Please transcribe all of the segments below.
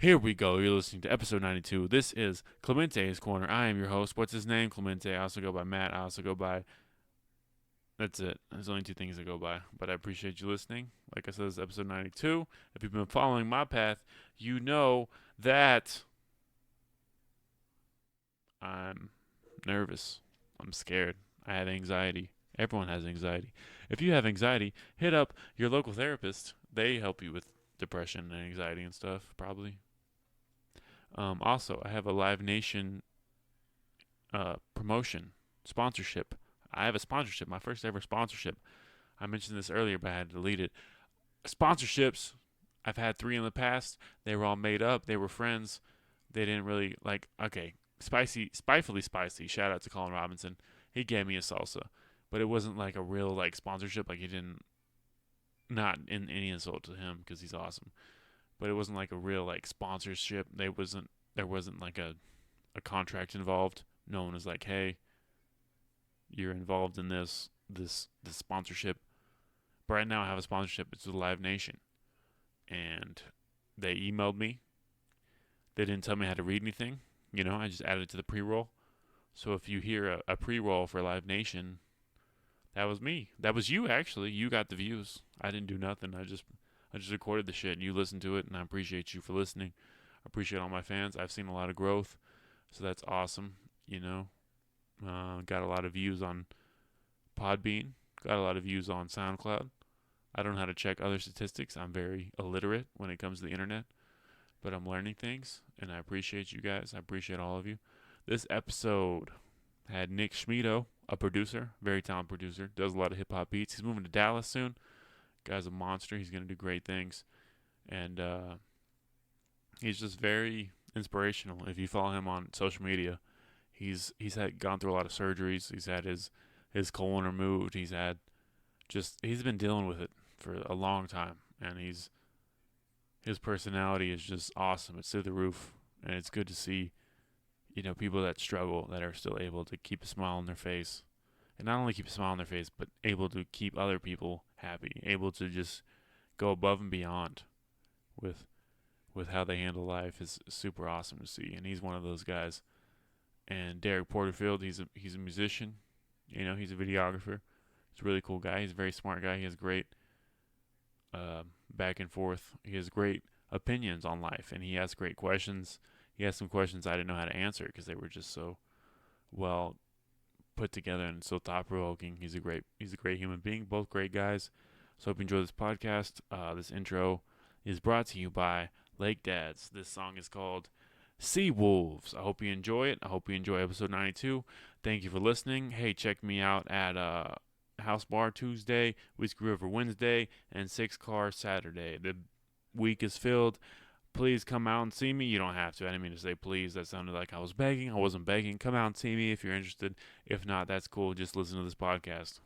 Here we go. You're listening to episode 92. This is Clemente's Corner. I am your host. What's his name? Clemente. I also go by Matt. I also go by... That's it. There's only two things I go by. But I appreciate you listening. Like I said, this is episode 92. If you've been following my path, you know that I'm nervous. I'm scared. I have anxiety. Everyone has anxiety. If you have anxiety, hit up your local therapist. They help you with depression and anxiety and stuff, probably. Also, I have a Live Nation promotion, sponsorship. I have a sponsorship, my first ever sponsorship. I mentioned this earlier, but I had to delete it. Sponsorships, I've had 3 in the past. They were all made up. They were friends. They didn't really, spitefully spicy. Shout out to Colin Robinson. He gave me a salsa. But it wasn't like a real, sponsorship. He didn't, not in any insult to him, because he's awesome. But it wasn't like a real sponsorship. There wasn't a contract involved. No one was like, hey, you're involved in this sponsorship. But right now I have a sponsorship. It's with Live Nation. And they emailed me. They didn't tell me how to read anything. I just added it to the pre-roll. So if you hear a pre-roll for Live Nation, that was me. That was you, actually. You got the views. I didn't do nothing. I just recorded the shit, and you listened to it, and I appreciate you for listening. I appreciate all my fans. I've seen a lot of growth, so that's awesome. Got a lot of views on Podbean. Got a lot of views on SoundCloud. I don't know how to check other statistics. I'm very illiterate when it comes to the internet, but I'm learning things, and I appreciate you guys. I appreciate all of you. This episode had Nick Schmido, a producer, very talented producer, does a lot of hip-hop beats. He's moving to Dallas soon. Guy's a monster. He's going to do great things. And he's just very inspirational. If you follow him on social media, he's gone through a lot of surgeries. He's had his colon removed. He's been dealing with it for a long time. And his personality is just awesome. It's through the roof. And it's good to see, people that struggle that are still able to keep a smile on their face. And not only keep a smile on their face, but able to keep other people happy, able to just go above and beyond with how they handle life is super awesome to see. And he's one of those guys. And Derek Porterfield, he's a musician, he's a videographer. He's a really cool guy. He's a very smart guy. He has great back and forth. He has great opinions on life, and he asks great questions. He asked some questions I didn't know how to answer because they were just so well put together and so thought-provoking. He's a great human being. Both great guys. So hope you enjoy this podcast. This intro is brought to you by Lake Dads. This song is called Sea Wolves. I hope you enjoy it. I hope you enjoy episode 92. Thank you for listening. Hey, check me out at House Bar Tuesday, Whiskey River Wednesday, and 6 Car Saturday. The week is filled. Please come out and see me. You don't have to. I didn't mean to say please. That sounded like I was begging. I wasn't begging. Come out and see me if you're interested. If not, that's cool. Just listen to this podcast.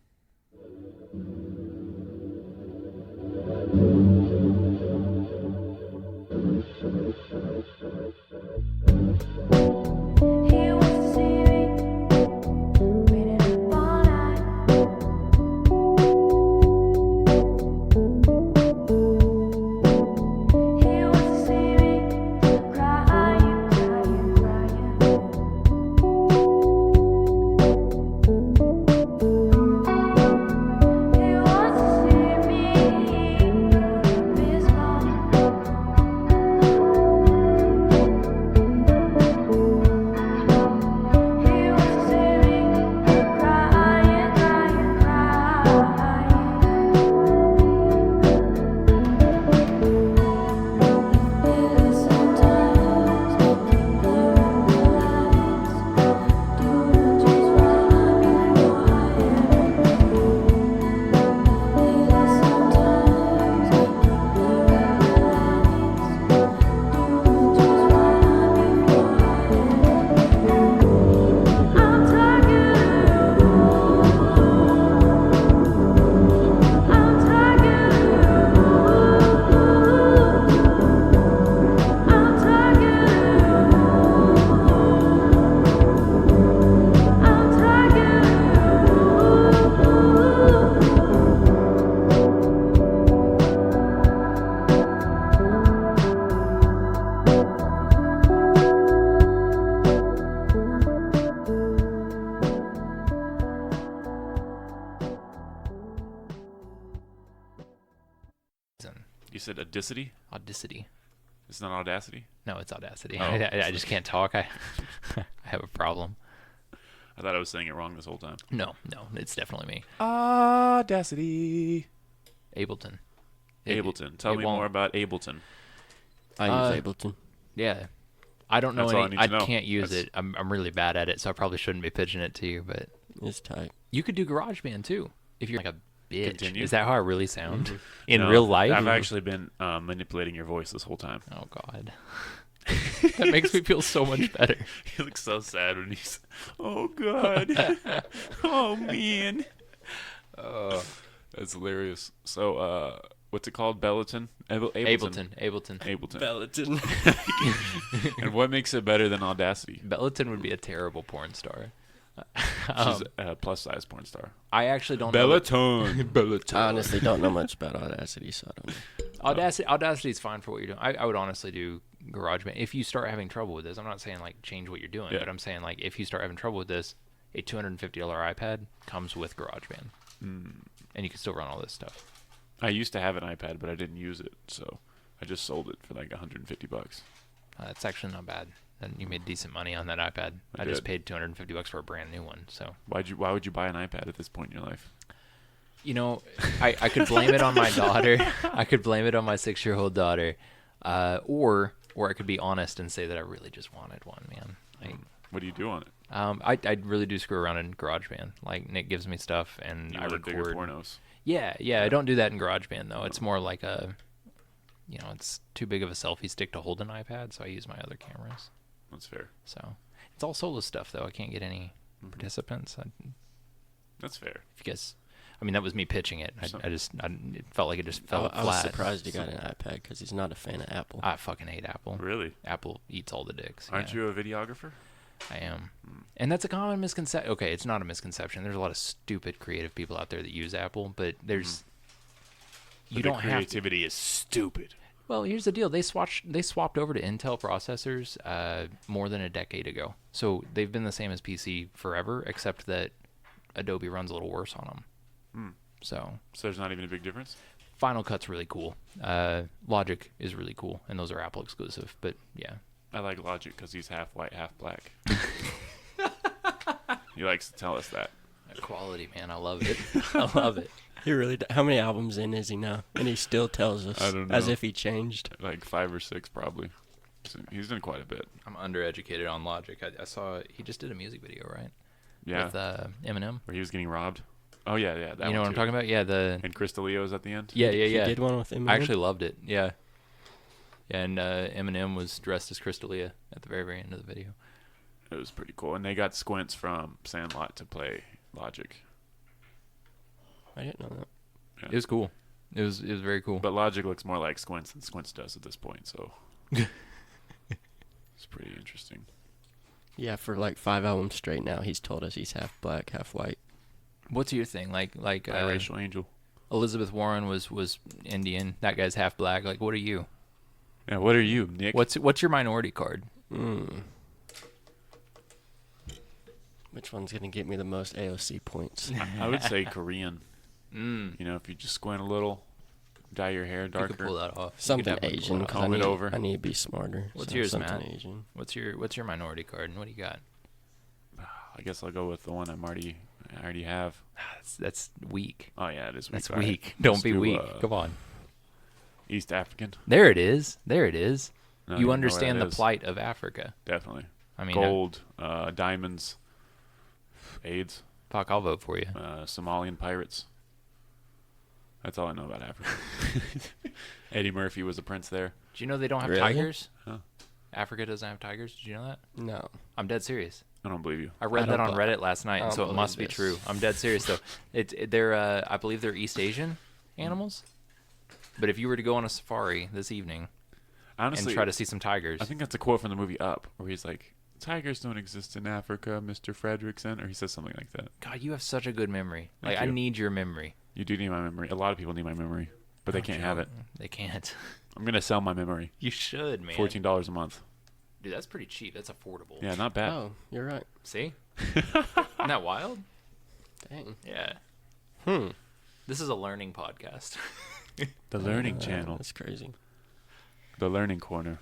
said Audacity? Audacity. It's not Audacity? No, it's Audacity. Oh. I just can't talk. I have a problem. I thought I was saying it wrong this whole time. No, it's definitely me. Audacity. Ableton. Ableton. Tell me more about Ableton. I use Ableton. Yeah. I don't know That's all I need to know. can't use it. I'm really bad at it, so I probably shouldn't be pitching it to you, but It's tight. you could do GarageBand too if you're like a bitch. Continue. Is that how I really sound Mm-hmm. in No, real life? I've actually been manipulating your voice this whole time. Oh God. That makes me feel so much better. He looks so sad when he's, oh God, oh man. That's hilarious. So, what's it called? Ableton. Ableton. Ableton. And what makes it better than Audacity? Ableton would be a terrible porn star. She's a plus size porn star. I actually don't know. Ableton. I honestly don't know much about Audacity, so I don't know. Audacity is fine for what you're doing. I would honestly do GarageBand. If you start having trouble with this, I'm not saying like change what you're doing, Yeah. but I'm saying like if you start having trouble with this, a $250 iPad comes with GarageBand, and you can still run all this stuff. I used to have an iPad, but I didn't use it, so I just sold it for like $150. That's actually not bad. And you made decent money on that iPad. I just paid $250 for a brand new one. So Why would you buy an iPad at this point in your life? you know, I could blame it on my daughter. I could blame it on my 6-year-old daughter, or I could be honest and say that I really just wanted one, man. Like, What do you do on it? I really do screw around in GarageBand. Like Nick gives me stuff and You I want bigger record. pornos. Yeah. I don't do that in GarageBand though. It's more like it's too big of a selfie stick to hold an iPad, so I use my other cameras. That's fair. So it's all solo stuff though. I can't get any participants. That's fair. If you guys, I mean, that was me pitching it. It felt like it just fell I flat. was surprised he got an iPad because he's not a fan of Apple. I fucking hate Apple. Really? Apple eats all the dicks. Aren't you a videographer? I am. And that's a common misconception. Okay, it's not a misconception. There's a lot of stupid creative people out there that use Apple, but there's you don't have to. Creativity is stupid. Well, here's the deal. They swapped over to Intel processors more than a decade ago. So they've been the same as PC forever, except that Adobe runs a little worse on them. So there's not even a big difference? Final Cut's really cool. Logic is really cool, and those are Apple exclusive. But yeah. I like Logic because he's half white, half black. He likes to tell us that. Quality, man. I love it. I love it. He really. How many albums in is he now? And he still tells us I don't know. as if he changed. Like 5 or 6 probably. So he's done quite a bit. I'm undereducated on Logic. I saw he just did a music video, right? Yeah. With Eminem. Where he was getting robbed. Oh yeah. That You know what I'm talking about? Yeah, And Crystalio's at the end. Yeah. He did one with him. I actually loved it. Yeah. And Eminem was dressed as Crystalia at the very, very end of the video. It was pretty cool. And they got Squints from Sandlot to play Logic. I didn't know that. Yeah. It was cool. It was very cool. But Logic looks more like Squints than Squints does at this point, so it's pretty interesting. Yeah, for like 5 albums straight now, he's told us he's half black, half white. What's your thing? Like Biracial angel. Elizabeth Warren was Indian. That guy's half black. Like, what are you? Yeah, what are you, Nick? What's your minority card? Which one's gonna get me the most AOC points? I would say Korean. You know, if you just squint a little, dye your hair You darker. could pull that off. Something Asian. 'Cause comb it over. I need to be smarter. What's so yours, something Matt? Asian. What's your minority card, and what do you got? I guess I'll go with the one I already have. That's weak. Oh yeah, it is weak. That's All right. weak. Don't Let's be do, weak. Come on. East African. There it is. No, I you don't even know where understand that the is. plight of Africa. Definitely. I mean, Gold, diamonds, AIDS, fuck, I'll vote for you. Somalian pirates. That's all I know about Africa. Eddie Murphy was a prince there. Do you know they don't have Really? tigers? Huh. Africa doesn't have tigers. Did you know that? No. I'm dead serious. I don't believe you. I read I that don't on bu- Reddit last night, I and so don't it must be believe true. this. I'm dead serious though. They're I believe they're East Asian animals. But if you were to go on a safari this evening Honestly, and try to see some tigers, I think that's a quote from the movie Up, where he's like, "Tigers don't exist in Africa, Mr. Fredrickson," or he says something like that. God, you have such a good memory. Thank Like I you. need your memory. You do need my memory. A lot of people need my memory, but they can't have it. They can't. I'm gonna sell my memory. You should, man. $14 a month. Dude, that's pretty cheap. That's affordable. Yeah, not bad. Oh, you're right. See? Isn't that wild? Dang. Yeah. Hmm. This is a learning podcast. The Learning Channel. That's crazy. The Learning Corner.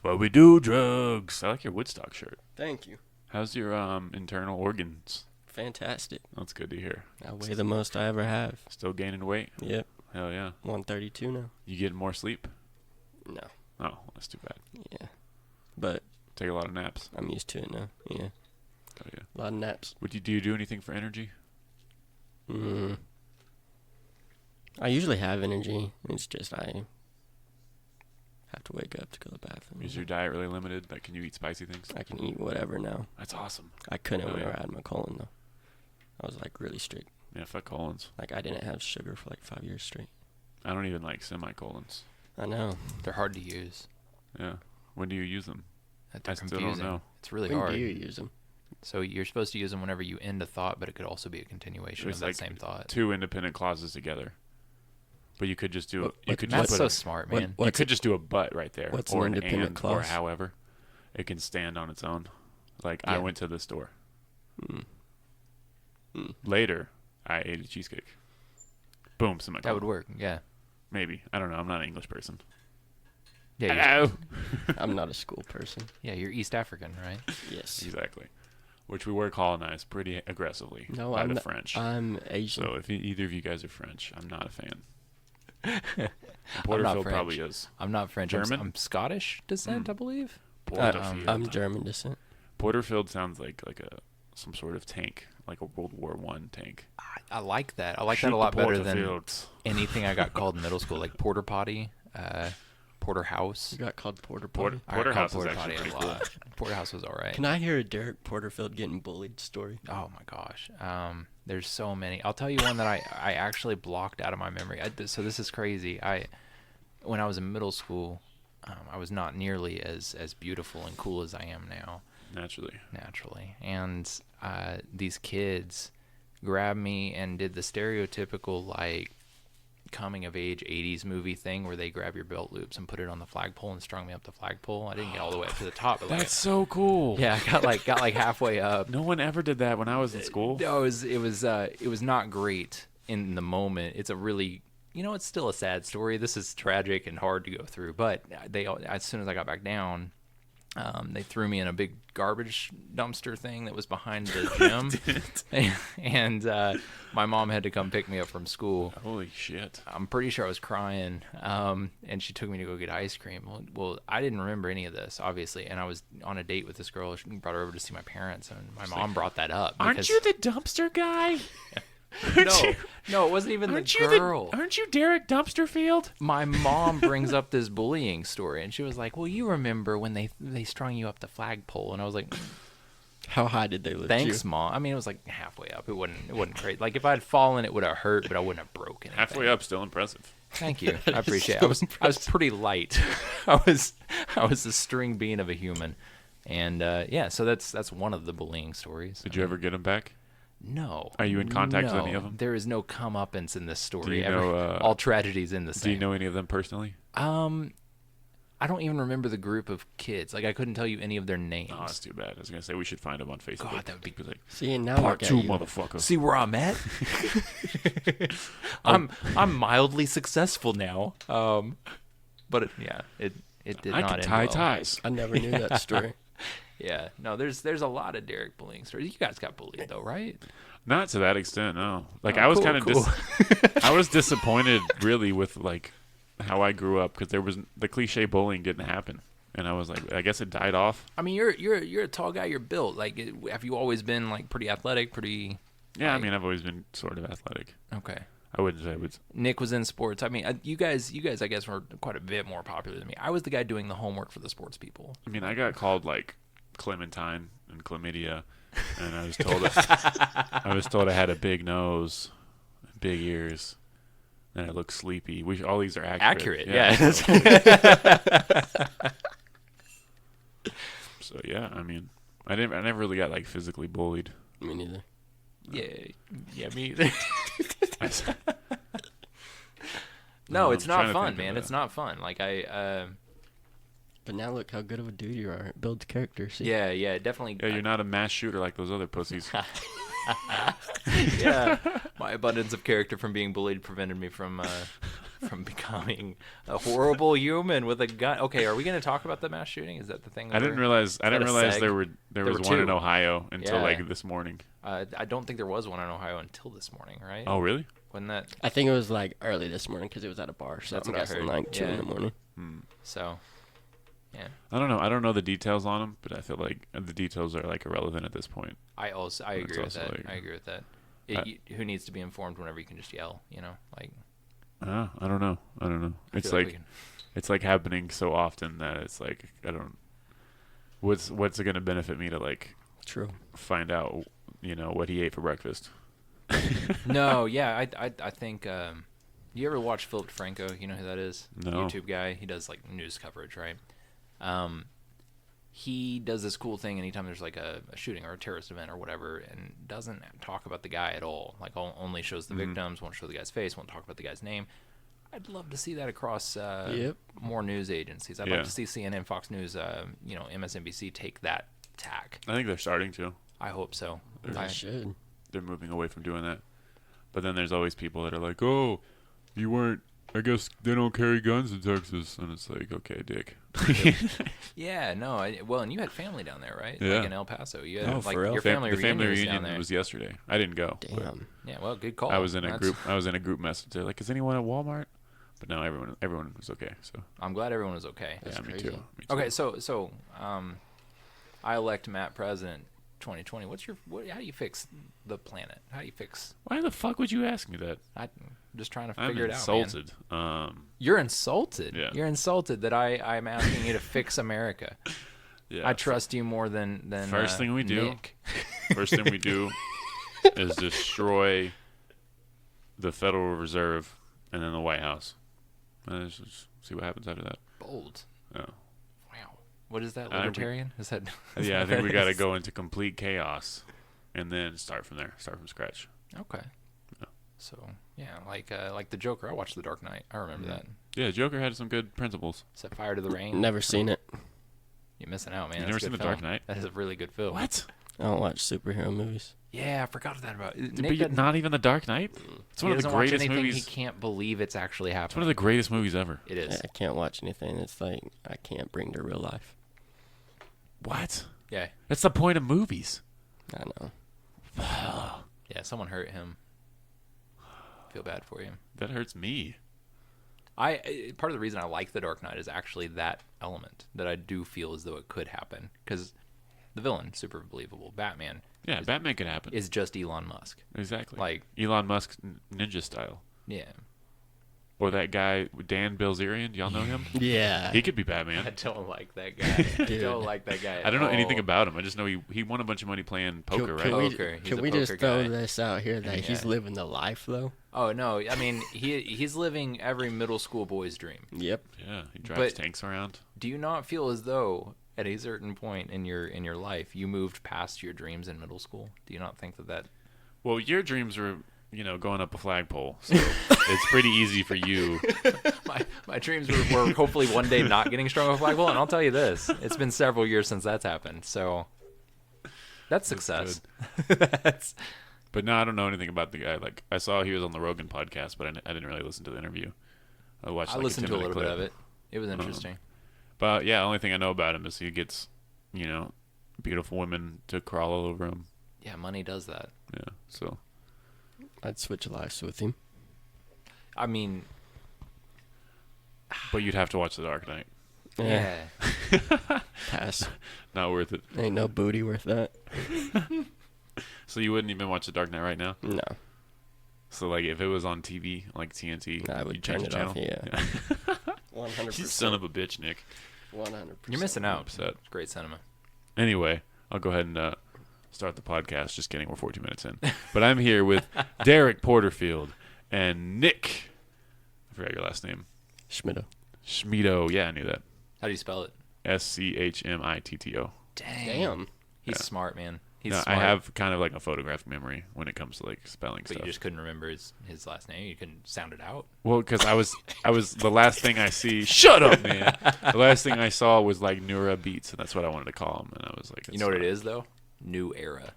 Well, we do drugs. I like your Woodstock shirt. Thank you. How's your internal organs? Fantastic. That's good to hear. I weigh the most I ever have. Still gaining weight? Yep. Hell yeah. 132 now. You getting more sleep? No. Oh, that's too bad. Yeah. But Take a lot of naps. I'm used to it now. Yeah. Oh yeah. A lot of naps. Do you do anything for energy? I usually have energy. It's just I have to wake up to go to the bathroom. Is your diet really limited? Like, can you eat spicy things? I can eat whatever now. That's awesome. I couldn't Oh, whenever yeah. I had my colon though. I was like really strict. Yeah, fuck colons. Like I didn't have sugar for like 5 years straight. I don't even like semicolons. I know. They're hard to use. Yeah. When do you use them? They're I still confusing. don't know. It's really When hard. do you use them? So you're supposed to use them whenever you end a thought, but it could also be a continuation It's of that like same thought. Two independent clauses together. But you could just do it. You could That's just so put smart, what- man. you what's could just do a but right there, what's or an an independent and, or clause? however. It can stand on its own. Like I Yeah. went to the store. Mm. Later, I ate a cheesecake. Boom, semicolon. That would work. Yeah. Maybe. I don't know. I'm not an English person. Yeah. Hello. I'm not a school person. You're East African, right? Yes. Exactly. Which we were colonized pretty aggressively No, by I'm the not- French. I'm Asian. So if either of you guys are French, I'm not a fan. not Porterfield French. probably is. I'm not French. German? I'm Scottish descent, I believe. Porterfield. I'm German descent. Porterfield sounds like some sort of tank, like a World War I tank. I like that. I like Shoot that a lot the better than Porterfields. anything I got called in middle school, like porter potty, porterhouse. You got called Porter Porter- Potty. I got Porterhouse called is porter actually potty pretty a lot. Porterhouse was all right. Can I hear a Derek Porterfield getting bullied story? Oh my gosh. There's so many. I'll tell you one that I actually blocked out of my memory. So this is crazy. When I was in middle school, I was not nearly as beautiful and cool as I am now. Naturally. And these kids grabbed me and did the stereotypical like coming of age 80s movie thing where they grab your belt loops and put it on the flagpole and strung me up the flagpole. I didn't get all the way up to the top. But That's so cool. yeah, I got like halfway up. No one ever did that when I was in school. No, it was not great in the moment. It's a really, it's still a sad story. This is tragic and hard to go through. But as soon as I got back down, they threw me in a big garbage dumpster thing that was behind the gym, and my mom had to come pick me up from school. Holy shit. I'm pretty sure I was crying, and she took me to go get ice cream. Well, I didn't remember any of this, obviously, and I was on a date with this girl. She brought her over to see my parents, and my mom brought that up. Aren't you the dumpster guy? No, it wasn't even Aren't the you girl. Aren't you Derek Dumpsterfield? My mom brings up this bullying story, and she was like, well, you remember when they strung you up the flagpole? And I was like, How high did they lift thanks, you? Mom. I mean, it was like halfway up. It wasn't crazy. Like, if I had fallen, it would have hurt, but I wouldn't have broken anything. Halfway up, still impressive. Thank you. I appreciate it. I was pretty light. I was the string bean of a human. And, so that's one of the bullying stories. Did you ever get him back? No. Are you in contact with any of them? There is no comeuppance in this story. Do you know, all tragedies in the same. Do you know any of them personally? I don't even remember the group of kids. Like, I couldn't tell you any of their names. Oh, that's too bad. I was going to say we should find them on Facebook. God, that would be like, See, and now part look at 2, you. motherfucker. See where I'm at? I'm mildly successful now. But it did I not can end tie well. ties. I never knew that story. Yeah, no, there's a lot of Derek bullying stories. You guys got bullied though, right? Not to that extent, no. Like, Oh, I was cool, kind of cool. I was disappointed, really, with, like, how I grew up, because there was the cliche bullying didn't happen. And I was like, I guess it died off. I mean, you're a tall guy. You're built. Like, have you always been like pretty athletic? Pretty. Yeah, like, I mean, I've always been sort of athletic. Okay. I wouldn't say I was. Nick was in sports. I mean, you guys, I guess, were quite a bit more popular than me. I was the guy doing the homework for the sports people. I mean, I got called, like, Clementine and chlamydia, and I was told I had a big nose, big ears, and I look sleepy. All these are accurate. Yeah. So yeah, I mean, I never really got, like, physically bullied. Me neither. Yeah, me either. No, it's I'm trying not to fun, think of man. that. It's not fun. Like But now look how good of a dude you are. It builds character. See? yeah, definitely. Yeah, you're not a mass shooter like those other pussies. Yeah. My abundance of character from being bullied prevented me from becoming a horrible human with a gun. Okay, are we going to talk about the mass shooting? Is that the thing? I didn't realize there were was one in two. Ohio until Yeah. like this morning. I don't think there was one in Ohio until this morning, right? Oh, really? Wasn't that I think it was like early this morning because it was at a bar. So That's I'm what I guessing heard. like 2 in the morning. so? Yeah. I don't know. I don't know the details on them, but I feel like the details are like irrelevant at this point. I agree with also that. like- I agree with that. Who needs to be informed whenever you can just yell? You know, like I don't know. I It's feel like we can- it's like happening so often that it's like I don't. What's it gonna benefit me to like True. find out? You know what he ate for breakfast. No, yeah, I think. You ever watch Philip DeFranco? You know who that is? No. YouTube guy. He does like news coverage, right? He does this cool thing anytime there's like a shooting or a terrorist event or whatever, and doesn't talk about the guy at all. Like only shows the victims, won't show the guy's face, won't talk about the guy's name. I'd love to see that across more news agencies. I'd like to see CNN, Fox News, MSNBC take that tack. I think they're starting to. I hope so. They should. They're moving away from doing that. But then there's always people that are like, "Oh, you weren't. I guess they don't carry guns in Texas," and it's like, "Okay, dick." Yeah, no. And you had family down there, right? Yeah. Like in El Paso. You had for real? your family the reunion, family was down reunion there. was yesterday. I didn't go. but Damn. Yeah, well, good call. I was in a That's- group. I was in a group message. They're like, "Is anyone at Walmart?" But no, everyone was okay. So I'm glad everyone was okay. That's yeah, me crazy. too. Me too. Okay, so I elect Matt president 2020. How do you fix the planet? How do you fix? Why the fuck would you ask me that? I'm just trying to I'm figure it out, man. insulted. You're insulted. Yeah. You're insulted that I'm asking you to fix America. Yeah. I trust you more than First thing we do. Nick. First thing we do is destroy the Federal Reserve and then the White House. And let's just see what happens after that. Bold. Yeah. Wow. What is that? I- Libertarian? Is that? is Yeah, I that think what we it got to is? go into complete chaos, and then start from there. Start from scratch. Okay. Yeah. So yeah, like the Joker. I watched The Dark Knight. I remember that. Yeah, Joker had some good principles. Set fire to the rain. Never seen it. You're missing out, man. You've That's never a seen good The Dark film. Knight? That is a really good film. What? I don't watch superhero movies. Yeah, I forgot that about But Nick. doesn't- not even The Dark Knight? It's one he of the doesn't watch greatest anything movies. he can't believe it's actually It's one happening. of the greatest movies ever. It is. I can't watch anything. It's like I can't bring to real life. What? Yeah. That's the point of movies. I know. Yeah. Someone hurt him. Feel bad for you. That hurts me. Part of the reason I like The Dark Knight is actually that element that I do feel as though it could happen because the villain super believable. Batman Yeah, Batman could happen. is just Elon Musk. Exactly. Like Elon Musk ninja style. yeah. Or that guy, Dan Bilzerian. Y'all know him? Yeah. He could be I Batman. don't like that guy. I Dude. don't like that guy. I don't know at anything all. about him. I just know he won a bunch of money playing poker, right? Poker. He's Can a we just poker throw guy. this out here that he's Yeah. living the life though? Oh no! I mean, he's living every middle school boy's dream. Yep. Yeah, he drives But- tanks around. Do you not feel as though at a certain point in your life you moved past your dreams in middle school? Do you not think that? Well, your dreams were, going up a flagpole, so it's pretty easy for you. My dreams were hopefully one day not getting strung on a flagpole, and I'll tell you this: it's been several years since that's happened. So that's success. That's But no, I don't know anything about the guy. Like, I saw he was on the Rogan podcast, but I didn't really listen to the interview. I watched. I Like, listened to a 10-minute little bit clip. of it. It was interesting. But yeah, only thing I know about him is he gets, beautiful women to crawl all over him. Yeah, money does that. Yeah, so I'd switch lives with him. I mean, but you'd have to watch The Dark Knight. yeah. Pass. Not worth it. Ain't no booty worth that. So you wouldn't even watch The Dark Knight right now? No. So like, if it was on TV, like TNT, I would you'd change turn the it off, channel? yeah. 100%. You son of a bitch, Nick. 100%. You're missing out. Upset. It's great cinema. Anyway, I'll go ahead and start the podcast. Just kidding, we're 14 minutes in. But I'm here with Derek Porterfield and Nick. I forgot your last name. Schmitto. Schmido. Yeah, I knew that. How do you spell it? SCHMITTO. Damn. He's Yeah. smart, man. He's No, smart. I have kind of like a photographic memory when it comes to like spelling But stuff. you just couldn't remember his last name. You couldn't sound it out. Well, because I was the last thing I see. Shut up, man. The last thing I saw was like Nura Beats, and that's what I wanted to call him. And I was like, You know what it is though? New era.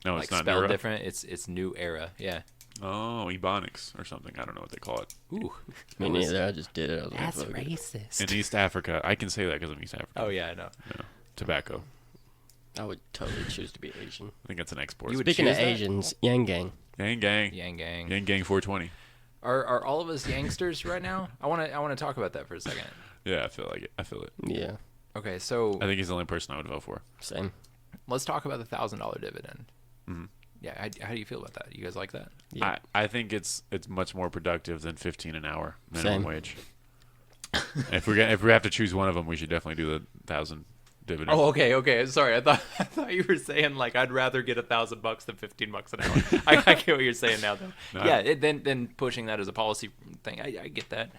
No, Like it's not spelled Nura. different. It's new era. Yeah. Oh, Ebonics or something. I don't know what they call it. Ooh, Me neither. I just did it. I was like, that's fuck it. racist. In East Africa. I can say that because I'm East Africa. Oh yeah, I know. Yeah. Tobacco. I would totally choose to be Asian. I think that's an export. You would Speaking of choose that? Asians, Yang Gang. Yang Gang. Yang gang. Yang Gang 420. Are all of us youngsters right now? I want to talk about that for a second. Yeah, I feel like it. I feel it. Yeah, Okay, so I think he's the only person I would vote for. same. let's talk about the $1,000 dividend. Mhm. Yeah, how do you feel about that? You guys like that? Yeah. I think it's much more productive than 15 an hour minimum Same. wage. if we have to choose one of them, we should definitely do the 1,000 dividend. Oh, okay. Sorry, I thought you were saying like I'd rather get $1,000 than $15 an hour. I get what you're saying now, though. No. Yeah, then pushing that as a policy thing, I get that.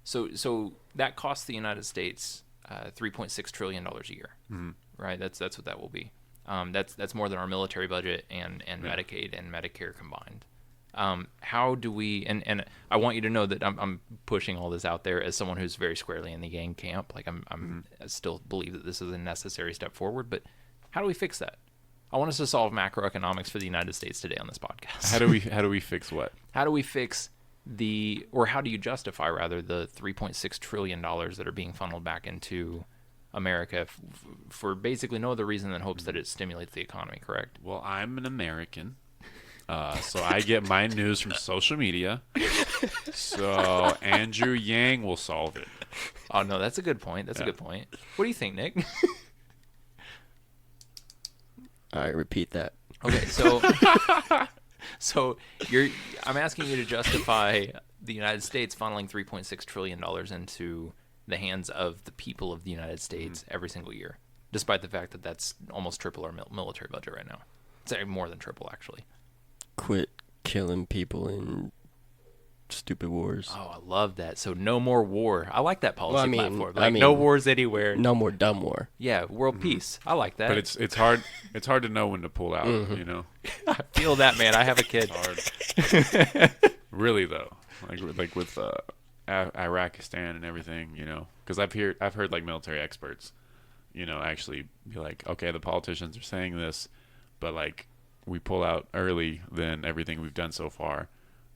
So that costs the United States $3.6 trillion a year, right? That's what that will be. That's more than our military budget and Medicaid and Medicare combined. How do we? And I want you to know that I'm pushing all this out there as someone who's very squarely in the gang camp. Like I still believe that this is a necessary step forward. But how do we fix that? I want us to solve macroeconomics for the United States today on this podcast. How do we fix what? How do we fix or how do you justify rather the $3.6 trillion that are being funneled back into America for basically no other reason than hopes that it stimulates the economy, correct? Well, I'm an American, so I get my news from social media. So Andrew Yang will solve it. Oh, no, that's a good point. That's a Yeah. good point. What do you think, Nick? All right, repeat that. Okay, so I'm asking you to justify the United States funneling $3.6 trillion into the hands of the people of the United States every single year, despite the fact that that's almost triple our military budget right now. It's more than triple, actually. Quit killing people in stupid wars. Oh, I love that. So no more war. I like that policy Well, I mean- platform. I Like mean- no wars anywhere. No more dumb war. Yeah, world peace. I like that. But it's hard to know when to pull out. You know, I feel that, man. I have a kid. hard. Really though, like with Iraqistan and everything. You know, because I've heard like military experts, you know, actually be like, okay, the politicians are saying this, but like we pull out early, then everything we've done so far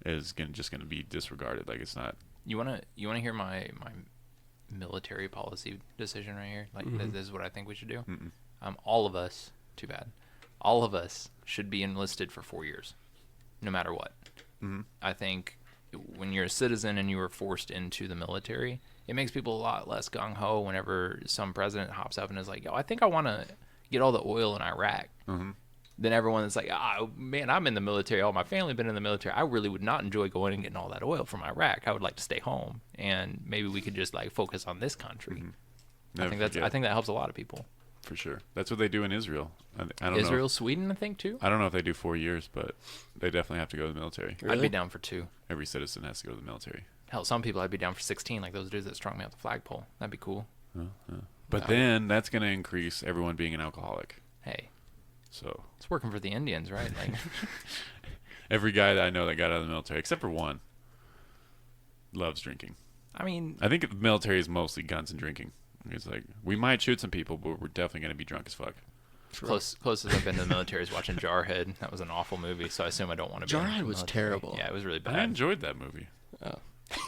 is just gonna be disregarded. Like it's not. You wanna hear my military policy decision right here? Like this is what I think we should do. All of us, too bad. All of us should be enlisted for 4 years, no matter what. I think when you're a citizen and you are forced into the military, it makes people a lot less gung ho whenever some president hops up and is like, "Yo, I think I want to get all the oil in Iraq." Then everyone is like, "Oh man, I'm in the military. All my family been in the military. I really would not enjoy going and getting all that oil from Iraq. I would like to stay home, and maybe we could just like focus on this country." I think that helps a lot of people. For sure. That's what they do in Israel. I don't Israel, know. Sweden, I think too. I don't know if they do 4 years, but they definitely have to go to the military. I'd be Really? down for 2. Every citizen has to go to the military. Hell, some people I'd be down for 16, like those dudes that strung me off the flagpole. That'd be cool. But then that's going to increase everyone being an alcoholic. Hey, So it's working for the Indians, right? Like, every guy that I know that got out of the military, except for one, loves drinking. I mean, I think the military is mostly guns and drinking. It's like, we might shoot some people, but we're definitely going to be drunk as fuck. closest I've been to the military is watching Jarhead. That was an awful movie, so I assume I don't want to be. in Jarhead the was military. terrible. Yeah, it was really I bad. enjoyed that movie.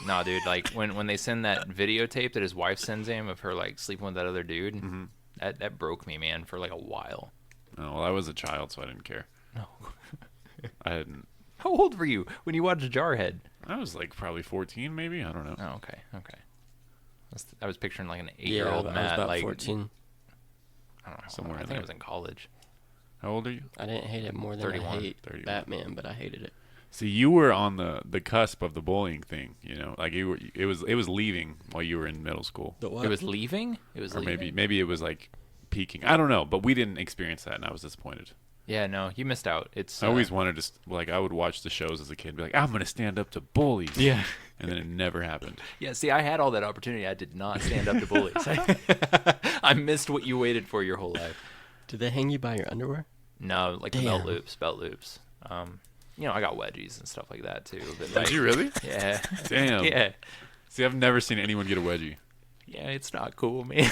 Nah, dude, like when they send that videotape that his wife sends him of her like sleeping with that other dude, that broke me, man, for like a while. Oh, well, I was a child, so I didn't care. No. I hadn't. How old were you when you watched Jarhead? I was like probably 14, maybe. I don't know. Oh, okay. I was picturing like an Yeah, 8-year-old I was Matt, about like 14. I don't know, Somewhere I in think there. it was in college. How old are you? I didn't hate it more than 31. I hate 31. Batman, but I hated it. See, you were on the cusp of the bullying thing, you know, like you were. It was leaving while you were in middle school, The what? It was leaving. or maybe it was like peaking. I don't know, but we didn't experience that, and I was disappointed. Yeah, no, you missed out. It's I always wanted to I would watch the shows as a kid, and be like, I'm gonna stand up to bullies. Yeah. And then it never happened. Yeah, see, I had all that opportunity. I did not stand up to bullies. I missed what you waited for your whole life. Did they hang you by your underwear? No, like the Damn. belt loops. You know, I got wedgies and stuff like that too. But Did like, you really? yeah, Damn. yeah, See, I've never seen anyone get a wedgie. yeah. It's not cool, man.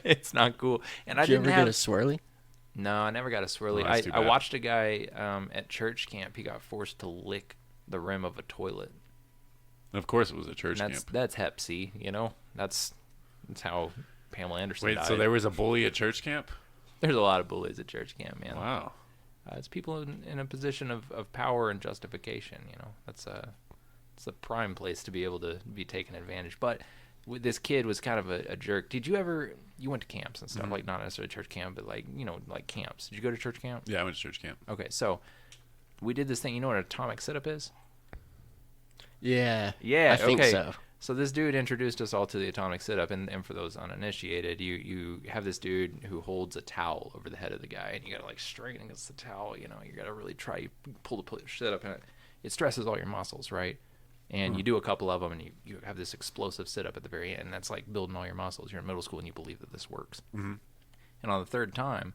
It's not cool. And I Did you didn't ever have. get a swirly? No, I never got a swirly. Oh, that's too I bad. watched a guy at church camp. He got forced to lick the rim of a toilet. Of course, it was a church And camp. that's Hep C, you know? That's how Pamela Anderson Wait, died. so there was a bully at church camp? There's a lot of bullies at church camp, man. Wow. It's people in a position of power and justification, you know? It's a prime place to be able to be taken advantage. But this kid was kind of a jerk. You went to camps and stuff, like not necessarily church camp, but like, you know, like camps. Did you go to church camp? Yeah, I went to church camp. Okay, so we did this thing. You know what an atomic sit-up is? Yeah. Yeah, I think okay. so. So this dude introduced us all to the atomic sit-up, and for those uninitiated, you have this dude who holds a towel over the head of the guy, and you gotta like strain against the towel. You know, you gotta really try. You pull the sit-up, and it stresses all your muscles, right? And you do a couple of them, and you have this explosive sit-up at the very end. And that's like building all your muscles. You're in middle school, and you believe that this works. Mm-hmm. And on the third time,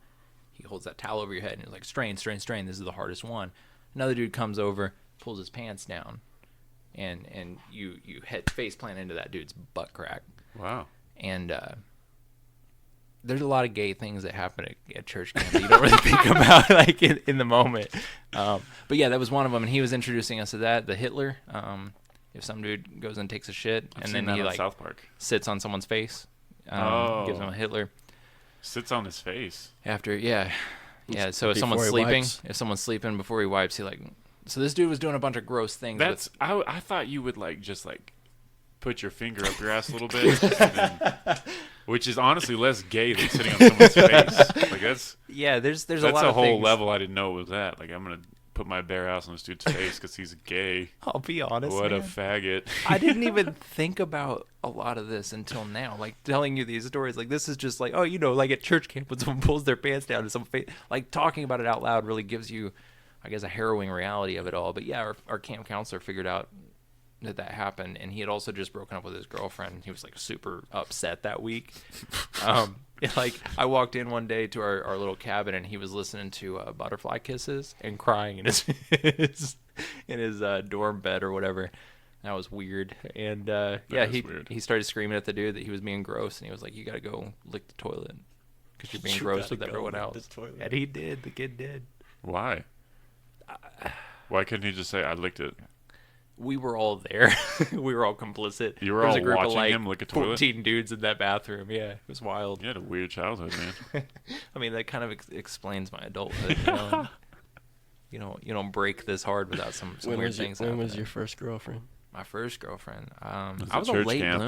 he holds that towel over your head, and he's like, strain, strain, strain. This is the hardest one. Another dude comes over, pulls his pants down, and you head face plant into that dude's butt crack. Wow. And there's a lot of gay things that happen at church camp that you don't really think about like in the moment. But yeah, that was one of them. And he was introducing us to that, the Hitler. If some dude goes and takes a shit, I've and seen then he that on like South Park. sits on someone's face, gives him a Hitler. Sits on his face. After, yeah. So if Before someone's he sleeping, wipes. before he wipes, he like. So this dude was doing a bunch of gross things. That's I thought you would like just like put your finger up your ass a little bit, and then, which is honestly less gay than sitting on someone's face. Like that's there's a that's lot a of whole things. level I didn't know was that. Like I'm gonna put my bare ass on this dude's face because he's gay. I'll be honest. What a man. faggot. I didn't even think about a lot of this until now. Like telling you these stories, like this is just like, oh, you know, like at church camp when someone pulls their pants down to some face. Like talking about it out loud really gives you, I guess, a harrowing reality of it all. But yeah, our camp counselor figured out that happened, and he had also just broken up with his girlfriend. He was like super upset that week. Like I walked in one day to our little cabin, and he was listening to Butterfly Kisses and crying in his dorm bed or whatever. That was weird. And he started screaming at the dude that he was being gross, and he was like, "You gotta go lick the toilet because you're being You gross gotta with go everyone lick else." this toilet. And he did. The kid did. Why? Why couldn't he just say I licked it? We were all there. We were all complicit. You were There was all a group watching of like him lick a toilet? 14 dudes in that bathroom. Yeah, it was wild. You had a weird childhood, man. I mean, that kind of explains my adulthood. You know, you don't break this hard without some weird things When was happening. your first girlfriend? My first girlfriend. Was I it was a church late camp?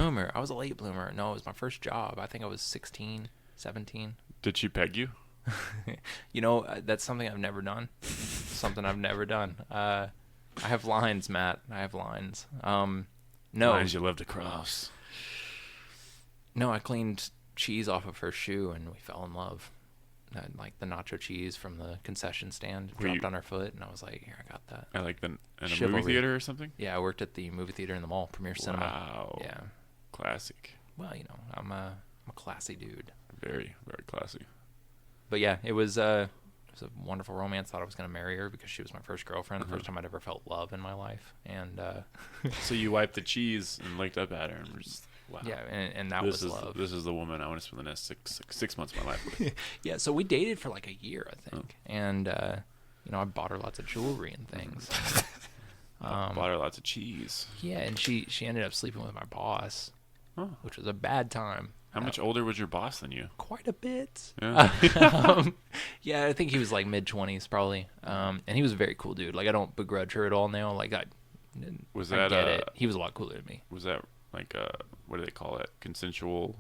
bloomer. No, it was my first job. I think I was 16, 17. Did she peg you? You know, that's something I've never done. Something I've never done. I have lines, Matt. I have lines. No. Lines you love to cross. No, I cleaned cheese off of her shoe, and we fell in love. Like the nacho cheese from the concession stand dropped on her foot, and I was like, "Here, I got that." I like in a Chivalry. movie theater or something. Yeah, I worked at the movie theater in the mall, Premier Cinema. Wow. Yeah. Classic. Well, you know, I'm a classy dude. Very, very classy. But yeah, it was a wonderful romance. Thought I was gonna marry her because she was my first girlfriend, the first time I'd ever felt love in my life, and So you wiped the cheese and licked up at her, and were just wow. yeah, and that This was love. This is the woman I want to spend the next six months of my life with. Yeah, so we dated for like a year, I think, and you know, I bought her lots of jewelry and things. Bought her lots of cheese. Yeah, and she ended up sleeping with my boss, which was a bad time. How much older was your boss than you? Quite a bit. Yeah. Yeah, I think he was like mid-20s probably. And he was a very cool dude. Like, I don't begrudge her at all now. Like, I that get it. He was a lot cooler than me. Was that like what do they call it? Consensual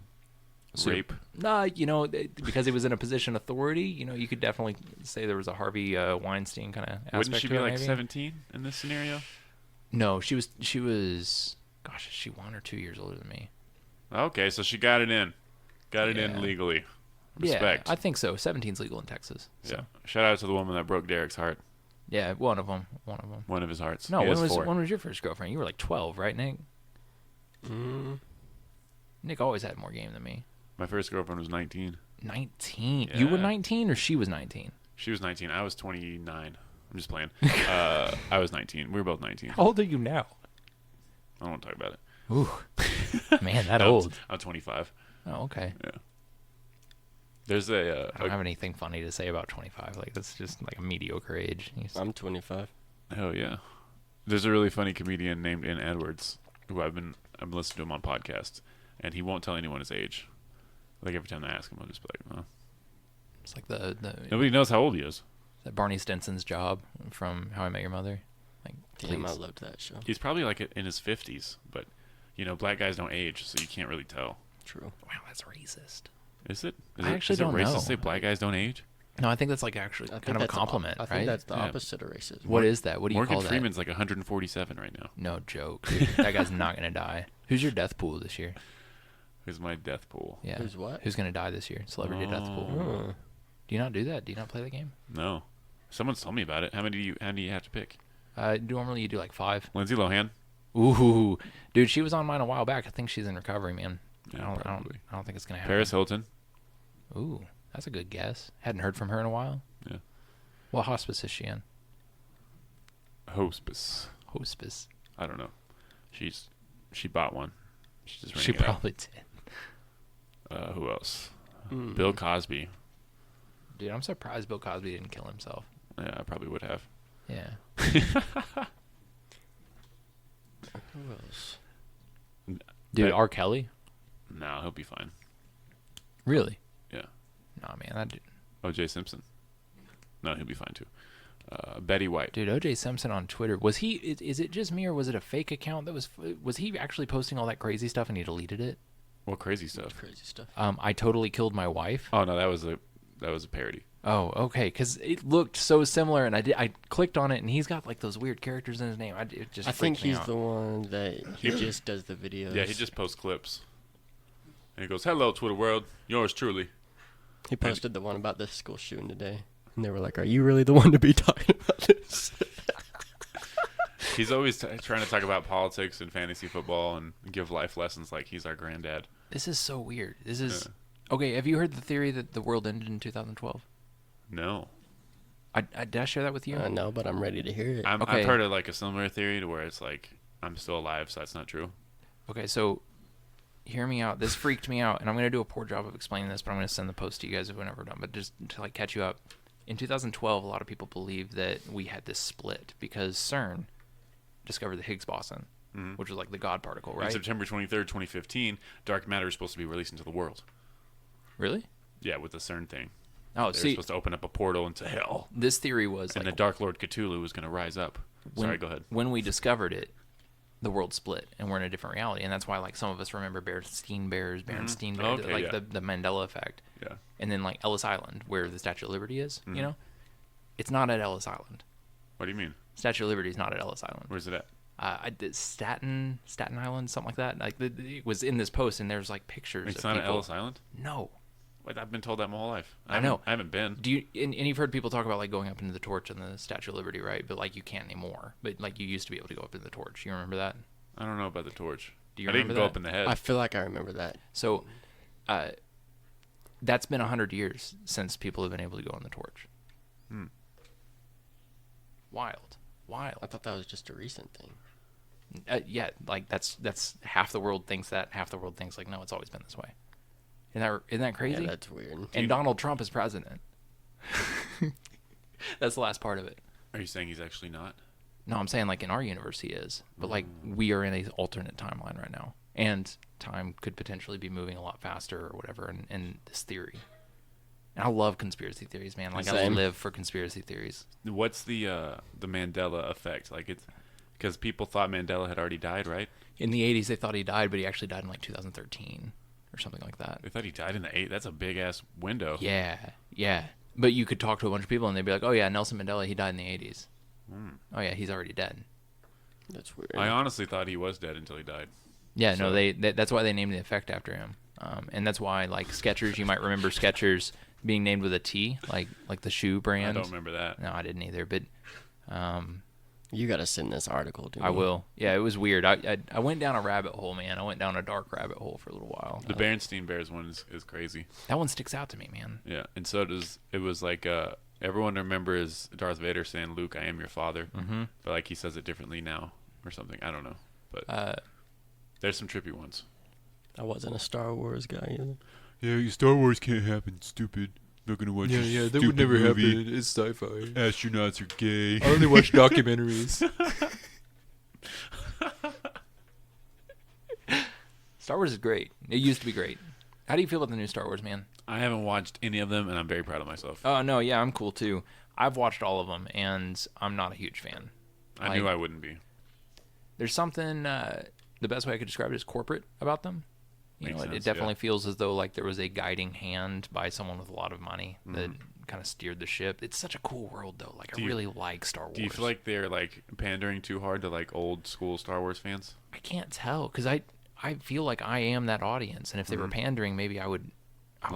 So- rape? Nah, you know, because he was in a position of authority, you know, you could definitely say there was a Harvey Weinstein kind of aspect Wouldn't she to be it, like maybe. 17 in this scenario? No, she was, gosh, is she 1 or 2 years older than me? Okay, so she got it in. Got it in Yeah. legally. Respect. Yeah, I think so. 17's legal in Texas. So. Yeah. Shout out to the woman that broke Derek's heart. Yeah, one of them. One of his hearts. No, He has when 4. was your first girlfriend? You were like 12, right, Nick? Nick always had more game than me. My first girlfriend was 19. 19. You were Yeah. 19 or she was 19? She was 19. I was 29. I'm just playing. I was 19. We were both 19. How old are you now? I don't want to talk about it. Ooh, man, that No, old. I'm 25. Oh, okay. Yeah. There's I don't have anything funny to say about 25. Like that's just like a mediocre age. I'm 25. hell yeah. There's a really funny comedian named Ian Edwards who I've listening to him on podcasts, and he won't tell anyone his age. Like every time I ask him, I'll just be like, "Oh." It's like the Nobody knows how old he is. that Barney Stinson's job from How I Met Your Mother. Like, Damn, I please. loved that show. He's probably like in his 50s, but black guys don't age, so you can't really tell. True. Wow, that's racist. Is it? I actually is it don't racist know. to say black guys don't age? No, I think that's like actually kind of a compliment, I right? think that's the Yeah. opposite of racism. What is that? What do you Morgan call that? Freeman's like 147 right now. No joke. Dude. That guy's not gonna die. Who's your death pool this year? Who's my death pool? Yeah. Who's what? Who's gonna die this year? Celebrity death pool. Oh. Do you not do that? Do you not play the game? No. Someone's told me about it. How many do you have to pick? Normally you do like 5. Lindsay Lohan? Ooh, dude, she was on mine a while back. I think she's in recovery, man. Yeah, probably. I don't think it's gonna happen. Paris Hilton? Ooh, that's a good guess. Hadn't heard from her in a while. Yeah. What hospice is she in? Hospice. Hospice. I don't know. She bought one. She's just She renting it out. probably did. Who else? Mm. Bill Cosby. Dude, I'm surprised Bill Cosby didn't kill himself. Yeah, I probably would have. Yeah. Who else? Dude, Bet- R. Kelly? No, he'll be fine. Really? Yeah. Nah, man, that dude. O.J. Simpson. No, he'll be fine too. Betty White. Dude, O.J. Simpson on Twitter, was he? Is it just me or was it a fake account that was he actually posting all that crazy stuff and he deleted it? What crazy stuff? Crazy stuff. I totally killed my wife. Oh no, that was a parody. Oh, okay, because it looked so similar, and I clicked on it, and he's got like those weird characters in his name. It just I think freaked me he's out. the one that he just does the videos. Yeah, he just posts clips. And he goes, "Hello, Twitter world. Yours truly." He posted the one about the school shooting today, and they were like, "Are you really the one to be talking about this?" He's always trying to talk about politics and fantasy football and give life lessons like he's our granddad. This is so weird. This is okay. Have you heard the theory that the world ended in 2012? No. Did I share that with you? No, but I'm ready to hear it. I've Okay. heard of like a similar theory to where it's like I'm still alive, so that's not true. Okay, so hear me out. This freaked me out, and I'm gonna do a poor job of explaining this, but I'm gonna send the post to you guys whenever we're done. But just to like catch you up, in 2012, a lot of people believed that we had this split because CERN discovered the Higgs boson, which was like the God particle, On right? September 23rd, 2015, dark matter is supposed to be released into the world. Really? Yeah, with the CERN thing. Oh, They were see, supposed to open up a portal into hell. this theory was And like the Dark Lord Cthulhu was going to rise up. Sorry, go ahead. when we discovered it, the world split, and we're in a different reality, and that's why like some of us remember Berenstain Bears, Okay, like yeah. the Mandela effect, Yeah. and then like Ellis Island, where the Statue of Liberty is. Mm-hmm. You know, it's not at Ellis Island. What do you mean? Statue of Liberty is not at Ellis Island. Where's it at? I did Staten Island, something like that. Like it was in this post, and there's like pictures. It's of not at people. Ellis Island? No. Wait, I've been told that my whole life. I know. I haven't been. Do you? And you've heard people talk about like going up into the torch on the Statue of Liberty, right? But like you can't anymore. But like you used to be able to go up in the torch. You remember that? I don't know about the torch. Do you I didn't remember go that? up in the head. I feel like I remember that. So, that's been 100 years since people have been able to go on the torch. Wild. I thought that was just a recent thing. Yeah, like that's half the world thinks that, half the world thinks like no, it's always been this way. Isn't that crazy? Yeah, that's weird. And Donald Trump is president. That's the last part of it. Are you saying he's actually not? No, I'm saying like in our universe he is, but like we are in a alternate timeline right now, and time could potentially be moving a lot faster or whatever. In this theory, and I love conspiracy theories, man. Like I Same. live for conspiracy theories. What's the Mandela effect? Like it's because people thought Mandela had already died, right? In the 80s, they thought he died, but he actually died in like 2013 or something like that. They thought he died in the 8th. That's a big ass window. Yeah, yeah. But you could talk to a bunch of people and they'd be like, "Oh yeah, Nelson Mandela, he died in the 80s." Oh yeah, he's already dead. That's weird. I honestly thought he was dead until he died. Yeah, So- no, that's why they named the effect after him. And that's why like Skechers, you might remember Skechers being named with a T, like the shoe brand. I don't remember that. No, I didn't either, but You got to send this article to me. I will. Yeah, it was weird. I went down a rabbit hole, man. I went down a dark rabbit hole for a little while. The Berenstain Bears one is crazy. That one sticks out to me, man. Yeah, and so does it was like everyone remembers Darth Vader saying, "Luke, I am your father," but like he says it differently now or something. I don't know, but there's some trippy ones. I wasn't a Star Wars guy either. Yeah, Star Wars can't happen. Stupid. Not gonna watch this stupid movie. It's sci-fi. Astronauts are gay. I only watch documentaries. Star Wars is great. It used to be great. How do you feel about the new Star Wars, man? I haven't watched any of them, and I'm very proud of myself. Oh, no, yeah, I'm cool, too. I've watched all of them, and I'm not a huge fan. I knew I wouldn't be. There's something, the best way I could describe it is corporate about them. You know, it definitely feels as though like there was a guiding hand by someone with a lot of money that kind of steered the ship. It's such a cool world, though. Like, I really like Star Wars. Do you feel like they're like pandering too hard to like old school Star Wars fans? I can't tell because I feel like I am that audience, and if they were pandering, maybe I would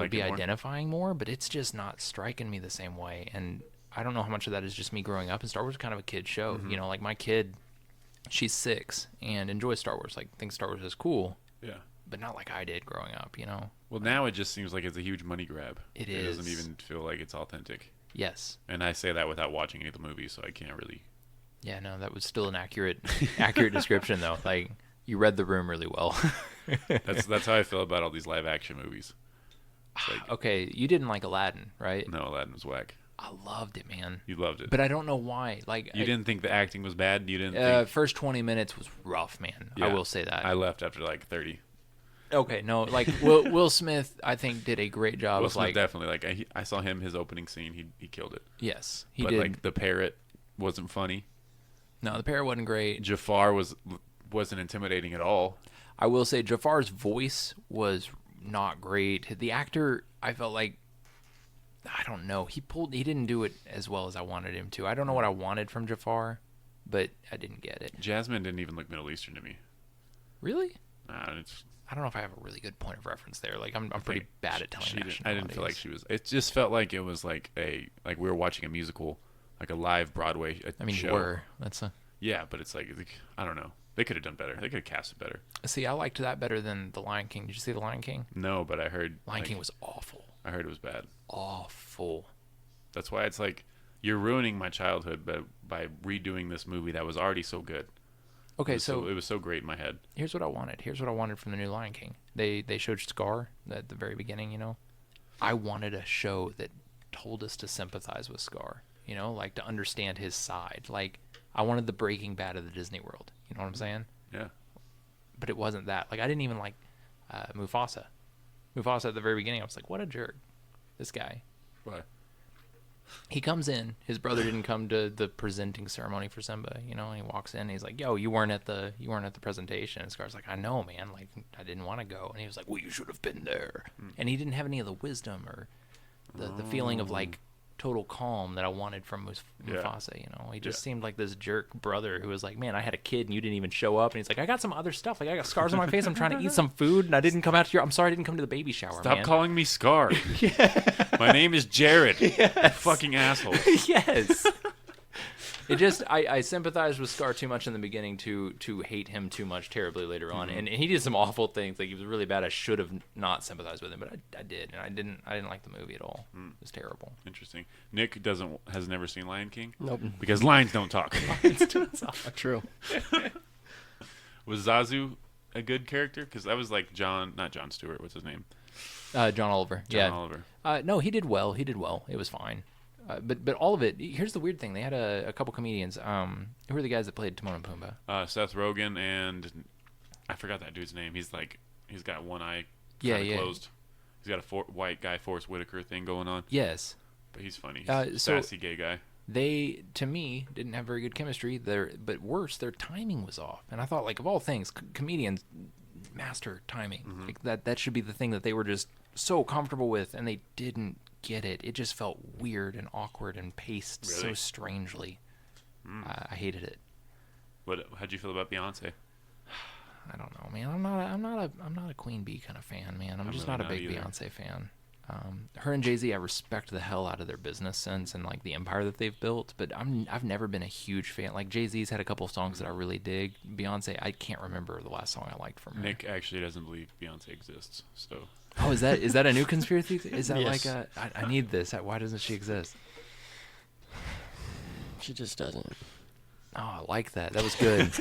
be identifying more. But it's just not striking me the same way, and I don't know how much of that is just me growing up. And Star Wars is kind of a kid show, you know. Like my kid, she's 6 and enjoys Star Wars. Like thinks Star Wars is cool. Yeah. But not like I did growing up, you know? Well, now it just seems like it's a huge money grab. It is. It doesn't even feel like it's authentic. Yes. And I say that without watching any of the movies, so I can't really... Yeah, no, that was still an accurate description, though. Like, you read the room really well. That's how I feel about all these live-action movies. Like, okay, you didn't like Aladdin, right? No, Aladdin was whack. I loved it, man. You loved it. But I don't know why. Like you didn't think the acting was bad? You didn't think... First 20 minutes was rough, man. Yeah, I will say that. I left after like 30. Okay, no, like Will Smith, I think did a great job. Will of Smith like definitely like I saw him his opening scene. He killed it. Yes, he but did. Like the parrot wasn't funny. No, the parrot wasn't great. Jafar wasn't intimidating at all. I will say Jafar's voice was not great. The actor, I felt like, I don't know. He didn't do it as well as I wanted him to. I don't know what I wanted from Jafar, but I didn't get it. Jasmine didn't even look Middle Eastern to me. Really? It's... I don't know if I have a really good point of reference there. Like I'm pretty bad at telling nationalities. I didn't feel like she was. It just felt like it was like we were watching a musical, like a live Broadway show. You were. Yeah, but it's like I don't know. They could have done better. They could have casted better. See, I liked that better than The Lion King. Did you see The Lion King? No, but I heard Lion King was awful. I heard it was bad. Awful. That's why it's like you're ruining my childhood by redoing this movie that was already so good. Okay, so it was so great in my head. Here's what I wanted. Here's what I wanted from the new Lion King. They showed Scar at the very beginning, you know. I wanted a show that told us to sympathize with Scar, you know, like to understand his side. Like I wanted the Breaking Bad of the Disney world. You know what I'm saying? Yeah. But it wasn't that. Like I didn't even like Mufasa. Mufasa at the very beginning, I was like, what a jerk. This guy. Why? He comes in. His brother didn't come to the presenting ceremony for Simba, you know. And he walks in. And he's like, "Yo, you weren't at the presentation." And Scar's like, "I know, man. Like, I didn't want to go." And he was like, "Well, you should have been there." And he didn't have any of the wisdom or the feeling of like total calm that I wanted from Mufasa. You know, he just seemed like this jerk brother who was like, "Man, I had a kid and you didn't even show up." And he's like, "I got some other stuff. Like, I got scars on my face. I'm trying to eat some food and I didn't come out to I'm sorry, I didn't come to the baby shower." Stop man. calling me Scar. My name is Jared. Yes. You fucking asshole. Yes. It just I sympathized with Scar too much in the beginning to hate him too much terribly later on, and he did some awful things. Like he was really bad. I should have not sympathized with him, but I did, and I didn't like the movie at all. It was terrible. Interesting. Nick has never seen Lion King. Nope. Because lions don't talk. True. Was Zazu a good character? Because that was like not John Stewart. What's his name? John Oliver. John Oliver. No, he did well. It was fine. But all of it. Here's the weird thing. They had a couple comedians. Who were the guys that played Timon and Pumbaa? Seth Rogen and I forgot that dude's name. He's got one eye closed. He's got a white guy Forrest Whitaker thing going on. Yes. But he's funny. He's a sassy gay guy. They, to me, didn't have very good chemistry. But worse, their timing was off. And I thought, like, of all things, comedians master timing. Mm-hmm. Like that should be the thing that they were just so comfortable with, and they didn't get it. It just felt weird and awkward and paced so strangely. I hated it. How'd you feel about Beyonce? I don't know, man. I'm not a Queen Bee kind of fan, man. I'm just really not a big Beyonce fan. Her and Jay-Z, I respect the hell out of their business sense and like the empire that they've built, but I've never been a huge fan. Like Jay-Z's had a couple of songs that I really dig. Beyonce, I can't remember the last song I liked from her. Nick actually doesn't believe Beyonce exists, so. Oh, is that a new conspiracy? Is that Yes. like I need this? Why doesn't she exist? She just doesn't. Oh, I like that. That was good.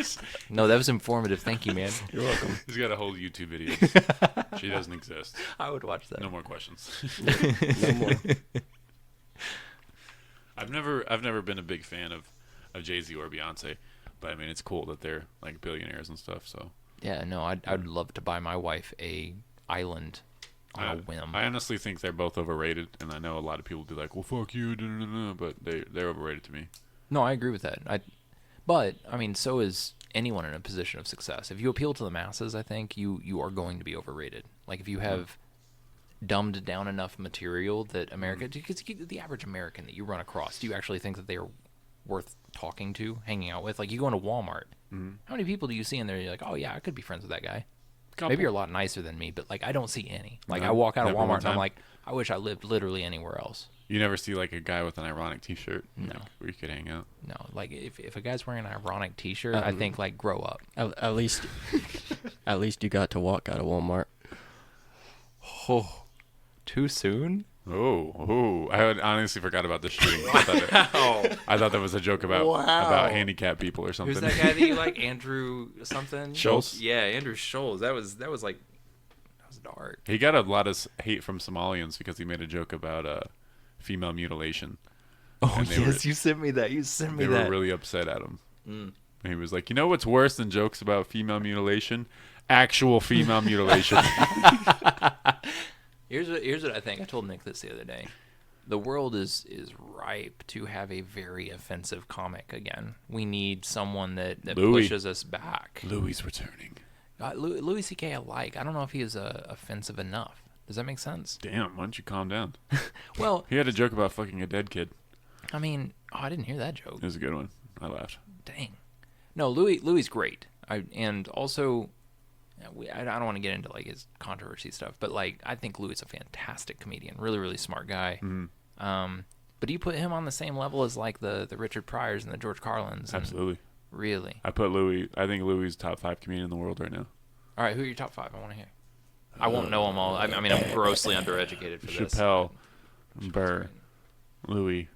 No, that was informative. Thank you, man. You're welcome. He's got a whole YouTube videos. She doesn't exist. I would watch that. No more questions. No more. I've never been a big fan of Jay-Z or Beyonce, but I mean it's cool that they're like billionaires and stuff. So Yeah, no, I'd love to buy my wife a island on a whim. I honestly think they're both overrated, and I know a lot of people do like, well, fuck you, but they're overrated to me. No, I agree with that. But I mean, so is anyone in a position of success. If you appeal to the masses, I think you are going to be overrated. Like if you have dumbed down enough material that America, because the average American that you run across, do you actually think that they are worth talking to, hanging out with? Like you go into Walmart, how many people do you see in there? You're like, oh yeah, I could be friends with that guy. Couple. Maybe you're a lot nicer than me, but like I don't see any. Like No, I walk out of never one Walmart and I'm time. like, I wish I lived literally anywhere else. You never see like a guy with an ironic T-shirt, No. like, where you could hang out. No, like if a guy's wearing an ironic T-shirt, I think like grow up. At least you got to walk out of Walmart. Oh, too soon? Oh! I had honestly forgot about the shooting. I thought that was a joke about handicapped people or something. Who's that guy that you like? Andrew something? Schultz? Yeah, Andrew Schultz. That was dark. He got a lot of hate from Somalians because he made a joke about female mutilation. Oh And they were- you sent me that. You sent me They that. were really upset at him. And he was like, you know what's worse than jokes about female mutilation? Actual female mutilation. Here's what I think. I told Nick this the other day. The world is ripe to have a very offensive comic again. We need someone that Louie. pushes us back. Louie's returning. Louis C.K. I like. I don't know if he is offensive enough. Does that make sense? Damn, why don't you calm down? Well, He had a joke about fucking a dead kid. I mean, I didn't hear that joke. It was a good one. I laughed. Dang. No, Louis's great. And also, I don't want to get into like his controversy stuff, but like I think Louis is a fantastic comedian, really really smart guy. But do you put him on the same level as like the Richard Pryors and the George Carlins? And Absolutely. really. I think Louis is top 5 comedian in the world right now. All right, who are your top 5? I want to hear. I won't know them all. I mean, I'm grossly undereducated for this. Chappelle, Burr, Louis.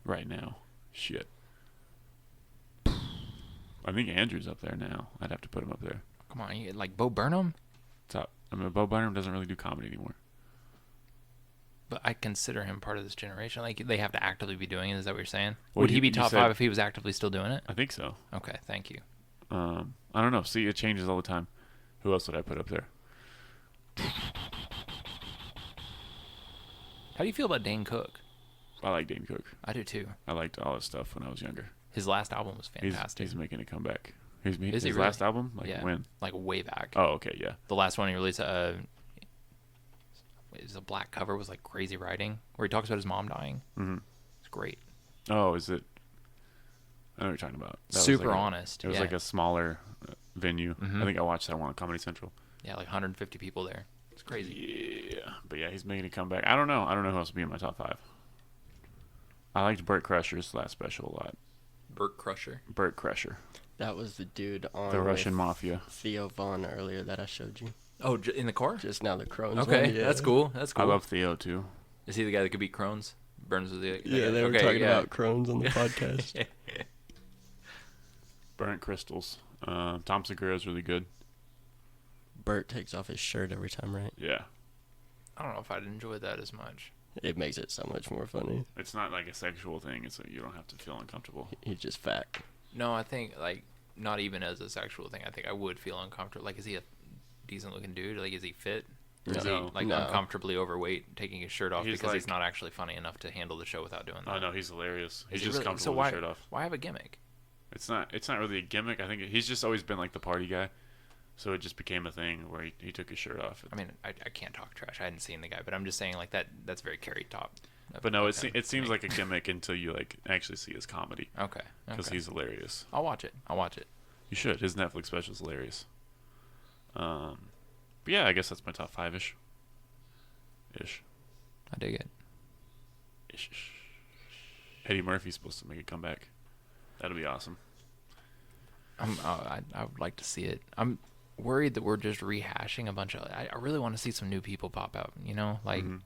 Right now, shit. I think Andrew's up there now. I'd have to put him up there. Come on, like Bo Burnham? Top. I mean, Bo Burnham doesn't really do comedy anymore. But I consider him part of this generation. Like they have to actively be doing it. Is that what you're saying? Well, Would he be you top said- 5 if he was actively still doing it? I think so. Okay, thank you. I don't know. See, it changes all the time. Who else would I put up there? How do you feel about Dane Cook? I like Dane Cook. I do too. I liked all his stuff when I was younger. His last album was fantastic. He's making a comeback. Is he His really? last album? Like yeah, when? like way back. Oh, okay, yeah. The last one he released, is a black cover, was like Crazy Writing, where he talks about his mom dying. Mm-hmm. It's great. Oh, is it? I know what you're talking about. That was Super like honest. It was yeah. like a smaller venue. Mhm. I think I watched that one on Comedy Central. Yeah, like 150 people there. It's crazy. Yeah, but yeah, he's making a comeback. I don't know who else would be in my top 5. I liked Burt Kreischer's last special a lot. Burt Crusher. Burt Kreischer, That was the dude on the with Russian mafia. Theo Vaughn earlier that I showed you. Oh, in the car? Just now the Crohn's Okay, one, yeah. that's cool. That's cool. I love Theo too. Is he the guy that could beat Crohn's? Burns was the Yeah, they were okay, talking yeah. about Crohn's on the podcast. Burnt Crystals. Tom Segura is really good. Bert takes off his shirt every time, right? Yeah, I don't know if I'd enjoy that as much. It makes it so much more funny. it's not like a sexual thing. It's like you don't have to feel uncomfortable. He's just fat. No, I think like not even as a sexual thing. I think I would feel uncomfortable. Like, is he a decent looking dude? Like, is he fit? Or is he No. like No. uncomfortably overweight, taking his shirt off He's because he's like- not actually funny enough to handle the show without doing that? Oh no, he's hilarious. He's Is he just really? comfortable So with his shirt off. why have a gimmick? It's not really a gimmick. I think he's just always been like the party guy. So it just became a thing where he took his shirt off. I mean, I can't talk trash. I hadn't seen the guy, but I'm just saying like that's very Carrie top. But no, Okay. it seems like a gimmick until you like actually see his comedy Okay. because Okay. he's hilarious. I'll watch it. You should. His Netflix special is hilarious. But yeah, I guess that's my top 5-ish. I dig it. Ish. Eddie Murphy's supposed to make a comeback. That'll be awesome. I would like to see it. I'm worried that we're just rehashing a bunch of. I really want to see some new people pop out. You know, like, Mhm.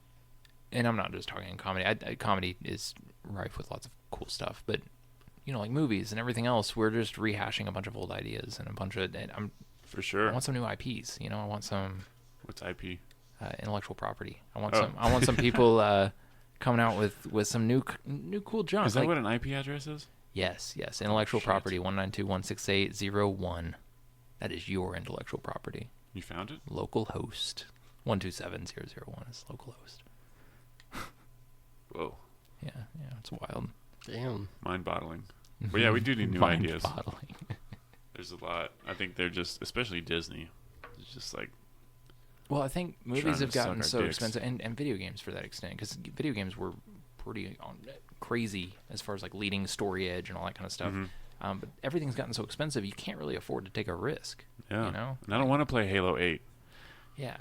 and I'm not just talking comedy. Comedy is rife with lots of cool stuff, but like movies and everything else, we're just rehashing a bunch of old ideas and a bunch of. And For sure. I want some new IPs. I want some. What's IP? Intellectual property. I want some people coming out with some new cool junk. Is that what an IP address is? Yes. Intellectual property 192.168.0.1. That is your intellectual property. You found it? Local host 127.0.0.1 is local host. Whoa. Yeah, it's wild. Damn. Mind-boggling. But yeah, we do need new ideas. Mind-boggling. There's a lot. I think they're just, especially Disney, it's just like. Well, I think movies Trying have to suck gotten our so dicks. expensive, and video games for that extent, because video games were pretty crazy as far as like leading story edge and all that kind of stuff. Mm-hmm. But everything's gotten so expensive, you can't really afford to take a risk. Yeah. You know? And I don't want to play Halo 8 Yeah.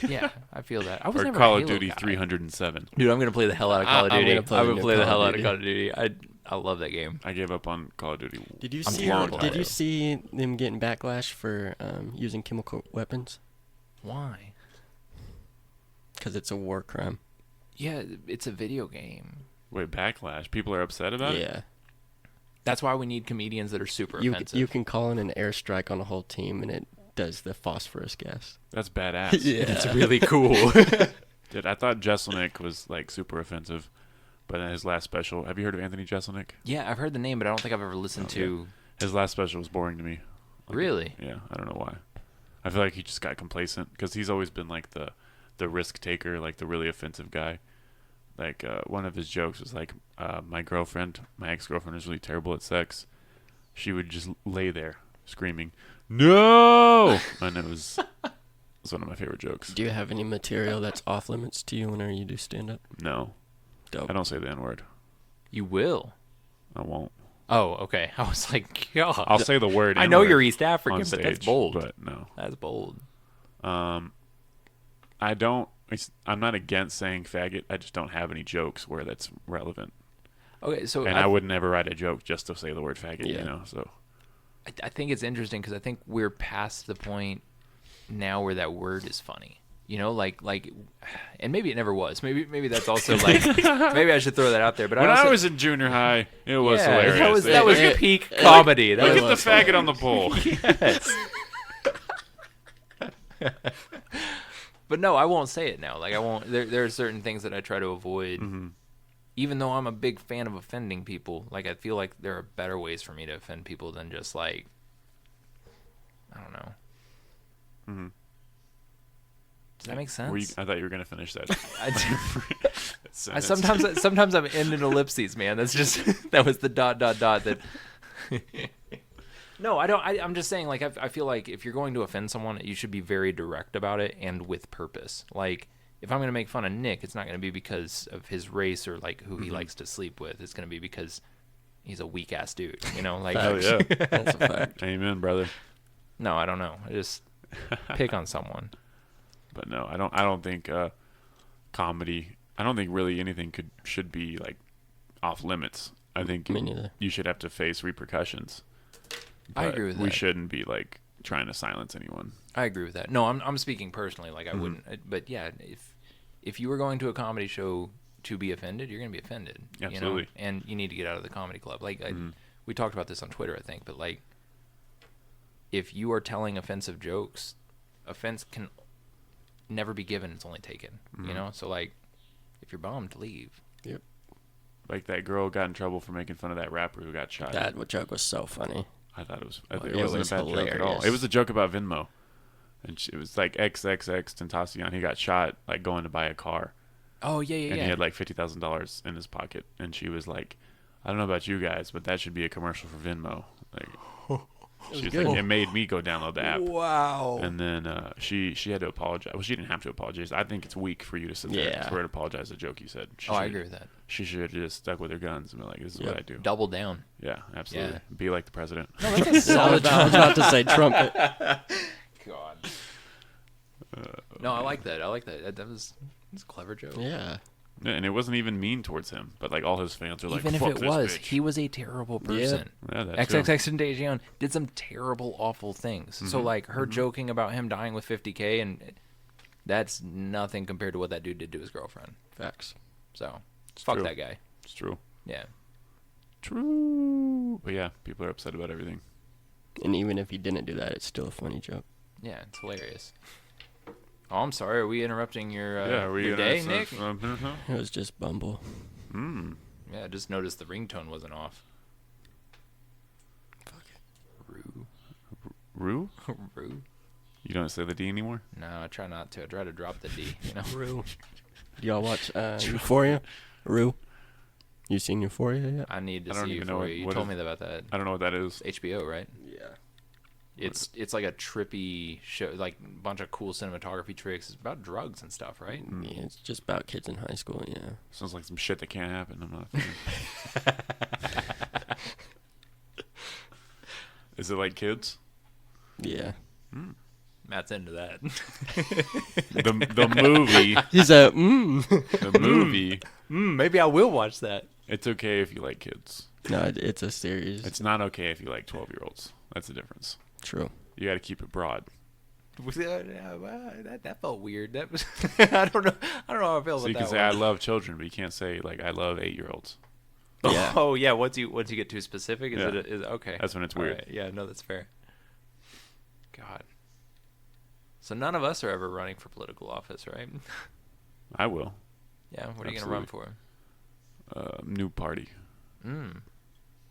Yeah, I feel that. I was or never Call a of Halo Duty guy. 307. Dude, I'm gonna play the hell out of Call of I'm Duty. gonna play I'm the gonna new play the Call hell of out of Duty. Call of Duty. I love that game. I gave up on Call of Duty. Did you I'm see? terrible Did at you it. see them getting backlash for using chemical weapons? Why? Because it's a war crime. Yeah, it's a video game. Wait, backlash? People are upset about it? Yeah. That's why we need comedians that are super You offensive. you can call in an airstrike on a whole team and it does the phosphorus gas. That's badass. Yeah. It's really cool. Dude, I thought Jeselnik was like super offensive, but in his last special, have you heard of Anthony Jeselnik? Yeah, I've heard the name, but I don't think I've ever listened to. His last special was boring to me. Like, Really? Yeah, I don't know why. I feel like he just got complacent because he's always been like the risk taker, like the really offensive guy. Like one of his jokes was like, my ex-girlfriend is really terrible at sex. She would just lay there screaming, "No!" And it was one of my favorite jokes. Do you have any material that's off limits to you whenever you do stand up? No, Dope. I don't say the N-word. You will. I won't. Oh, okay. I was like, God. I'll say the word. I know N-word you're East African, on but stage, that's bold. But no, That's bold. I don't. I'm not against saying faggot. I just don't have any jokes where that's relevant. Okay, so And I would never write a joke just to say the word faggot. Yeah. You know, so I think it's interesting because I think we're past the point now where that word is funny. Like, and maybe it never was. Maybe that's also like, maybe I should throw that out there. But when I I was in junior high, it was yeah, hilarious. that was It- peak comedy. Look That at was the faggot on the pole. yes. But no, I won't say it now. Like I won't. There are certain things that I try to avoid. Mm-hmm. Even though I'm a big fan of offending people, like I feel like there are better ways for me to offend people than just like, I don't know. Mm-hmm. Does that make sense? I thought you were gonna finish that. I sentence. sometimes I'm ending ellipses, man. That's just that was the ... that. No, I don't. I'm just saying, like, I feel like if you're going to offend someone, you should be very direct about it and with purpose. Like, if I'm going to make fun of Nick, it's not going to be because of his race or, like, who he likes to sleep with. It's going to be because he's a weak-ass dude, Like, Hell yeah. That's a fact. Amen, brother. no, I don't know. I just pick on someone. But no, I don't think comedy. I don't think really anything should be like off limits. I think Me neither. you should have to face repercussions. I But agree with we that. shouldn't be like trying to silence anyone. I agree with that. No, I'm speaking personally. Like, I wouldn't. But, yeah, if you were going to a comedy show to be offended, you're going to be offended. Absolutely. And you need to get out of the comedy club. Like, we talked about this on Twitter, I think. But, like, if you are telling offensive jokes, offense can never be given. It's only taken. So, like, if you're bummed, leave. Yep. Like that girl got in trouble for making fun of that rapper who got shot. That joke was so funny. I thought it It wasn't was a bad joke at all. hilarious. It was a joke about Venmo. And it was like XXX Tentacion. He got shot like going to buy a car. Oh, yeah, And he had like $50,000 in his pocket. And she was like, I don't know about you guys, but that should be a commercial for Venmo. Like, she's good. like, it made me go download the app. Wow. And then she had to apologize. Well, she didn't have to apologize. I think it's weak for you to sit there Yeah. and for her to apologize for a joke you said. I agree with that. She should have just stuck with her guns and be like, this is what I do. Double down. Yeah, absolutely. Yeah. Be like the president. No, that's a I was about to say trumpet. God. No, I like that. That's a clever joke. Yeah. Yeah, and it wasn't even mean towards him, but like all his fans are like, Even if fuck it this was, bitch. he was a terrible person. Yeah, that too. XXX Tentacion did some terrible, awful things. So, like, her joking about him dying with 50K, and that's nothing compared to what that dude did to his girlfriend. Facts. So, fuck true. that guy. It's true. Yeah. True. But yeah, people are upset about everything. And even if he didn't do that, it's still a funny joke. Yeah, it's hilarious. Oh, I'm sorry. Are we interrupting your Were your you day, gonna- Nick? It was just Bumble. Yeah, I just noticed the ringtone wasn't off. Fuck it. Rue. Rue? Rue. You don't say the D anymore? No, I try not to. I try to drop the D, you know? Rue. Do y'all watch Euphoria? Rue? You seen Euphoria yet? I need to I don't see even you know for what- you. You what told is- me about that. I don't know what that is. It's HBO, right? Yeah. It's like a trippy show, like a bunch of cool cinematography tricks. It's about drugs and stuff, right? Yeah, it's just about kids in high school, yeah. Sounds like some shit that can't happen. I'm not. a fan. Is it like kids? Yeah. Matt's into that. The movie. He's a, The movie. Maybe I will watch that. It's okay if you like kids. No, it's a series. It's not okay if you like 12-year-olds. That's the difference. True. You got to keep it broad. That felt weird. That was I don't know how I feel So about you that can say one. I love children, but you can't say like I love 8-year-olds. Yeah. Oh yeah, once you get too specific, is Yeah. it okay? That's when it's All weird. right, yeah, no, that's fair. God. So none of us are ever running for political office, right? I will. Yeah, what are you gonna run for? New party.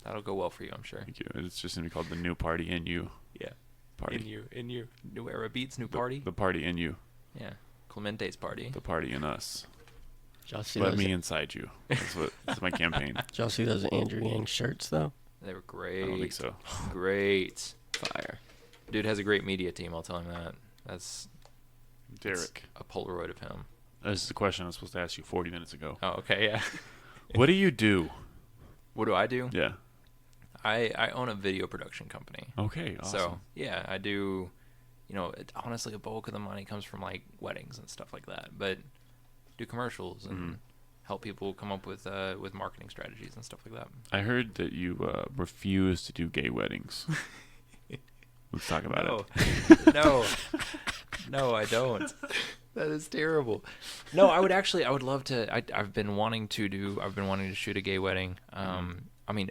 That'll go well for you, I'm sure. Thank you. It's just gonna be called the New Party in You. Yeah. Party. In you. New era beats, new party. The party in you. Yeah. Clemente's party. The party in us. Did y'all see Let those, me inside you. That's my campaign. did y'all see those Andrew Yang shirts, though? They were I great. don't think so. Great. Fire. Dude has a great media team, I'll tell him that. That's Derek, a Polaroid of him. this is the question I was supposed to ask you 40 minutes ago. Oh, okay, yeah. What do you do? What do I do? Yeah. I own a video production company. Okay. Awesome. So, yeah, I do, honestly, a bulk of the money comes from, like, weddings and stuff like that. But do commercials and help people come up with marketing strategies and stuff like that. I heard that you refuse to do gay weddings. Let's talk about it. No, I don't. That is terrible. No, I would love to. I've been wanting to shoot a gay wedding. I mean,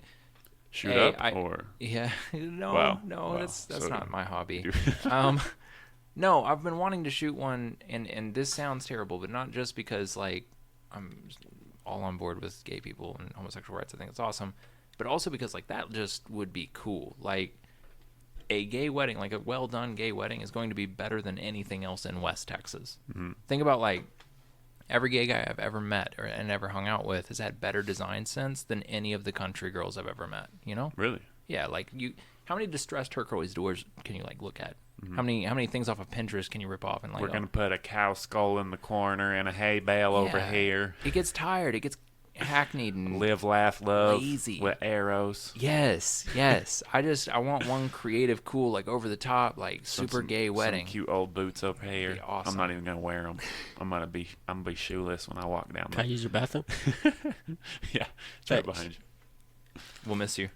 Shoot hey, up or yeah, no, Wow. no, Wow. that's So not my hobby. you- No, I've been wanting to shoot one, and this sounds terrible, but not just because like I'm all on board with gay people and homosexual rights. I think it's awesome, but also because like that just would be cool. Like a gay wedding, like a well done gay wedding, is going to be better than anything else in West Texas. Think about like every gay guy I've ever met and ever hung out with has had better design sense than any of the country girls I've ever met. You know? Really? Yeah, like how many distressed turquoise doors can you like look at? How many things off of Pinterest can you rip off and like? We're gonna put a cow skull in the corner and a hay bale over Yeah. here. It gets tired. It gets hackneyed and Live, laugh, love. Lazy. With arrows. Yes. I want one creative, cool, like over the top, like super gay wedding. Some cute old boots over here. Be awesome. I'm not even gonna wear them. I'm gonna be shoeless when I walk down Can I there. use your bathroom? Yeah, it's right Thanks. behind you. We'll miss you,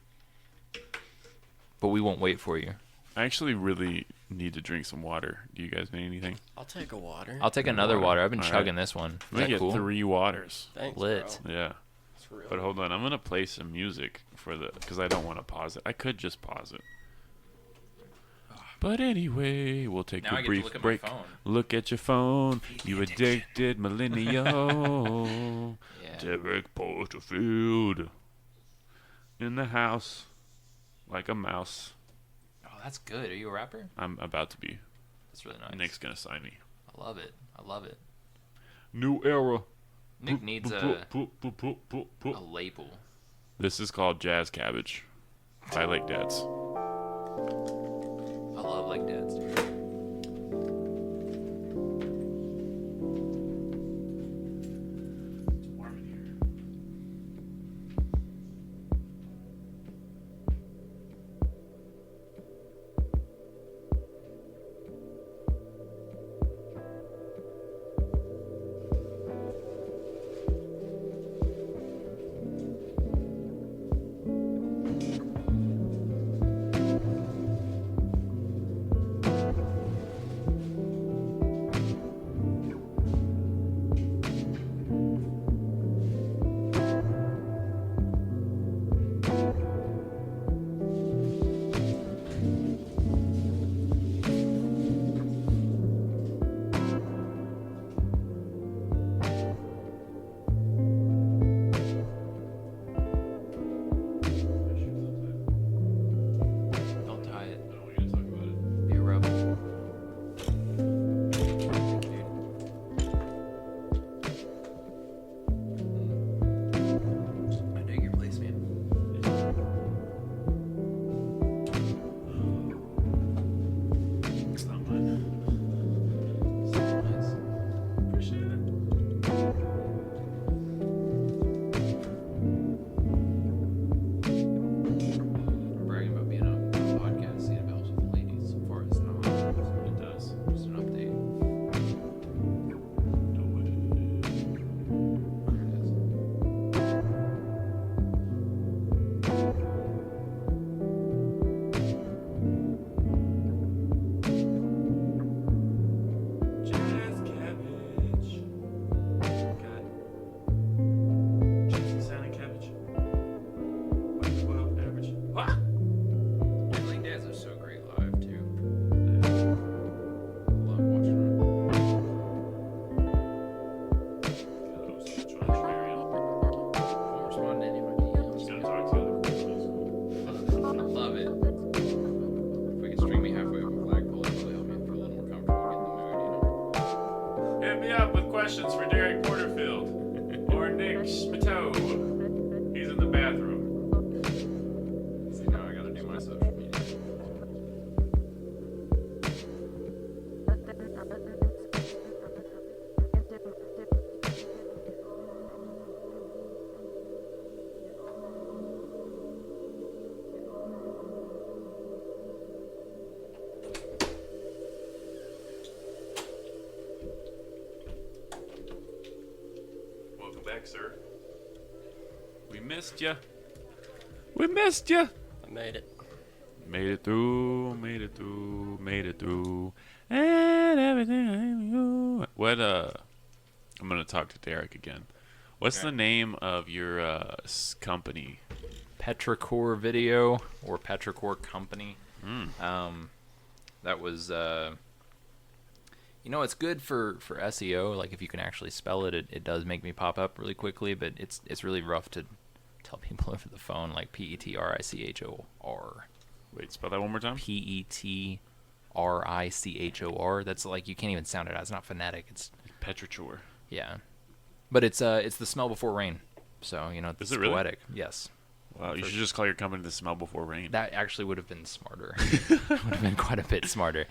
but we won't wait for you. I actually really need to drink some water. Do you guys need anything? I'll take a water. I'll take another water. I've been All right. chugging this one. I'm Is gonna that get cool? 3 waters. Thanks, Lit. bro. Yeah. It's real. But hold on, I'm gonna play some music because I don't want to pause it. I could just pause it. But anyway, we'll take Now I a get to brief look at my break. phone. Look at your phone, you addicted millennial. Yeah. Derek Porterfield in the house, like a mouse. Oh, that's good. Are you a rapper? I'm about to be. That's really nice. Nick's gonna sign me. I love it. New era. Nick needs a label. This is called Jazz Cabbage by Lake Dads. I love like dads. me up with questions for Derek Porterfield or Nick Schmittou. He's in the bathroom. See, now I gotta do my social media. Welcome back, sir. We missed ya. We missed ya. I made it. Made it through, made it through, made it through, and everything I knew. What, I'm gonna talk to Derek again. What's the name of your, company? Petrichor Video or Petrichor Company. That was, it's good for SEO. Like if you can actually spell it, it does make me pop up really quickly. But it's really rough to tell people over the phone. Like Petrichor. Wait, spell that one more time. Petrichor. That's like you can't even sound it out. It's not phonetic. It's Petrichor. yeah, but it's the smell before rain. So it's Is it really? poetic. Yes. Wow, you should just call your company The Smell Before Rain. That actually would have been smarter. Would have been quite a bit smarter.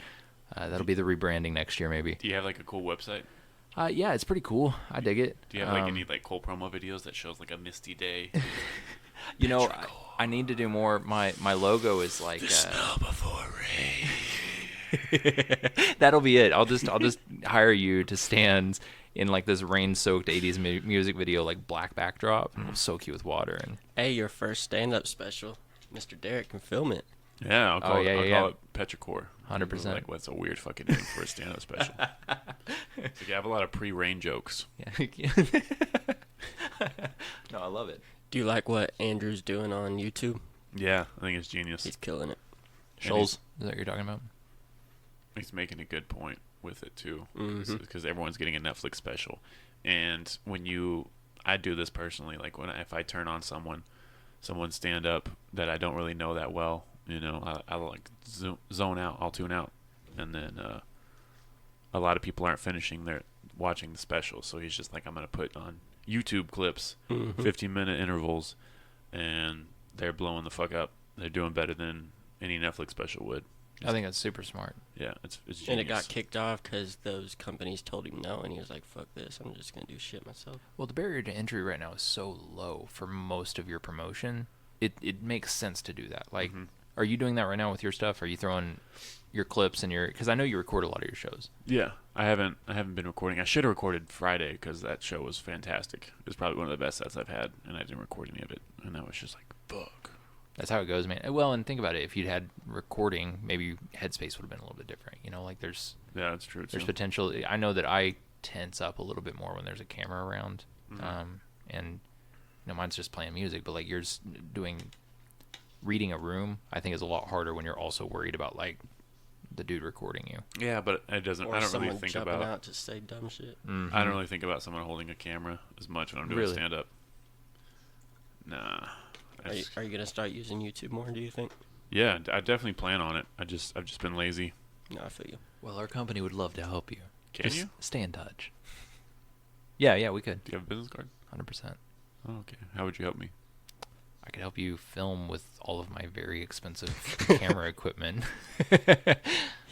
That'll be the rebranding next year, maybe. Do you have like a cool website? Yeah, it's pretty cool. I dig it. Do you have like any like cool promo videos that shows like a misty day? I need to do more. My logo is like The Smell Before Rain. that'll be it. I'll just hire you to stand in like this rain-soaked 80s music video, like black backdrop, and we'll soak you with water. And Hey, your first stand-up special. Mr. Derek can film it. Yeah, I'll call yeah. it Petrichor. 100%. Like, what's a weird fucking name for a stand-up special? It's like, I have a lot of pre-rain jokes. yeah. No, I love it. Do you like what Andrew's doing on YouTube? Yeah, I think it's genius. He's killing it. Shoals, is that what you're talking about? He's making a good point with it too, Mhm. because everyone's getting a Netflix special, and I do this personally. Like if I turn on someone stand up that I don't really know that well, I'll like zone out, I'll tune out, and then a lot of people aren't watching the special, so he's just like, I'm gonna put on YouTube clips, 15-minute intervals, and they're blowing the fuck up. They're doing better than any Netflix special would. I think that's super smart. Yeah, it's genius. And it got kicked off because those companies told him no, and he was like, fuck this, I'm just going to do shit myself. Well, the barrier to entry right now is so low for most of your promotion. It makes sense to do that. Like, are you doing that right now with your stuff? Are you throwing your clips and because I know you record a lot of your shows. Yeah, I haven't been recording. I should have recorded Friday because that show was fantastic. It was probably one of the best sets I've had, and I didn't record any of it. And I was just like, fuck. That's how it goes, man. Well, and think about it. If you'd had recording, maybe Headspace would have been a little bit different. Like there's that's true. There's potential. I know that I tense up a little bit more when there's a camera around, and mine's just playing music. But like yours reading a room, I think is a lot harder when you're also worried about like the dude recording you. Yeah, but it doesn't. Or I don't someone really think jumping about out to say dumb shit. I don't really think about someone holding a camera as much when I'm doing Really? stand up. Nah. Are you going to start using YouTube more, do you think? Yeah, I definitely plan on it. I've just been lazy. No, I feel you. Well, our company would love to help you. Can Just you? stay in touch? Yeah, we could. Do you have a business card? 100%. Oh, okay. How would you help me? I could help you film with all of my very expensive camera equipment.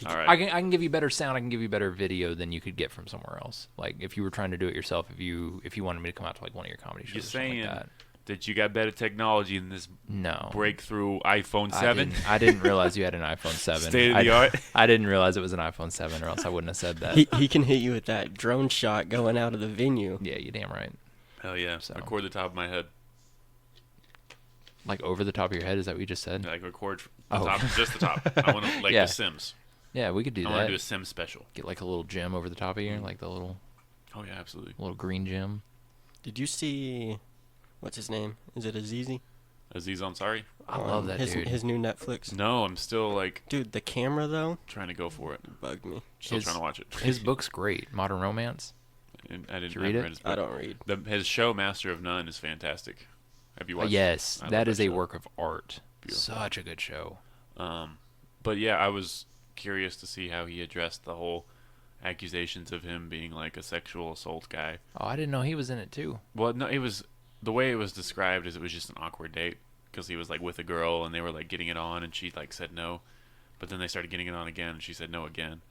All right. I can give you better sound. I can give you better video than you could get from somewhere else. Like if you were trying to do it yourself, if you wanted me to come out to like one of your comedy shows, You're or something saying like that. that you got better technology than this No breakthrough iPhone 7? I didn't realize you had an iPhone 7. State of the art. I didn't realize it was an iPhone 7, or else I wouldn't have said that. He can hit you with that drone shot going out of the venue. Yeah, you're damn right. Hell yeah. So. Record the top of my head. Like over the top of your head? Is that what you just said? Like record the Oh. top, just the top. I want to like Yeah. The Sims. Yeah, we could do I that. want to do a Sims special. Get like a little gem over the top of you, like the little Oh yeah, absolutely. green gem. Did you see, what's his name? Is it Azizi? Aziz Ansari? I love that dude. His new Netflix. No, I'm still like Dude, the camera though trying to go for it. bugged me. Still trying to watch it. His book's great. Modern Romance. And I didn't you read I it? read his book. I don't read. His show Master of None is fantastic. Have you watched? Yes, I love that is a show. work of art. Beautiful. Such a good show. But yeah, I was curious to see how he addressed the whole accusations of him being like a sexual assault guy. Oh, I didn't know he was in it too. Well, no, it was the way it was described is it was just an awkward date because he was like with a girl and they were like getting it on and she like said no, but then they started getting it on again and she said no again,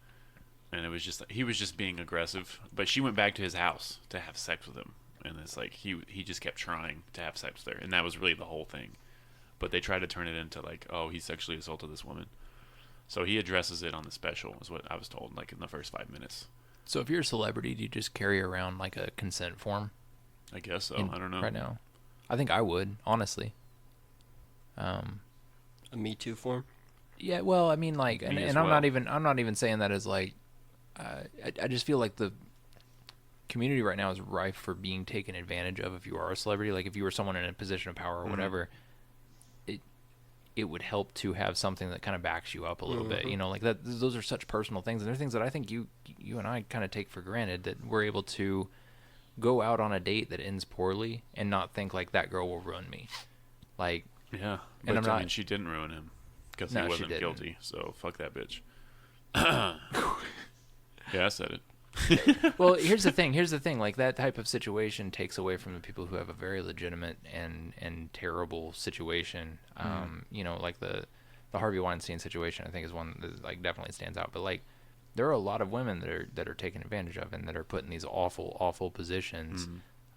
and it was just he was just being aggressive. But she went back to his house to have sex with him, and it's like he just kept trying to have sex with her, and that was really the whole thing. But they tried to turn it into like, oh, he sexually assaulted this woman. So he addresses it on the special, is what I was told, like in the first 5 minutes. So if you're a celebrity, do you just carry around like a consent form? I guess so. I don't know. Right now, I think I would, honestly. A Me Too form. Yeah, well, I mean, like, and as I'm well. not even saying that as like, I just feel like the community right now is rife for being taken advantage of. If you are a celebrity, like if you were someone in a position of power or whatever, it would help to have something that kind of backs you up a little bit, you know, like that. Those are such personal things, and they're things that I think you and I kind of take for granted, that we're able to go out on a date that ends poorly and not think like that girl will ruin me, like. Yeah, And but I'm I mean, not- she didn't ruin him because No, he she wasn't didn't. guilty. So fuck that bitch. Yeah, I said it. Well, here's the thing. Like that type of situation takes away from the people who have a very legitimate and terrible situation. You know, like the Harvey Weinstein situation, I think is one that like definitely stands out. But like, there are a lot of women that are taken advantage of and that are put in these awful positions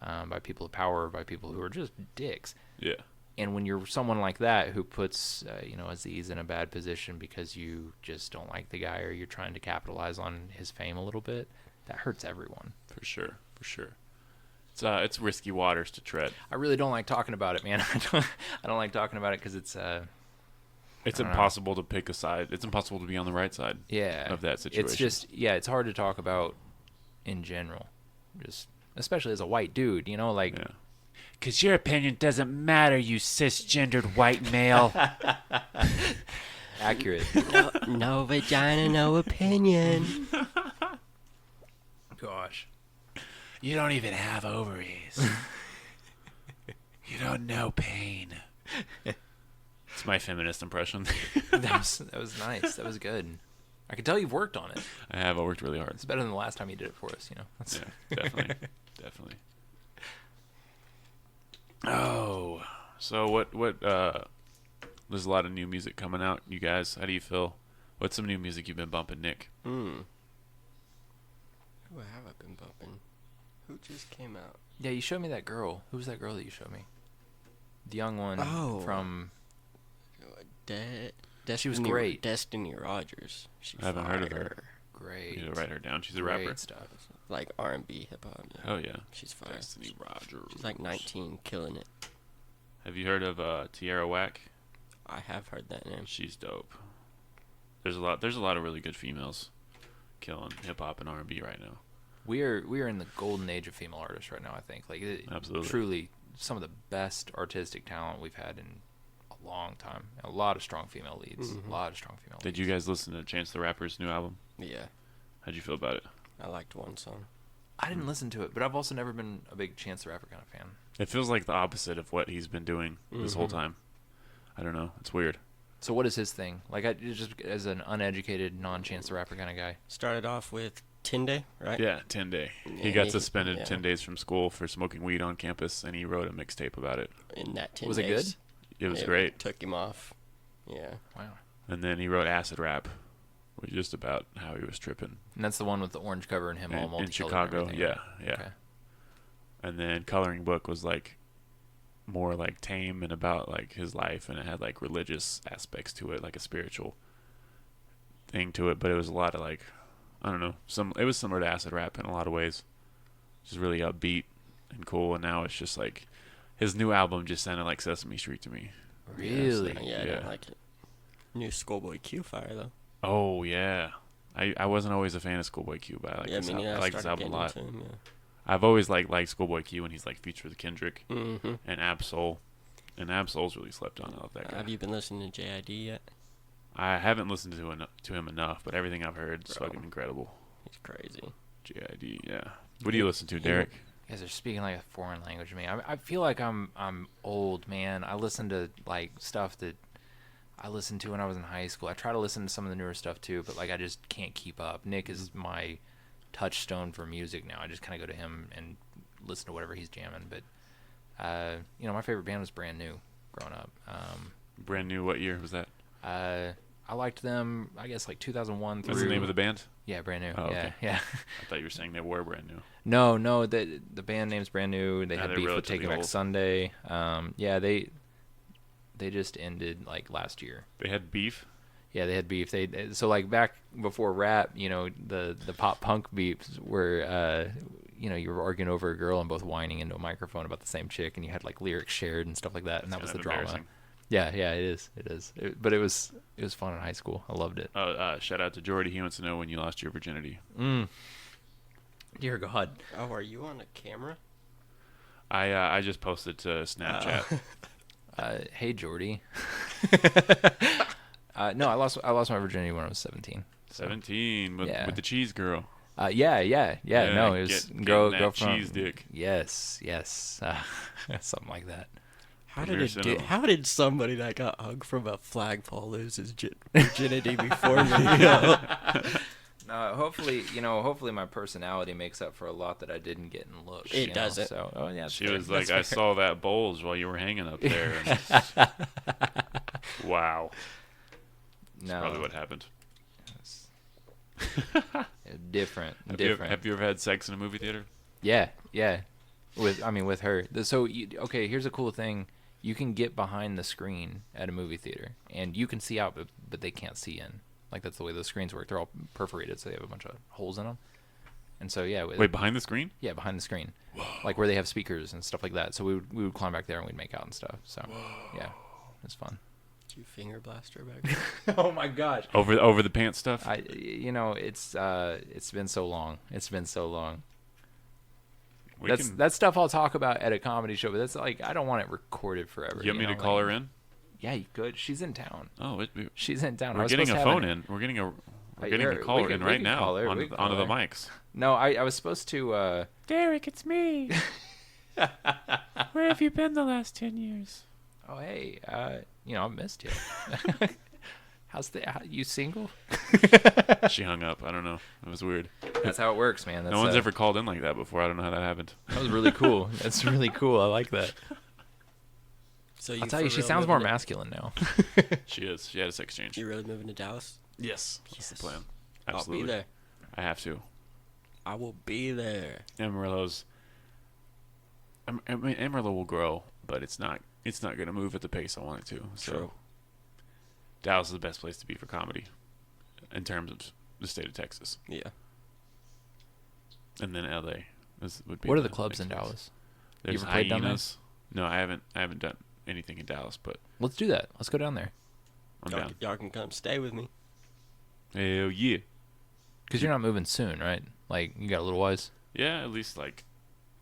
by people of power, by people who are just dicks. Yeah, And when you're someone like that who puts, you know, Aziz in a bad position because you just don't like the guy or you're trying to capitalize on his fame a little bit, that hurts everyone. for sure. It's risky waters to tread. I really don't like talking about it, man. I don't like talking about it because it's It's I don't know. impossible to pick a side. It's impossible to be on the right side. yeah Of that situation. It's just it's hard to talk about in general, just especially as a white dude, you know, like. Yeah. Because your opinion doesn't matter, you cisgendered white male. Accurate. No vagina, no opinion. Gosh. You don't even have ovaries. You don't know pain. It's my feminist impression. That was nice. That was good. I can tell you've worked on it. I have. I worked really hard. It's better than the last time you did it for us, you know. That's- Yeah, definitely. Oh, so what there's a lot of new music coming out. You guys, how do you feel? What's some new music you've been bumping, Nick? Who have I been bumping? Who just came out? Yeah, you showed me that girl. Who was that girl that you showed me? The young one from... She was great. Destiny Rogers. She's I haven't heard of her. fire. Great. You need to write her down. She's a Great rapper. stuff. Like R&B, hip hop. Yeah. Oh yeah, She's fire. Destiny Rogers. She's like 19, killing it. Have you heard of Tierra Whack? I have heard that name. She's dope. There's a lot of really good females killing hip hop and R&B right now. We are in the golden age of female artists right now, I think. Like Absolutely. Truly some of the best artistic talent we've had in a long time. A lot of strong female leads. Mhm. A lot of strong female Did leads. you guys listen to Chance the Rapper's new album? Yeah, How'd you feel about it? I liked one song. I didn't listen to it, but I've also never been a big Chance the Rapper kind of fan. It feels like the opposite of what he's been doing this whole Mhm. time. I don't know. It's weird. So what is his thing? Like, just as an uneducated, non-Chance the Rapper kind of guy. Started off with Tinde, right? Yeah, 10 day. He Yeah, got suspended yeah. 10 days from school for smoking weed on campus, and he wrote a mixtape about it. In that 10 Was it days. good? It was great. Took him off. Yeah. Wow. And then he wrote Acid Rap, which is just about how he was tripping. And that's the one with the orange cover and him all in multicolored. Chicago. and everything, Yeah, right? yeah. Okay. And then Coloring Book was like more like tame and about like his life, and it had like religious aspects to it, like a spiritual thing to it. But it was a lot of like, I don't know, it was similar to Acid Rap in a lot of ways, just really upbeat and cool. And now it's just like his new album just sounded like Sesame Street to me. Really? Yeah, I Yeah. didn't like it. New Schoolboy Q fire though. Oh yeah, I wasn't always a fan of Schoolboy Q, but I like Yeah, this, I mean, I yeah, like this started album a lot. getting into him, I've always liked Schoolboy Q when he's like featured with Kendrick yeah. Mm-hmm. and Absol, and Absol's really slept on. I love that guy. Have you been listening to JID yet? I haven't listened to him enough, but everything I've heard is Bro. fucking incredible. He's crazy. JID, yeah. What do you listen to, Derek? You guys are speaking like a foreign language to me. I feel like I'm old, man. I listen to like stuff that I listened to when I was in high school. I try to listen to some of the newer stuff too, but like I just can't keep up. Nick is my touchstone for music now. I just kind of go to him and listen to whatever he's jamming. But my favorite band was Brand New growing up. Brand New, what year was that? I liked them, I guess, like 2001 through. What's the name of the band? Yeah, Brand New. Oh, yeah, okay. yeah. I thought you were saying they were brand new. No, the band name's Brand New. They had they're beef with relatively Taking Back old. Sunday. They just ended like last year. They had beef? Yeah, they had beef. So like back before rap, the pop punk beefs were you were arguing over a girl and both whining into a microphone about the same chick, and you had like lyrics shared and stuff like that, and that was the drama. Yeah, it is. But it was fun in high school. I loved it. Shout out to Jordy. He wants to know when you lost your virginity. Dear God. Oh, are you on a camera? I just posted to Snapchat. Hey Jordy. No, I lost my virginity when I was 17. So. 17 with the cheese girl. Yeah. No, it was girl from cheese dick. Yes, something like that. How did somebody that got hugged from a flagpole lose his virginity before me? No, hopefully my personality makes up for a lot that I didn't get in looks. It doesn't. So, yeah. She was like, I saw that bulge while you were hanging up there. Wow. No. That's probably what happened. Different. Have you ever had sex in a movie theater? Yeah. With her. So, here's a cool thing. You can get behind the screen at a movie theater, and you can see out, but they can't see in. Like, that's the way those screens work. They're all perforated, so they have a bunch of holes in them. And so, yeah. Wait, behind the screen? Yeah, behind the screen. Whoa. Like, where they have speakers and stuff like that. So, we would climb back there, and we'd make out and stuff. So, Whoa. yeah. It's fun. Did you finger blast her back there? Oh, my gosh. Over the pants stuff? It's been so long. We That's can, stuff I'll talk about at a comedy show, but that's like, I don't want it recorded forever. you want me to call her in? Yeah, you could. She's in town. Oh, She's in town. we're getting a phone in. We're getting a caller in right now onto the mics. No, I was supposed to. Derek, it's me. Where have you been the last 10 years? Oh, hey, I missed you. You single? She hung up. I don't know. It was weird. That's how it works, man. No one's ever called in like that before. I don't know how that happened. That was really cool. That's really cool. I like that. So I'll tell you, she sounds more masculine now. She is. She had a sex change. You really moving to Dallas? Yes. That's the plan. Absolutely. I'll be there. I have to. I will be there. Amarillo will grow, but it's not going to move at the pace I want it to. So True. Dallas is the best place to be for comedy in terms of the state of Texas. Yeah. And then LA would be. What are the clubs in Dallas? There's you ever played down there? No, I haven't done anything in Dallas, but let's do that. Let's go down there. I'm down. Y'all can come stay with me. Hell yeah. Because you're not moving soon, right? Like, you got a little wise? Yeah, at least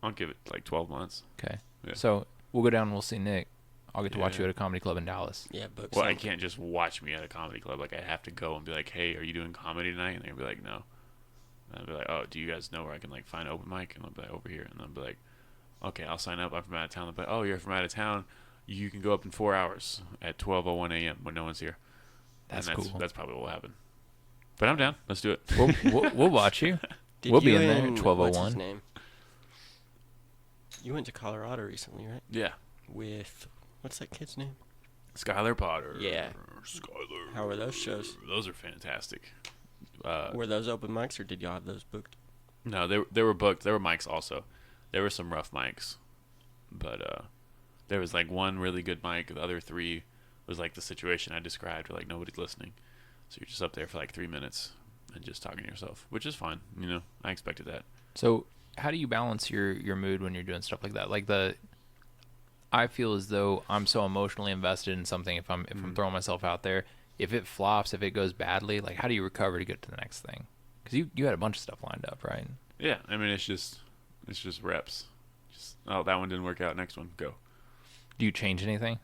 I'll give it 12 months. Okay. Yeah. So we'll go down and we'll see Nick. I'll get to watch you at a comedy club in Dallas. Yeah, but well, I can't just watch me at a comedy club. Like, I have to go and be like, hey, are you doing comedy tonight? And they'll be like, no. And I'll be like, oh, do you guys know where I can find open mic? And I'll be like, over here. And I'll be like, okay, I'll sign up. I'm from out of town. They'll be like, oh, you're from out of town. You can go up in 4 hours at 12:01 a.m. when no one's here. That's cool. Cool. That's probably what will happen. But I'm down. Let's do it. We'll watch you. We'll be in there at 12:01. What's his name? You went to Colorado recently, right? Yeah. With what's that kid's name? Skylar Potter. Yeah. Skylar. How were those shows? Those are fantastic. Were those open mics or did y'all have those booked? No, they were booked. There were mics also. There were some rough mics, but there was one really good mic. The other three was the situation I described, where nobody's listening. So you're just up there for 3 minutes and just talking to yourself, which is fine. I expected that. So how do you balance your mood when you're doing stuff like that? I feel as though I'm so emotionally invested in something. If I'm throwing myself out there, if it flops, if it goes badly, how do you recover to get to the next thing? Because you had a bunch of stuff lined up, right? Yeah, I mean it's just reps. Oh, that one didn't work out. Next one, go. Do you change anything?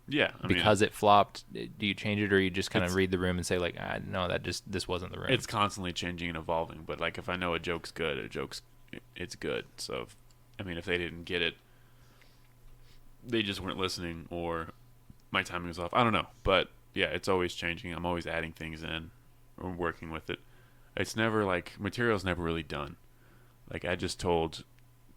Yeah, because it flopped, do you change it, or you just kind of read the room and say no, this wasn't the room? It's constantly changing and evolving. But if I know a joke's good, it's good. So if they didn't get it, they just weren't listening, or my timing was off. I don't know, but yeah, it's always changing. I'm always adding things in or working with it. It's never like material's never really done. Like I just told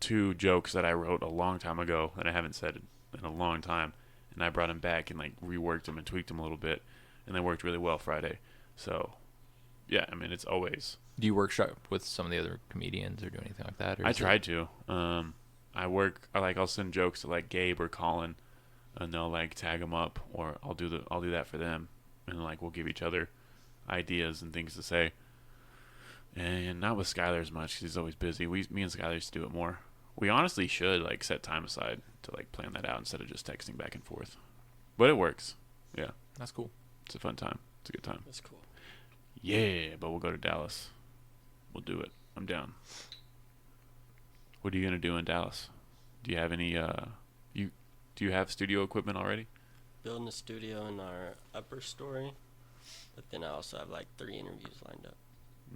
2 jokes that I wrote a long time ago that I haven't said in a long time, and I brought them back and like reworked them and tweaked them a little bit, and they worked really well Friday. So, yeah, I mean it's always. Do you workshop with some of the other comedians or do anything like that? Or I tried to. I'll send jokes to like Gabe or Colin, and they'll like tag them up, or I'll do that for them, and like we'll give each other ideas and things to say. And not with Skylar as much because he's always busy. Me and Skylar used to do it more. We honestly should like set time aside to like plan that out instead of just texting back and forth. But it works. Yeah, That's cool. it's a fun time. It's a good time. That's cool. Yeah, but we'll go to Dallas. We'll do it. I'm down. What are you gonna do in Dallas? Do you have any? Do you have studio equipment already? Building a studio in our upper story, but then I also have like 3 interviews lined up.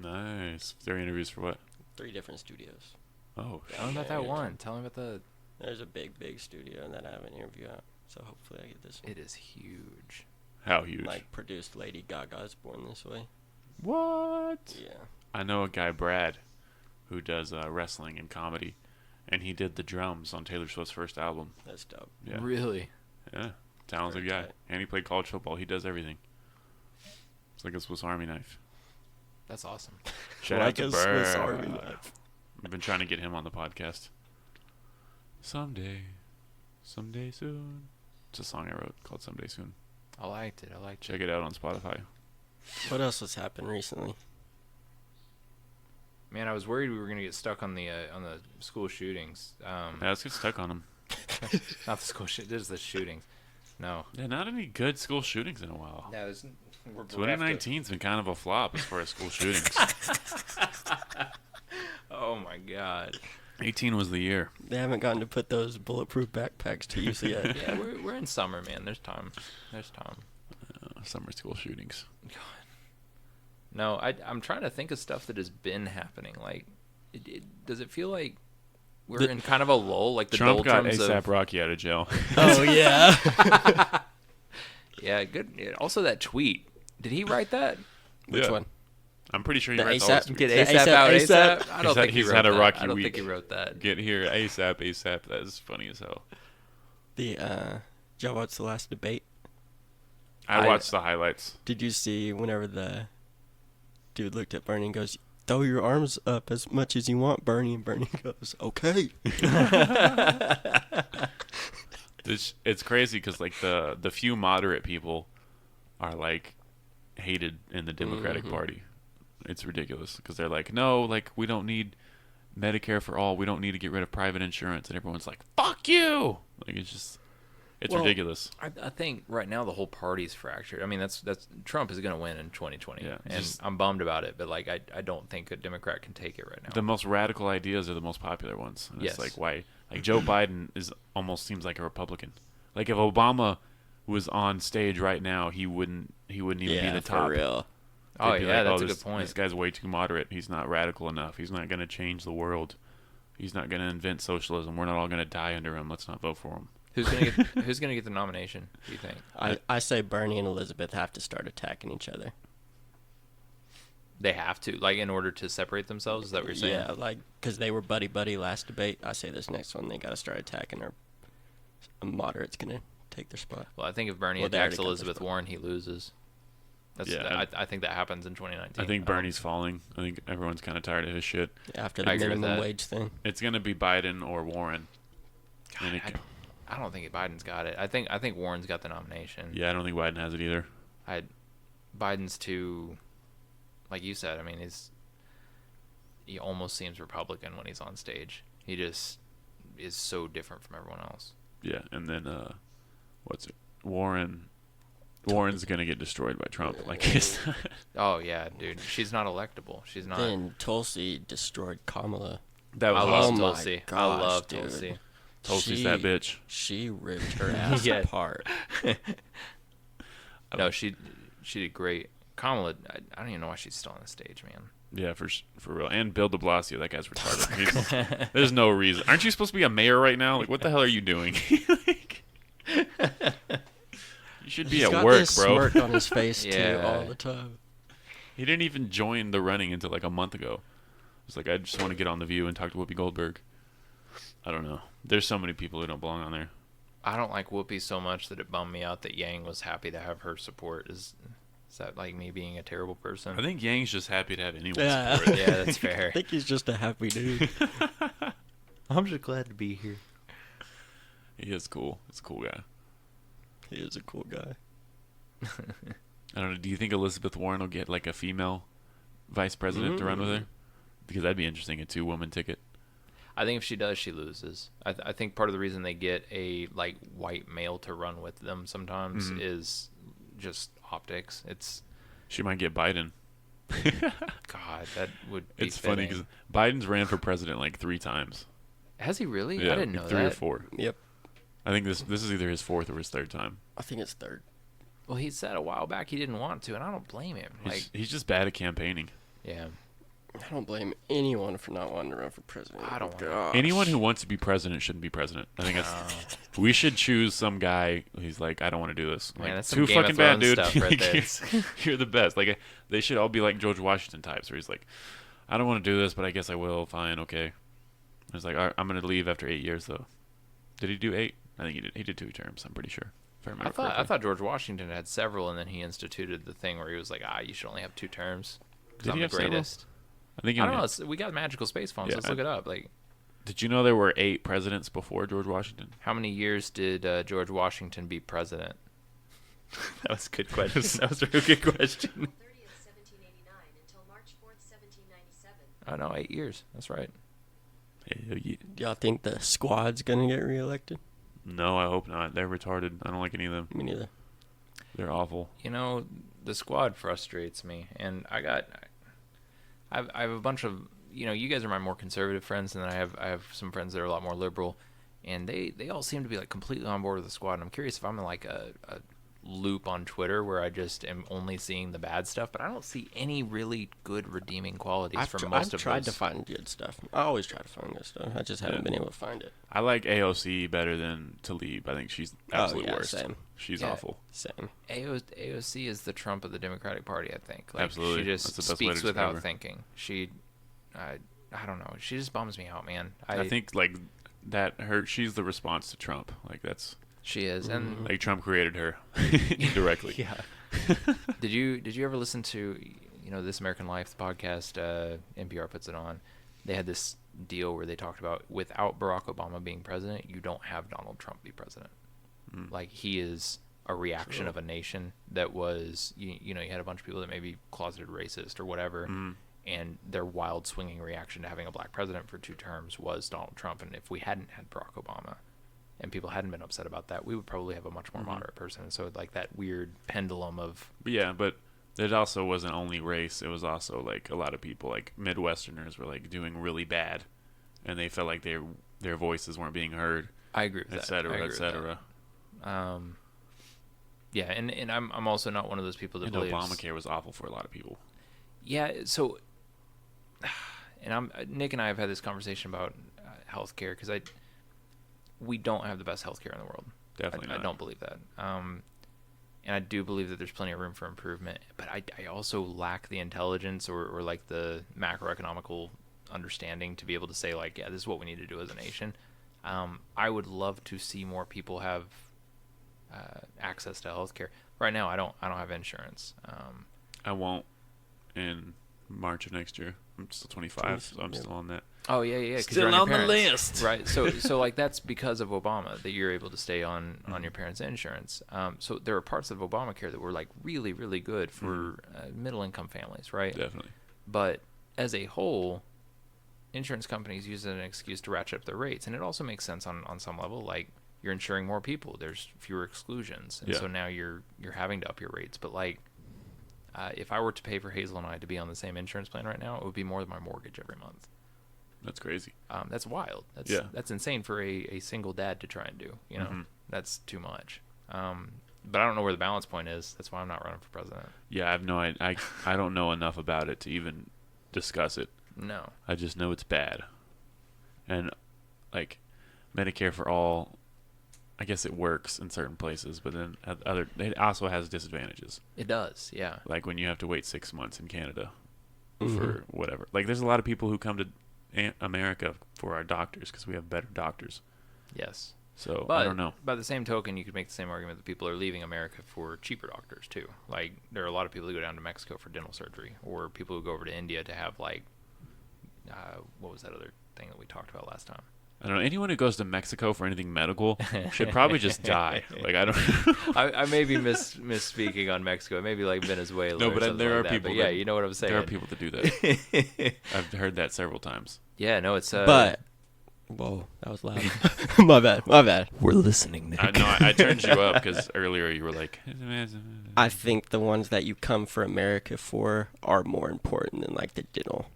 Nice. 3 interviews for what? 3 different studios. Oh, Tell me about that one. Tell me about the. There's a big studio that I have an interview at, so hopefully I get this one. It is huge. how huge? Like produced Lady Gaga's Born This Way. What? Yeah. I know a guy, Brad, who does wrestling and comedy, and he did the drums on Taylor Swift's first album. That's dope. Yeah. Really? Yeah. Talented Very guy. tight. And he played college football. He does everything. It's like a Swiss Army knife. That's awesome. Shout Like out a to Swiss Bird. Army knife. I've been trying to get him on the podcast. Someday soon. It's a song I wrote called Someday Soon. I liked it. Check it out on Spotify. What else has happened recently? Man, I was worried we were gonna get stuck on the school shootings. Yeah, let's get stuck on them. Not the school shoot. This is the shootings. No. Yeah, not any good school shootings in a while. No, this, 2019's been kind of a flop as far as school shootings. Oh my God. 18 was the year. They haven't gotten to put those bulletproof backpacks to use yet. Yeah, we're in summer, man. There's time. Summer school shootings. No, I'm trying to think of stuff that has been happening. Like, does it feel like we're in kind of a lull? Like the Trump got doldrums ASAP of... Rocky out of jail. Oh, yeah. Yeah, good. Also, that tweet. Did he write that? Which Yeah. one? I'm pretty sure he The writes all ASAP his tweets. Get The ASAP out ASAP. ASAP? I don't think He's he wrote had a that. rocky I don't week. think he wrote that. Get here ASAP. That is funny as hell. Did y'all watch the last debate? I watched the highlights. Did you see whenever the dude looked at Bernie and goes, throw your arms up as much as you want, Bernie? And Bernie goes, okay. It's crazy because like the few moderate people are like hated in the Democratic Party. It's ridiculous because they're like, no, like we don't need Medicare for all. We don't need to get rid of private insurance, and everyone's like, fuck you. Like it's ridiculous. I think right now the whole party's fractured. I mean, that's Trump is going to win in 2020, Yeah, and I'm bummed about it. But like, I don't think a Democrat can take it right now. The most radical ideas are the most popular ones. And Yes. It's like why? Like Joe Biden almost seems like a Republican. Like if Obama was on stage right now, he wouldn't even be the top. for real. Oh They'd be yeah, like, that's a this, good point. This guy's way too moderate. He's not radical enough. He's not going to change the world. He's not going to invent socialism. We're not all going to die under him. Let's not vote for him. Who's gonna get the nomination? Do you think? I say Bernie and Elizabeth have to start attacking each other. They have to, like, in order to separate themselves. Is that what you're saying? Yeah, like, because they were buddy last debate. I say this next one, they got to start attacking her. A moderate's going to take their spot. Well, I think if Bernie Well, they attacks already got Elizabeth this Warren, he loses. Yeah. I think that happens in 2019. I think Bernie's falling. I think everyone's kind of tired of his shit. After I the agree with minimum that. wage thing. It's going to be Biden or Warren. And it- I don't think Biden's got it. I think Warren's got the nomination. yeah, I don't think Biden has it either. Biden's too, like you said. I mean, he almost seems Republican when he's on stage. He just is so different from everyone else. Yeah, and then Warren's gonna get destroyed by Trump. Like it's Oh yeah, dude. She's not electable. She's not. Then Tulsi destroyed Kamala. that was I love Oh awesome. my Tulsi. I gosh, love dude. Tulsi. Tulsi's that bitch. She ripped her ass Yeah. apart. No, she did great. Kamala, I don't even know why she's still on the stage, man. Yeah, for real. And Bill de Blasio, that guy's retarded. There's no reason. Aren't you supposed to be a mayor right now? Like, what the hell are you doing? Like, you should be He's at got work, this bro. smirk on his face too Yeah. all the time. He didn't even join the running until like a month ago. It's like, I just want to get on The View and talk to Whoopi Goldberg. I don't know. There's so many people who don't belong on there. I don't like Whoopi so much that it bummed me out that Yang was happy to have her support. Is that like me being a terrible person? I think Yang's just happy to have anyone Yeah. support. Yeah, that's fair. I think he's just a happy dude. I'm just glad to be here. He is cool. He's a cool guy. He is a cool guy. I don't know. Do you think Elizabeth Warren will get like a female vice president to run with her? Because that'd be interesting, a 2-woman ticket. I think if she does, she loses. I think part of the reason they get a like white male to run with them sometimes is just optics. She might get Biden. God, that would be It's funny because Biden's ran for president like 3 times. Has he really? Yeah, I didn't know 3 that. or 4. Yep. I think this is either his 4th or his 3rd time. I think it's 3rd. Well, he said a while back he didn't want to, and I don't blame him. He's just bad at campaigning. Yeah. I don't blame anyone for not wanting to run for president. I don't want Gosh. Anyone who wants to be president shouldn't be president. I think that's. We should choose some guy who's like, I don't want to do this. Man, Like, that's too some Game of fucking bad, dude. Thrones stuff right there. You're the best. Like, they should all be like George Washington types, where he's like, I don't want to do this, but I guess I will. Fine, okay. It's like, all right, I'm gonna leave after 8 years, though. Did he do 8? I think he did. He did 2 terms. I'm pretty sure. If I remember I correctly. thought George Washington had several, and then he instituted the thing where he was like, you should only have 2 terms. Because Did I'm he the have several? greatest. I think. I don't know. We got magical space phones. Yeah, Let's look it up. Like, Did you know there were 8 presidents before George Washington? how many years did George Washington be president? That was a good question. That was a real good question. 30th, 1789 until March 4th, 1797. Oh no, 8 years. That's right. Yeah. Do y'all think the squad's gonna get reelected? No, I hope not. They're retarded. I don't like any of them. Me neither. They're awful. You know, the squad frustrates me, and I have a bunch of, you guys are my more conservative friends, and then I have some friends that are a lot more liberal, and they all seem to be like completely on board with the squad. And I'm curious if I'm in like a loop on Twitter where I just am only seeing the bad stuff, but I don't see any really good redeeming qualities for most I've of tried those. to find good stuff. I always try to find good stuff. I just haven't been able to find it. I like AOC better than Tlaib. I think she's absolute worst. Same. She's Yeah. awful. Same. AOC is the Trump of the Democratic Party, I think. Like, Absolutely. She just That's the best way to speaks describe without her. thinking. I don't know. She just bums me out, man. I think like she's the response to Trump. Like that's she is. And like Trump created her indirectly. yeah. Did you ever listen to This American Life, the podcast? NPR puts it on. They had this deal where they talked about without Barack Obama being president, you don't have Donald Trump be president. Like he is a reaction of a nation that was you had a bunch of people that may be closeted racist or whatever, and their wild swinging reaction to having a black president for 2 terms was Donald Trump. And if we hadn't had Barack Obama and people hadn't been upset about that, we would probably have a much more moderate person. And so like that weird pendulum of But it also wasn't only race. It was also like a lot of people, like Midwesterners, were like doing really bad, and they felt like their voices weren't being heard, I agree with et that. cetera, I agree et with cetera. that. Yeah, and I'm also not one of those people that And believes Obamacare was awful for a lot of people. Yeah, so and Nick and I have had this conversation about healthcare because we don't have the best healthcare in the world. Definitely I not. don't believe that. And I do believe that there's plenty of room for improvement, but I also lack the intelligence or like the macroeconomical understanding to be able to say like, yeah, this is what we need to do as a nation. I would love to see more people have access to healthcare. Right now, I don't have insurance. I won't in March of next year. I'm still 25, so I'm still on that. Oh yeah. 'Cause Still you're on on your the parents'. list. Right? So like that's because of Obama that you're able to stay on your parents' insurance. So there are parts of Obamacare that were like really really good for middle income families, right? Definitely. But as a whole, insurance companies use it as an excuse to ratchet up their rates, and it also makes sense on some level. Like you're insuring more people, there's fewer exclusions, and Yeah. so now you're having to up your rates. But like, if I were to pay for Hazel and I to be on the same insurance plan right now, it would be more than my mortgage every month. That's crazy. That's wild. That's insane for a single dad to try and do. That's too much. But I don't know where the balance point is. That's why I'm not running for president. Yeah, I have no idea. I don't know enough about it to even discuss it. No. I just know it's bad. And like Medicare for all, I guess it works in certain places, but then it also has disadvantages. It does, yeah. Like when you have to wait 6 months in Canada Mhm. for whatever. Like there's a lot of people who come to America for our doctors because we have better doctors. Yes. So But I don't know. by the same token, you could make the same argument that people are leaving America for cheaper doctors too. Like there are a lot of people who go down to Mexico for dental surgery, or people who go over to India to have like, what was that other thing that we talked about last time? I don't know. Anyone who goes to Mexico for anything medical should probably just die. Like I don't. I may be misspeaking on Mexico. Maybe like Venezuela. No, or but something there like are that. people But yeah, that- you know what I'm saying. There are people that do that. I've heard that several times. Yeah, no, it's But whoa, that was loud. My bad. we're listening. Nick. I know. I turned you up because earlier you were like. I think the ones that you come for America for are more important than like the dental.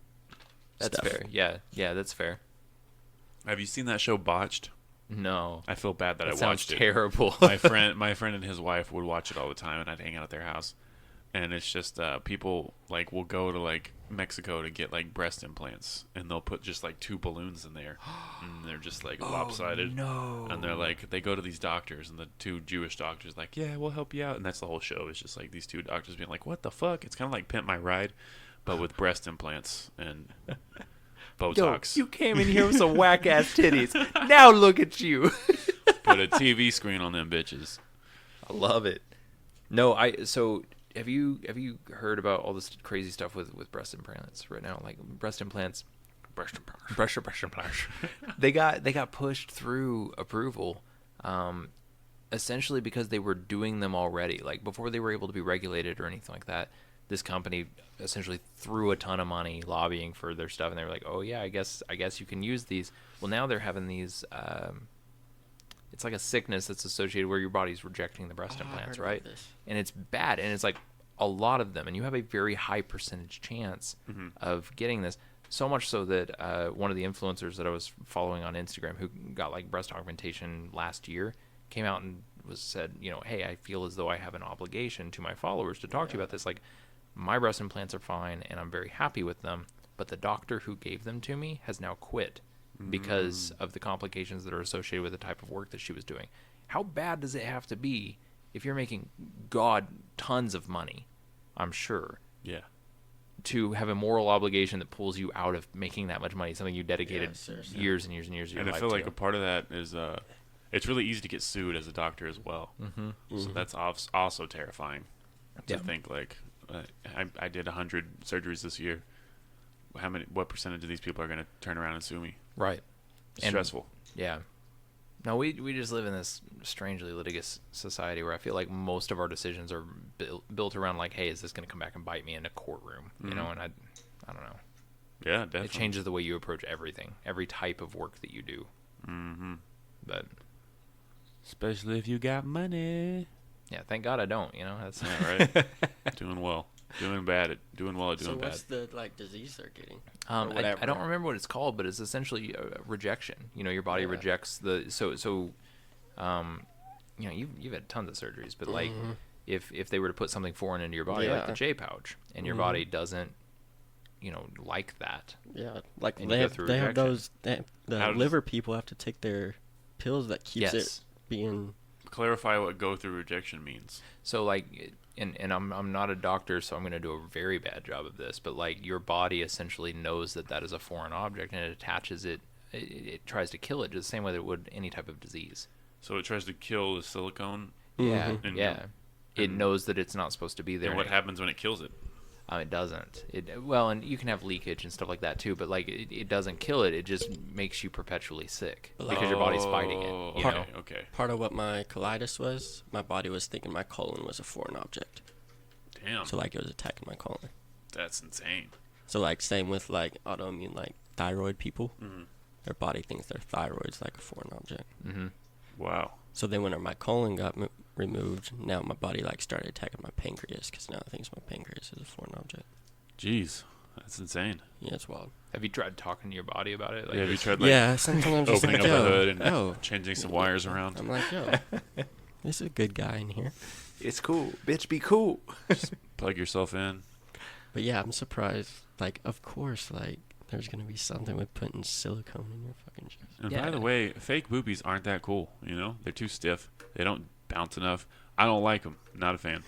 That's stuff. fair. Yeah, that's fair. Have you seen that show Botched? No, I feel bad that that I sounds watched it. terrible. my friend and his wife would watch it all the time, and I'd hang out at their house. And it's just people like will go to like Mexico to get like breast implants, and they'll put just like 2 balloons in there, and they're just like lopsided. No. And they're like, they go to these doctors, and the 2 Jewish doctors like, yeah, we'll help you out, and that's the whole show. It's just like these 2 doctors being like, what the fuck? It's kind of like Pimp My Ride, but with breast implants and Botox. You came in here with some whack ass titties. Now look at you. Put a TV screen on them bitches. I love it. No, so have you heard about all this crazy stuff with breast implants right now? Like breast implants, breast implants. They got pushed through approval, essentially because they were doing them already. Like before they were able to be regulated or anything like that. This company essentially threw a ton of money lobbying for their stuff, and they were like, "Oh yeah, I guess you can use these." Well, now they're having these. It's like a sickness that's associated where your body's rejecting the breast implants, right? And it's bad, and it's like a lot of them, and you have a very high percentage chance of getting this. So much so that one of the influencers that I was following on Instagram, who got like breast augmentation last year, came out and said, hey, I feel as though I have an obligation to my followers to talk to you about this. Like, my breast implants are fine, and I'm very happy with them, but the doctor who gave them to me has now quit because of the complications that are associated with the type of work that she was doing. How bad does it have to be if you're making, tons of money, I'm sure, Yeah. to have a moral obligation that pulls you out of making that much money, something you dedicated seriously. years and years and years of your And I life feel like to. a part of that is it's really easy to get sued as a doctor as well. So that's also terrifying to Yeah. think like I did 100 surgeries this year. What percentage of these people are going to turn around and sue me? Right. It's And- stressful. Yeah. No, we just live in this strangely litigious society where I feel like most of our decisions are built around like, hey, is this going to come back and bite me in a courtroom? You know, and I don't know. Yeah, definitely. It changes the way you approach everything, every type of work that you do. But Especially if you got money. yeah, thank God I don't. That's Yeah, right. Doing well. Doing well at doing So bad. what's the disease they're getting? I whatever. don't remember what it's called, but it's essentially rejection. Your body rejects the you've had tons of surgeries, but like if they were to put something foreign into your body, like the Yeah. J pouch, and your body doesn't, like that. Yeah, like And they you go have through the rejection. How does- liver people have to take their pills that keeps Yes. it being. Clarify what go through rejection means. So like, and I'm not a doctor, so I'm going to do a very bad job of this, but like your body essentially knows that is a foreign object, and it attaches it. It tries to kill it just the same way that it would any type of disease. So it tries to kill the silicone. Yeah, And- yeah. It and- knows that it's not supposed to be there. And what happens when it kills it? It doesn't. And you can have leakage and stuff like that too, but like it doesn't kill it. It just makes you perpetually sick because your body's fighting it. Oh, You okay, know? okay. Part of what my colitis was, my body was thinking my colon was a foreign object. Damn. So like it was attacking my colon. That's insane. So like same with like autoimmune like thyroid people, their body thinks their thyroid's like a foreign object. Wow. So then when my colon got removed, now my body like started attacking my pancreas because now it thinks my pancreas is a foreign object. Jeez. That's insane. Yeah, it's wild. Have you tried talking to your body about it? Like, Yeah, have you tried like Yeah, sometimes I'm just opening like, up the yo, hood and yo. changing some wires around? I'm like, yo, this is a good guy in here. it's cool, bitch. Be cool. Plug yourself in. But yeah, I'm surprised. Like, of course, like There's gonna be something with putting silicone in your fucking chest. And Yeah. by the way, fake boobies aren't that cool. You know, they're too stiff. They don't bounce enough. I don't like them. Not a fan.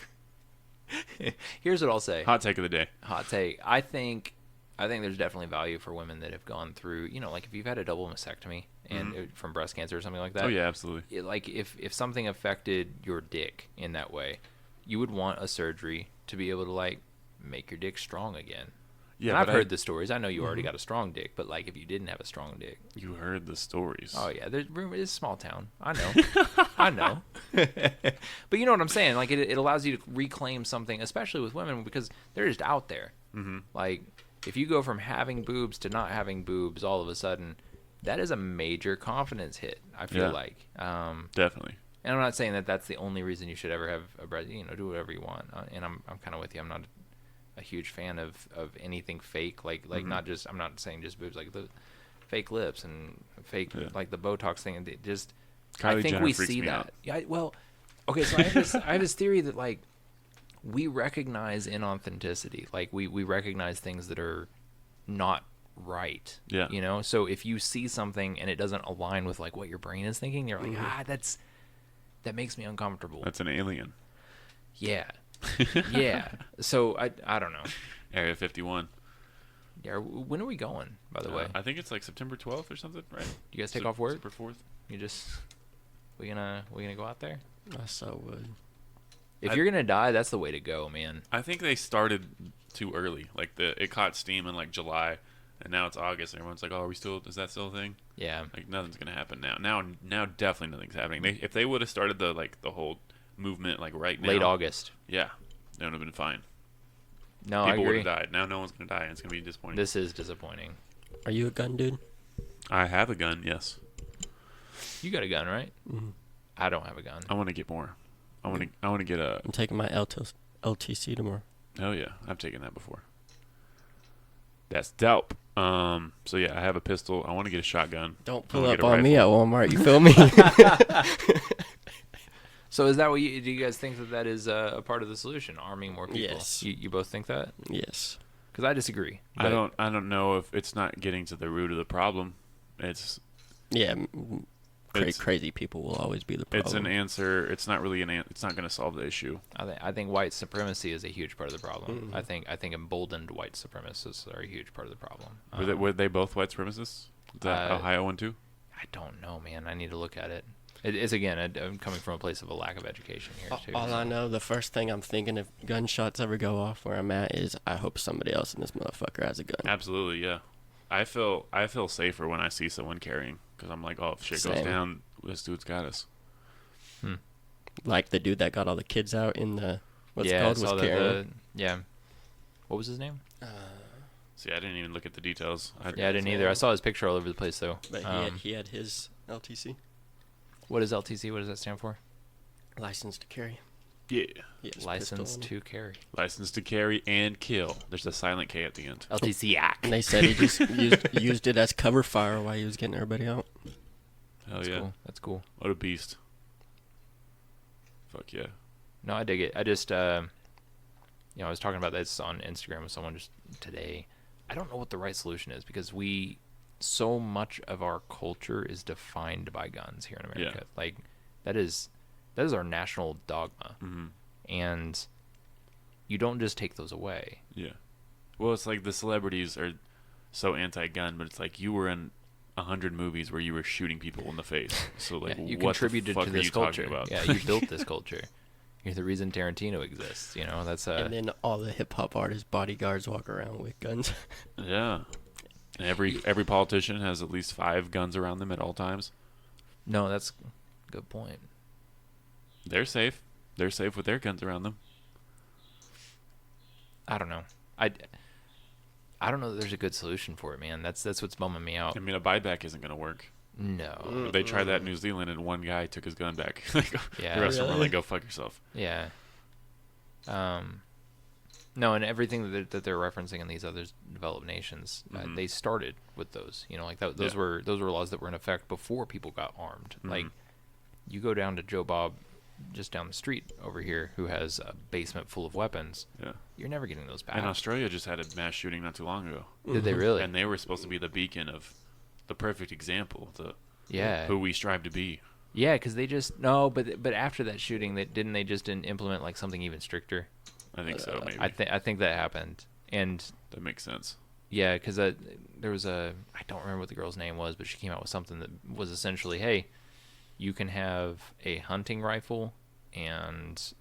Here's what I'll say. Hot take of the day. Hot take. I think there's definitely value for women that have gone through, like if you've had a double mastectomy and from breast cancer or something like that. Oh yeah, absolutely. Like if something affected your dick in that way, you would want a surgery to be able to like make your dick strong again. Yeah, and I've but heard the stories. I know you already got a strong dick, but like if you didn't have a strong dick. You heard the stories. Oh yeah, there's it's a small town. I know. I know. But you know what I'm saying? Like it allows you to reclaim something, especially with women, because they're just out there. Mm-hmm. Like if you go from having boobs to not having boobs all of a sudden, that is a major confidence hit, I feel Yeah. like. Definitely. And I'm not saying that that's the only reason you should ever have a breast. Do whatever you want. And I'm kind of with you. I'm not a huge fan of anything fake. Like not just. I'm not saying just boobs. Like the fake lips and fake like the Botox thing. And just. Kylie I think Jenner we freaks see me that. out. Yeah. Well. Okay. So I have this theory that like we recognize inauthenticity. Like we recognize things that are not right. Yeah. So if you see something and it doesn't align with like what your brain is thinking, you're like, that makes me uncomfortable. That's an alien. Yeah. Yeah. So I don't know. Area 51. Yeah. When are we going, by the way? I think it's like September 12th or something, right? You guys take off work? September 4th. You just we gonna go out there? I so would. If you're gonna die, that's the way to go, man. I think they started too early. Like it caught steam in like July, and now it's August. And everyone's like, "Oh, is that still a thing?" Yeah. Like nothing's gonna happen now. Now definitely nothing's happening. If they would have started the whole movement like right now, Late August. yeah, that would have been fine. No, People I would agree. have died. Now no one's gonna die, and it's gonna be disappointing. This is disappointing. Are you a gun dude? I have a gun. Yes, You got a gun, right? Mm-hmm. I don't have a gun. I want to get more. I want to get a. I'm taking my LTC tomorrow. Oh yeah, I've taken that before. That's dope. So yeah, I have a pistol. I want to get a shotgun. Don't I pull wanna up get a on me at rifle. Walmart. You feel me? So is that what do you guys think that is a part of the solution? Arming more people? Yes. You both think that? Yes. Because I disagree. I don't know if it's not getting to the root of the problem. It's Yeah. It's- Crazy people will always be the problem. it's an answer. It's not really it's not going to solve the issue. I think white supremacy is a huge part of the problem. Mm-hmm. I think emboldened white supremacists are a huge part of the problem. Were they both white supremacists? The Ohio one too? I don't know, man. I need to look at it. It's again, I'm coming from a place of a lack of education here too. All I know, the first thing I'm thinking if gunshots ever go off where I'm at is I hope somebody else in this motherfucker has a gun. Absolutely, yeah. I feel safer when I see someone carrying because I'm like, oh, if shit goes Same. down, this dude's got us. Like the dude that got all the kids out in the what's yeah, it I called saw was that, carrying. yeah. What was his name? See, I didn't even look at the details. Yeah, I didn't either. I saw his picture all over the place though. But he had his LTC What is LTC? What does that stand for? license to carry. Yeah. He had his License pistol to carry. License to carry and kill. There's a silent K at the end. LTC Act. and they said he just used it as cover fire while he was getting everybody out. Hell That's yeah. cool. That's cool. What a beast. Fuck yeah. No, I dig it. I just, I was talking about this on Instagram with someone just today. I don't know what the right solution is because so much of our culture is defined by guns here in America. Yeah. Like that is our national dogma, Mm-hmm. and you don't just take those away. Yeah. Well, it's like the celebrities are so anti-gun, but it's like you were in 100 movies where you were shooting people in the face. So like, Yeah, you what contributed the fuck to are this you culture. talking about? Yeah, you built this culture. You're the reason Tarantino exists. That's And then all the hip hop artists, bodyguards walk around with guns. Yeah. And every politician has at least 5 guns around them at all times. no, that's a good point. They're safe. They're safe with their guns around them. I don't know. I don't know that there's a good solution for it, man. That's what's bumming me out. I mean, a buyback isn't going to work. No. They tried that in New Zealand, and one guy took his gun back. Yeah. The rest of them were Really? like, go fuck yourself. Yeah. No, and everything that they're referencing in these other developed nations, Mhm. they started with those. Like those Yeah. were laws that were in effect before people got armed. Mhm. Like, you go down to Joe Bob just down the street over here who has a basement full of weapons, Yeah. you're never getting those back. And Australia just had a mass shooting not too long ago. Did they really? And they were supposed to be the beacon of the perfect example, Yeah. who we strive to be. Yeah, because they just no, but after that shooting, they just implement like something even stricter. I think so, maybe. I think that happened, and That makes sense. yeah, because there was I don't remember what the girl's name was, but she came out with something that was essentially, hey, you can have a hunting rifle and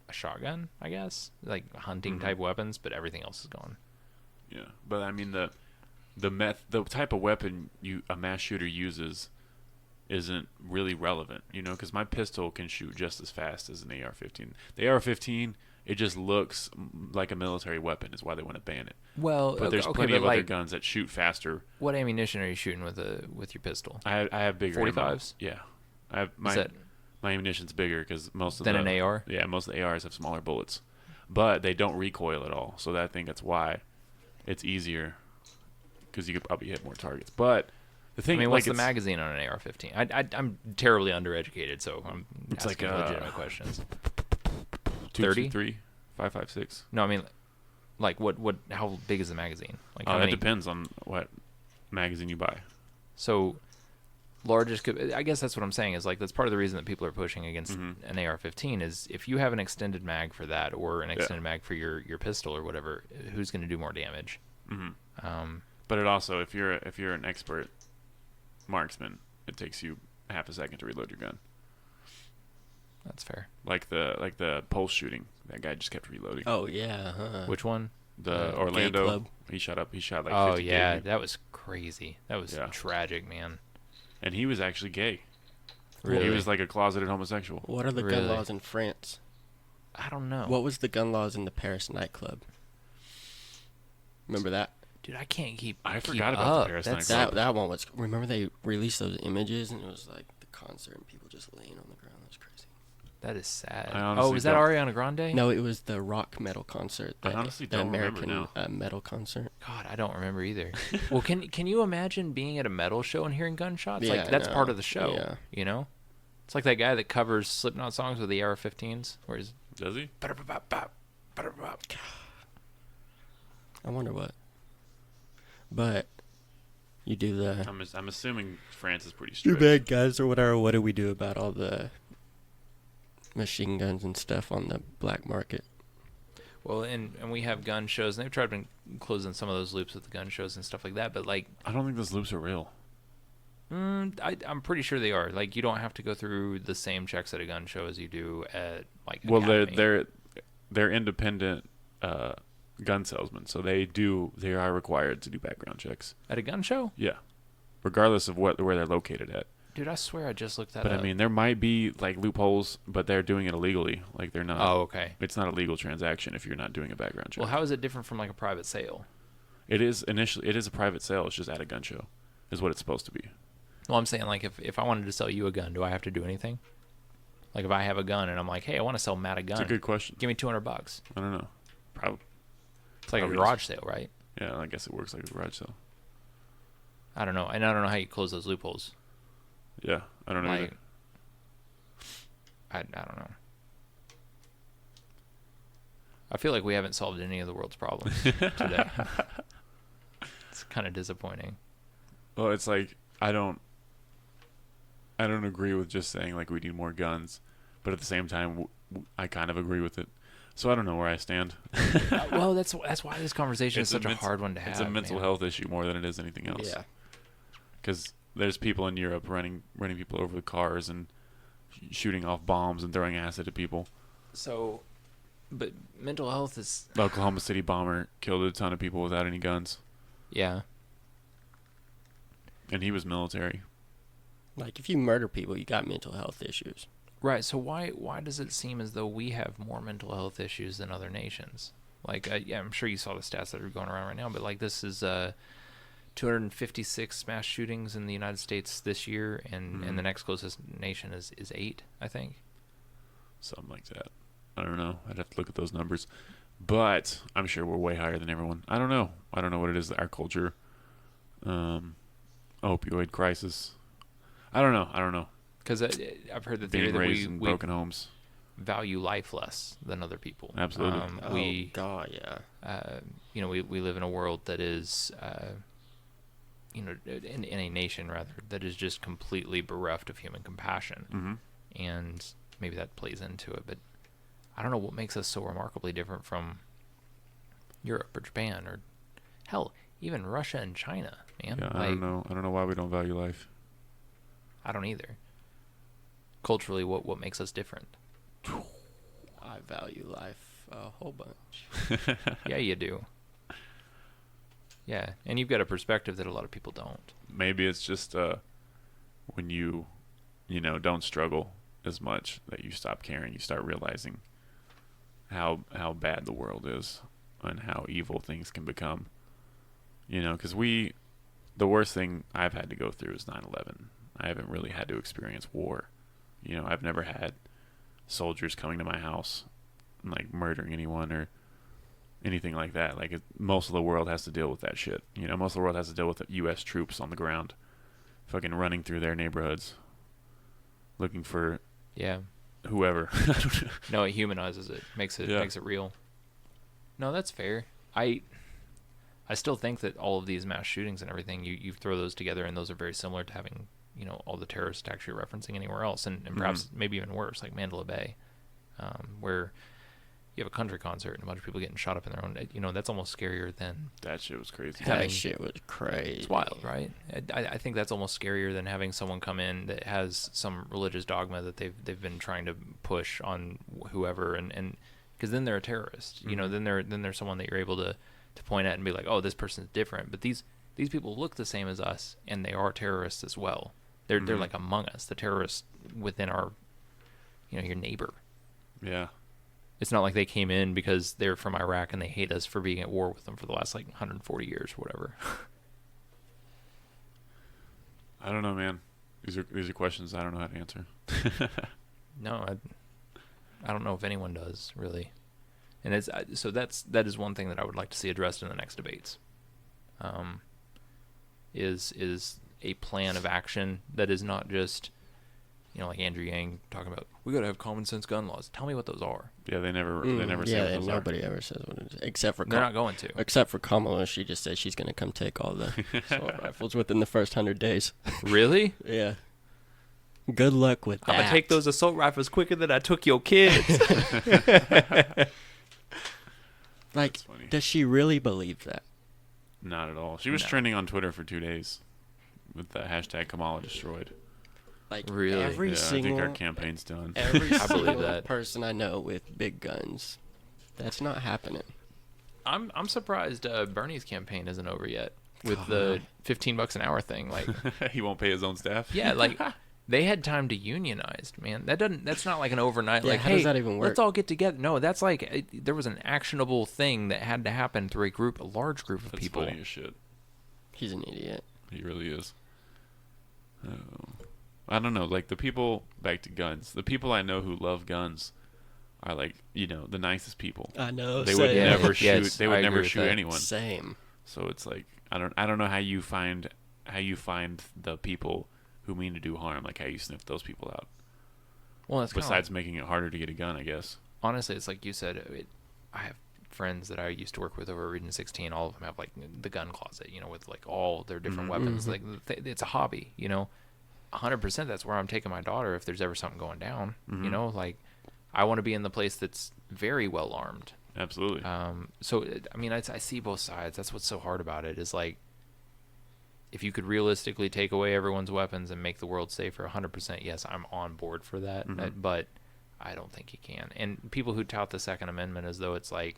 a shotgun, I guess, like hunting type weapons, but everything else is gone. Yeah, but I mean the type of weapon a mass shooter uses isn't really relevant, because my pistol can shoot just as fast as an AR-15. The AR-15, it just looks like a military weapon, is why they want to ban it. Well, But there's okay, plenty but of other like, guns that shoot faster. what ammunition are you shooting with your pistol? I have bigger 45s? ammo. Yeah, I have Is that my ammunition's bigger because most of than an AR? Yeah, most of the ARs have smaller bullets, but they don't recoil at all. So I think that's why it's easier, because you could probably hit more targets. But the thing, I mean, like, what's the magazine on an AR-15? I'm terribly undereducated, so I'm It's asking like, legitimate questions. 30, 30? 3, 5.56. No, I mean, like what? How big is the magazine? Like how That many? depends on what magazine you buy. So largest, I guess that's what I'm saying is like that's part of the reason that people are pushing against Mm-hmm. an AR-15 is if you have an extended mag for that or an extended mag for your pistol or whatever, who's going to do more damage? But it also, if you're an expert marksman, it takes you half a second to reload your gun. That's fair. Like the pulse shooting, that guy just kept reloading. Oh yeah. Huh. Which one? The Gay Orlando, Club. he shot like 50 Oh yeah, gay. that was crazy. That was Yeah. tragic, man. And he was actually gay. Really? He was like a closeted homosexual. What are the Really? gun laws in France? I don't know. What was the gun laws in the Paris nightclub? Remember that? Dude, I can't keep. I keep forgot about the up. Paris That's nightclub. That one was. Remember they released those images and it was like the concert and people just laying on the ground. That was crazy. That is sad. I Oh, honestly was that don't- Ariana Grande? No, it was the rock metal concert. I The, honestly the don't remember American now. metal concert. God, I don't remember either. Well, can you imagine being at a metal show and hearing gunshots? Yeah, Like that's no. part of the show. Yeah. You know, it's like that guy that covers Slipknot songs with the AR-15s, where he's Does he? I wonder what. But you do the. I'm assuming France is pretty You're strict. bad guys or whatever. What do we do about all the machine guns and stuff on the black market? well, and we have gun shows, and they've tried to closing some of those loops with the gun shows and stuff like that. But like, I don't think those loops are real. I'm pretty sure they are. Like, you don't have to go through the same checks at a gun show as you do at like. Well, Academy. they're independent gun salesmen, so they are required to do background checks. At a gun show, Yeah, regardless of where they're located at. dude. I swear I just looked that But up. I mean, there might be like loopholes, but they're doing it illegally. Like they're not. oh, okay. It's not a legal transaction if you're not doing a background check. Well, how is it different from like a private sale? It is a private sale. It's just at a gun show, is what it's supposed to be. Well, I'm saying like if I wanted to sell you a gun, do I have to do anything? Like if I have a gun and I'm like, hey, I want to sell Matt a gun. It's a good question. Give me $200. I don't know. Probably. It's like a Probably garage sale, right? Yeah, I guess it works like a garage sale. I don't know, and I don't know how you close those loopholes. Yeah, I don't know. Like, either. I don't know. I feel like we haven't solved any of the world's problems today. It's kind of disappointing. Well, it's like I don't agree with just saying like we need more guns, but at the same time I kind of agree with it. So I don't know where I stand. Well, that's why this conversation is such a mental- hard one to have. It's a mental man. health issue more than it is anything else. Yeah. Because there's people in Europe running people over with cars and shooting off bombs and throwing acid at people. So, but mental health is The Oklahoma City bomber killed a ton of people without any guns, yeah. and he was military. Like if you murder people, you got mental health issues. Right. So why does it seem as though we have more mental health issues than other nations? Like, yeah, I'm sure you saw the stats that are going around right now, but like this is 256 mass shootings in the United States this year, and the next closest nation is 8, I think. Something like that. I don't know. I'd have to look at those numbers. But I'm sure we're way higher than everyone. I don't know. I don't know what it is, our culture. Opioid crisis. I don't know. Because I've heard the theory being that raised in we broken homes. value life less than other people. Absolutely. Oh God, yeah. We live in a world that is, in a nation rather that is just completely bereft of human compassion, and maybe that plays into it. But I don't know what makes us so remarkably different from Europe or Japan or hell, even Russia and China, man. Yeah, I don't know. I don't know why we don't value life. I don't either. Culturally, what makes us different? I value life a whole bunch. Yeah, you do. Yeah, and you've got a perspective that a lot of people don't. Maybe it's just when you don't struggle as much that you stop caring. You start realizing how bad the world is and how evil things can become. Because the worst thing I've had to go through is 9/11. I haven't really had to experience war. I've never had soldiers coming to my house and like murdering anyone or anything like that. Like most of the world has to deal with that shit. Most of the world has to deal with the U.S. troops on the ground, fucking running through their neighborhoods, looking for whoever. No, it humanizes it, makes it real. No, that's fair. I still think that all of these mass shootings and everything, you throw those together, and those are very similar to having all the terrorists actually referencing anywhere else, and perhaps maybe even worse, like Mandalay Bay, where you have a country concert and a bunch of people getting shot up in their own. That's almost scarier than That shit was crazy. That shit was crazy. It's wild, right? I think that's almost scarier than having someone come in that has some religious dogma that they've been trying to push on whoever, and because then they're a terrorist. Then they're someone that you're able to point at and be like, oh, this person's different. But these people look the same as us, and they are terrorists as well. They're like among us, the terrorists within our, your neighbor. Yeah. It's not like they came in because they're from Iraq and they hate us for being at war with them for the last 140 years or whatever. I don't know, man. These are questions I don't know how to answer. No, I don't know if anyone does really, and that is one thing that I would like to see addressed in the next debates. Is a plan of action that is not just, like Andrew Yang talking about, we gotta have common sense gun laws. Tell me what those are. Yeah, they never say what those are. Nobody ever says what it is, except for They're not going to. Except for Kamala, she just said she's gonna come take all the assault rifles within the first 100 days. Really? Yeah. Good luck with that. I'm gonna take those assault rifles quicker than I took your kids. Like, does she really believe that? Not at all. She was trending on Twitter for 2 days with the hashtag Kamala destroyed. Like, really? every single, I think our campaign's done. Every I believe single that. person I know with big guns, that's not happening. I'm surprised Bernie's campaign isn't over yet with the $15 an hour thing. Like, He won't pay his own staff. yeah, like they had time to unionize, man. That's not like an overnight. Yeah, like, how hey, does that even work? let's all get together. No, that's like there was an actionable thing that had to happen through a large group of That's people. funny as shit. He's an idiot. He really is. Oh. I don't know. Like the people, back to guns. The people I know who love guns are like, the nicest people. I know. They would never shoot. Yes, They I would agree never with shoot that. anyone. Same. So it's like I don't know how you find the people who mean to do harm. Like how you sniff those people out. Well, that's Besides making it harder to get a gun, I guess. honestly, it's like you said. I have friends that I used to work with over at Region 16. All of them have like the gun closet, with like all their different weapons. Like it's a hobby, 100%. That's where I'm taking my daughter if there's ever something going down. Like I want to be in the place that's very well armed. Absolutely. So I mean, I see both sides. That's what's so hard about it. Is like, if you could realistically take away everyone's weapons and make the world safer, 100%, yes, I'm on board for that. But I don't think you can. And people who tout the Second Amendment as though it's like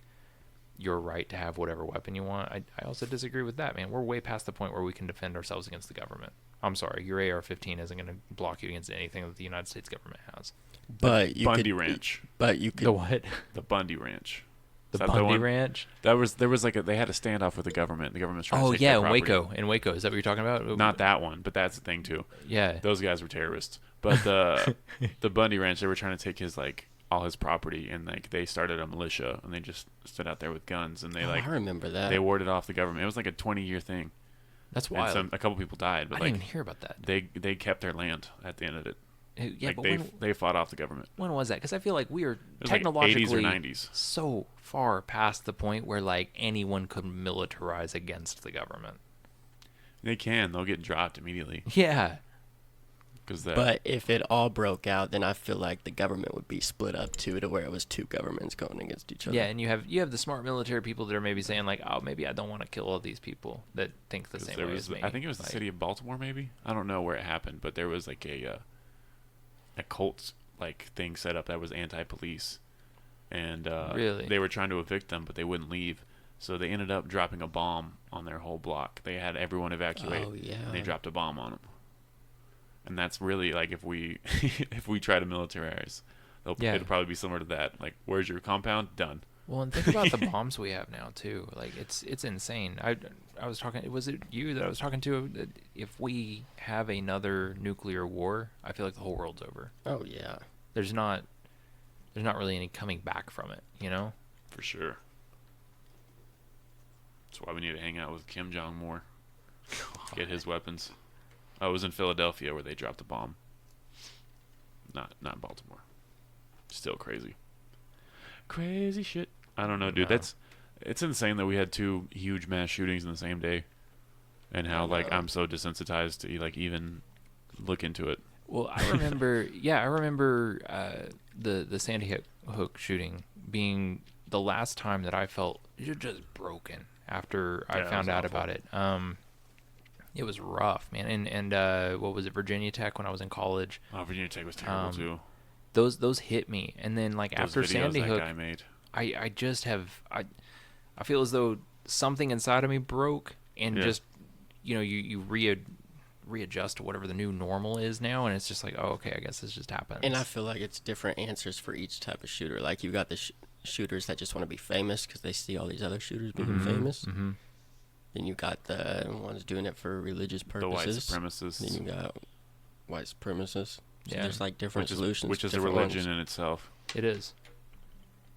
your right to have whatever weapon you want, I also disagree with that, man. We're way past the point where we can defend ourselves against the government. I'm sorry, your AR-15 isn't going to block you against anything that the United States government has. But you Bundy could, Ranch. But you could. The what? The Bundy Ranch. The Is that Bundy one? Ranch? There was like they had a standoff with the government. The government's trying to take yeah, their in property. Waco. In Waco, is that what you're talking about? Not that one, but that's the thing too. Yeah. Those guys were terrorists. But the Bundy Ranch, they were trying to take his all his property, and they started a militia, and they just stood out there with guns, and they I remember that. they warded off the government. It was like a 20-year thing. That's And wild. a couple people died, but I didn't even hear about that. they kept their land at the end of it. Yeah, like but they fought off the government. when was that? Because I feel like we are It was like 80s technologically or 90s. so far past the point where like anyone could militarize against the government. They can. They'll get dropped immediately Yeah. because that. But if it all broke out, then I feel like the government would be split up too, to where it was two governments going against each other. Yeah, and you have the smart military people that are maybe saying like, oh, maybe I don't want to kill all these people that think the 'cause same there way was, as me. I think it was the Like, city of Baltimore, maybe. I don't know where it happened, but there was like a cult like thing set up that was anti-police, and Really? they were trying to evict them, but they wouldn't leave. So they ended up dropping a bomb on their whole block. They had everyone evacuate. Oh, yeah. And they dropped a bomb on them. And that's really like if we if we try to militarize, Yeah. it'll probably be similar to that. Like, where's your compound? Done. Well, and think about the bombs we have now too. Like it's insane. I was talking. Was it you that I was talking to? That if we have another nuclear war, I feel like the whole world's over. Oh yeah. There's not really any coming back from it. You know? For sure. That's why we need to hang out with Kim Jong more. Get his weapons. I was in Philadelphia where they dropped the bomb. Not Baltimore. Still crazy. Crazy shit. I don't know, dude. No. It's insane that we had two huge mass shootings in the same day, and how like know. I'm so desensitized to like even look into it. Well, I remember. Yeah, I remember the Sandy Hook shooting being the last time that I felt just broken after Yeah, I it found was out awful. about it. It was rough, man. And what was it, Virginia Tech when I was in college? Oh, Virginia Tech was terrible too. Those hit me. And then like Those after videos Sandy that Hook, guy made. I just have I feel as though something inside of me broke and Yeah. just you readjust to whatever the new normal is now, and it's just like, oh, okay, I guess this just happens. And I feel like it's different answers for each type of shooter. Like you got the shooters that just want to be famous because they see all these other shooters being famous. Mm-hmm. Then you got the ones doing it for religious The white purposes. Then supremacists, you got white supremacists. So Yeah. there's like different solutions. which is a different religion ones. in itself. It is.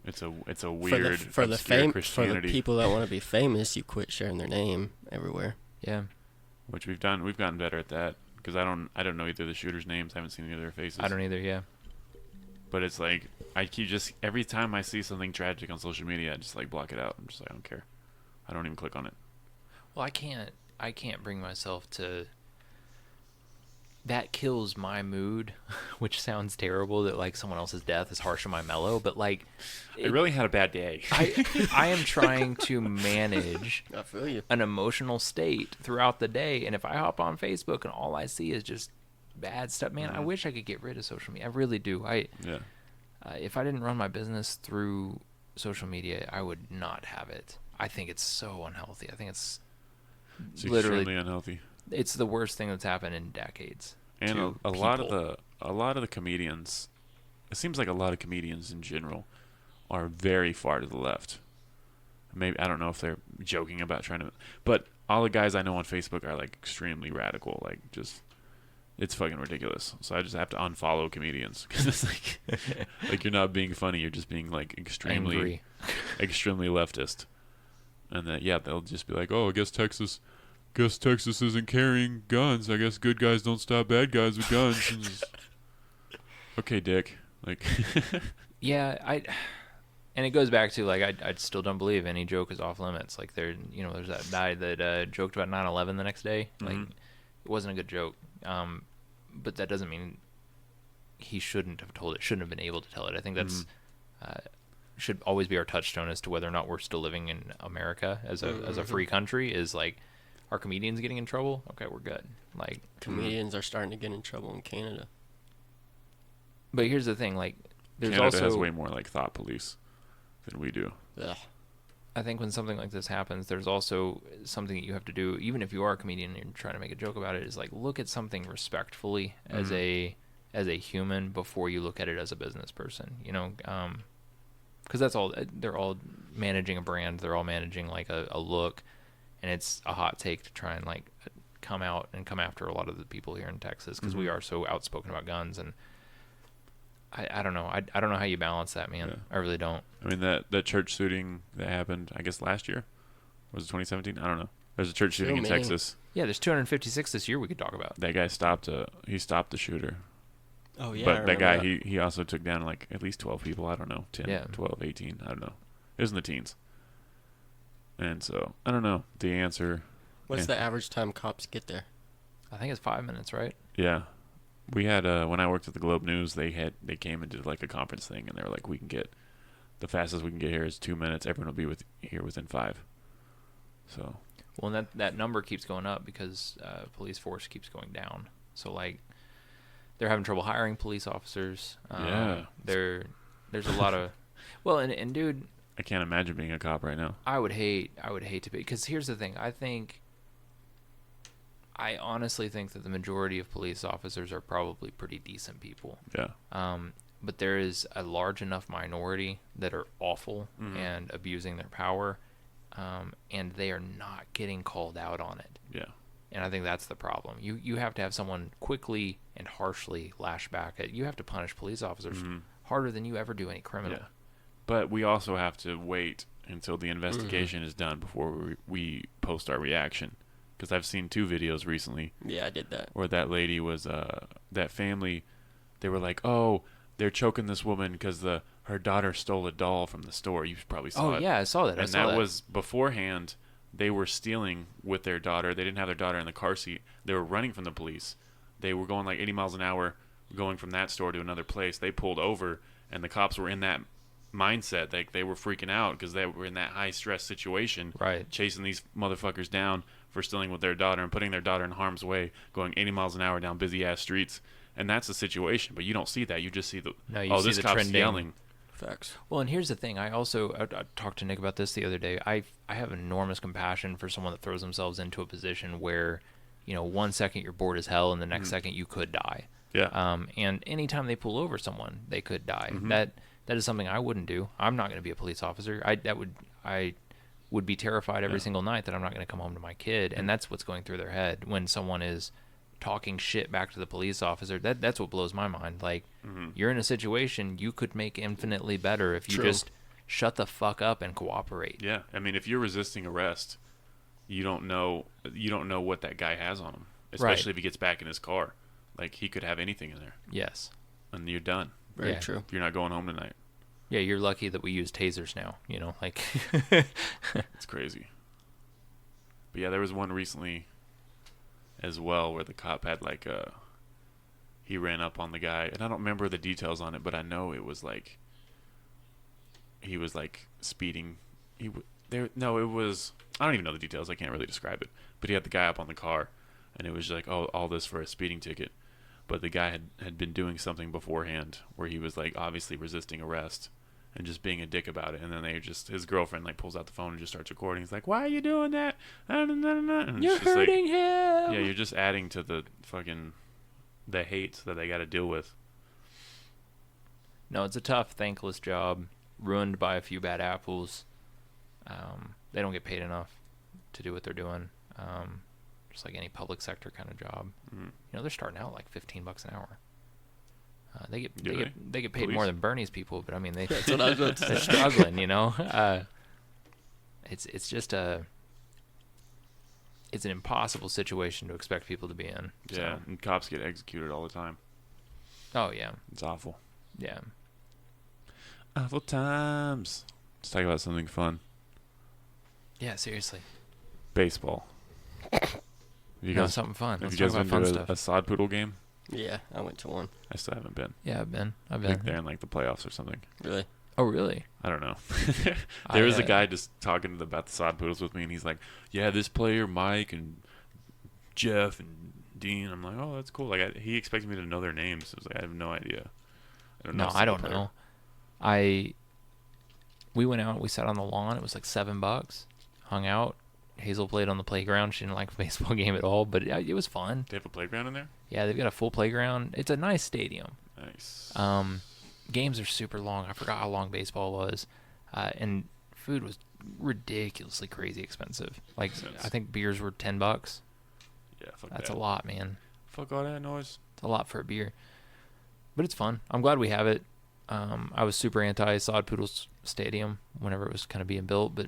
It's a For weird the obscure for the Christianity, people that want to be famous, you quit sharing their name everywhere. Yeah. which we've done. We've gotten better at that because I don't know either of the shooters' names. I haven't seen any of their faces. I don't either. Yeah. But it's like I keep just every time I see something tragic on social media, I just like block it out. I'm just like I don't care. I don't even click on it. Well, I can't bring myself to. That kills my mood, which sounds terrible. That like someone else's death is harsh on my mellow, but like, I really had a bad day. I am trying to manage I feel you. an emotional state throughout the day, and if I hop on Facebook and all I see is just bad stuff, man, I wish I could get rid of social media. I really do. Yeah. If I didn't run my business through social media, I would not have it. I think it's so unhealthy. I think it's It's literally extremely unhealthy. it's the worst thing that's happened in decades. And to a lot of people. the comedians, it seems like a lot of comedians in general are very far to the left. Maybe I don't know if they're joking about trying to, but all the guys I know on Facebook are like extremely radical, like just it's fucking ridiculous. So I just have to unfollow comedians because it's like you're not being funny, you're just being like extremely Angry. extremely leftist. And then yeah, they'll just be like, "Oh, I guess Texas isn't carrying guns. I guess good guys don't stop bad guys with guns." And just, okay, dick. Like Yeah, and it goes back to like I still don't believe any joke is off limits. Like there's that guy that joked about 9/11 the next day. Like it wasn't a good joke. But that doesn't mean he shouldn't have told it. Shouldn't have been able to tell it. I think that's should always be our touchstone as to whether or not we're still living in America as a free country. Is like, are comedians getting in trouble? Okay, we're good. Like Comedians are starting to get in trouble in Canada. but here's the thing. Like there's Canada also has way more like thought police than we do. Ugh. I think when something like this happens, there's also something that you have to do, even if you are a comedian and you're trying to make a joke about it, is like look at something respectfully as a human before you look at it as a business person. Because that's all. They're all managing a brand. They're all managing like a look, and it's a hot take to try and like come out and come after a lot of the people here in Texas because we are so outspoken about guns. And I don't know. I don't know how you balance that, man. Yeah. I really don't. I mean that church shooting that happened, I guess last year, was it 2017? I don't know. There's a church So shooting in many. Texas. Yeah, there's 256 this year we could talk about. That guy stopped the shooter, Oh yeah. I but that remember guy, he also took down like at least 12 people. I don't know, 10, Yeah. 12, 18. I don't know. It was in the teens. And so I don't know the answer. What's Yeah. the average time cops get there? I think it's 5 minutes, right? Yeah, we had when I worked at the Globe News, they came and did like a conference thing, and they were like, we can get the fastest we can get here is 2 minutes. Everyone will be here within 5. So Well, and that number keeps going up because police force keeps going down. So like, they're having trouble hiring police officers. Yeah. There's a lot of, well, and dude, I can't imagine being a cop right now. I would hate to be, because here's the thing. I honestly think that the majority of police officers are probably pretty decent people. Yeah. But there is a large enough minority that are awful Mhm. and abusing their power, and they are not getting called out on it. Yeah. And I think that's the problem. You have to have someone quickly and harshly lash back at. You have to punish police officers Mhm. harder than you ever do any criminal. Yeah. But we also have to wait until the investigation is done before we post our reaction. Because I've seen 2 videos recently Yeah, I did that. where that lady was, that family, they were like, oh, they're choking this woman because her daughter stole a doll from the store. You probably saw it. Oh yeah, I saw that. And that was beforehand. They were stealing with their daughter. They didn't have their daughter in the car seat. They were running from the police. They were going like 80 miles an hour, going from that store to another place. They pulled over, and the cops were in that mindset. They were freaking out because they were in that high stress situation, Right. chasing these motherfuckers down for stealing with their daughter and putting their daughter in harm's way, going 80 miles an hour down busy ass streets. And that's the situation. But you don't see that. You just see you see this the cop's trending. yelling. Facts. Well, and here's the thing. I talked to Nick about this the other day. I have enormous compassion for someone that throws themselves into a position where, 1 second you're bored as hell, and the next second you could die. Yeah. And anytime they pull over someone, they could die. Mhm. That is something I wouldn't do. I'm not going to be a police officer. I would be terrified every Yeah. single night that I'm not going to come home to my kid, and that's what's going through their head when someone is talking shit back to the police officer. That's what blows my mind. Like, you're in a situation you could make infinitely better if you True. just shut the fuck up and cooperate. Yeah, I mean, if you're resisting arrest, you don't know what that guy has on him, especially if he gets back in his car. Like, he could have anything in there, Yes. and you're done. Very Yeah. true. You're not going home tonight. Yeah, you're lucky that we use tasers now, like It's crazy. But yeah, there was one recently as well where the cop had like he ran up on the guy, and I don't remember the details on it, but I know it was like he was like speeding. It was, I don't even know the details. I can't really describe it. But he had the guy up on the car, and it was like, oh, all this for a speeding ticket. But the guy had been doing something beforehand where he was like obviously resisting arrest and just being a dick about it. And then his girlfriend like pulls out the phone and just starts recording. He's like, why are you doing that? And you're it's just hurting like, him. yeah, you're just adding to the hate that they got to deal with. No, it's a tough, thankless job, ruined by a few bad apples. They don't get paid enough to do what they're doing. Just like any public sector kind of job. Mm. They're starting out like $15 an hour. They get Do they get paid Police? more than Bernie's people, but I mean That's what I was about to they're say. struggling. It's just it's an impossible situation to expect people to be in. So. Yeah, and cops get executed all the time. Oh yeah. It's awful. Yeah. Awful times. Let's talk about something fun. Yeah. Seriously. Baseball. You No, guys, something fun. have Let's you talk guys about fun been to stuff. a sod poodle game? Yeah, I went to one. I still haven't been. Yeah, I've been. I think they're in like the playoffs or something. Really? Oh really? I don't know. There was a I- guy just talking about the sod poodles with me, and he's like, "Yeah, this player, Mike and Jeff and Dean." I'm like, "Oh, that's cool." Like he expected me to know their names. I was like, I have no idea. I don't know. No, a I single don't player. know. We went out. We sat on the lawn. It was like $7. Hung out. Hazel played on the playground. She didn't like the baseball game at all, but it was fun. They have a playground in there. Yeah, they've got a full playground. It's a nice stadium. Nice. Games are super long. I forgot how long baseball was, and food was ridiculously crazy expensive. Like Sense. I think beers were $10. Yeah, fuck That's that. a lot, man. Fuck all that noise. It's a lot for a beer, but it's fun. I'm glad we have it. I was super anti Sod Poodles Stadium whenever it was kind of being built, but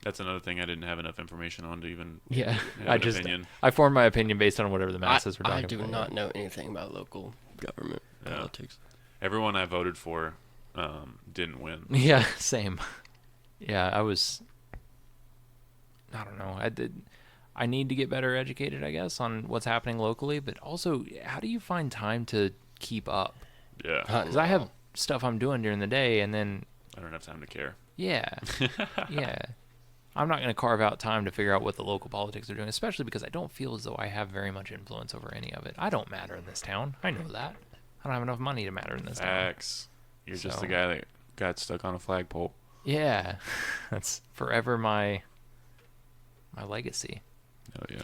That's another thing I didn't have enough information on to even yeah, have an opinion. I formed my opinion based on whatever the masses were talking I do about. not know anything about local government Yeah. politics. Everyone I voted for didn't win. Yeah, same. Yeah, I don't know. I need to get better educated, I guess, on what's happening locally, but also, how do you find time to keep up? Yeah. Because I have stuff I'm doing during the day, and then, I don't have time to care. yeah, yeah. I'm not going to carve out time to figure out what the local politics are doing, especially because I don't feel as though I have very much influence over any of it. I don't matter in this town. I know that. I don't have enough money to matter in this town. Facts. You're just the guy that got stuck on a flagpole. Yeah. That's forever my legacy. Oh, yeah.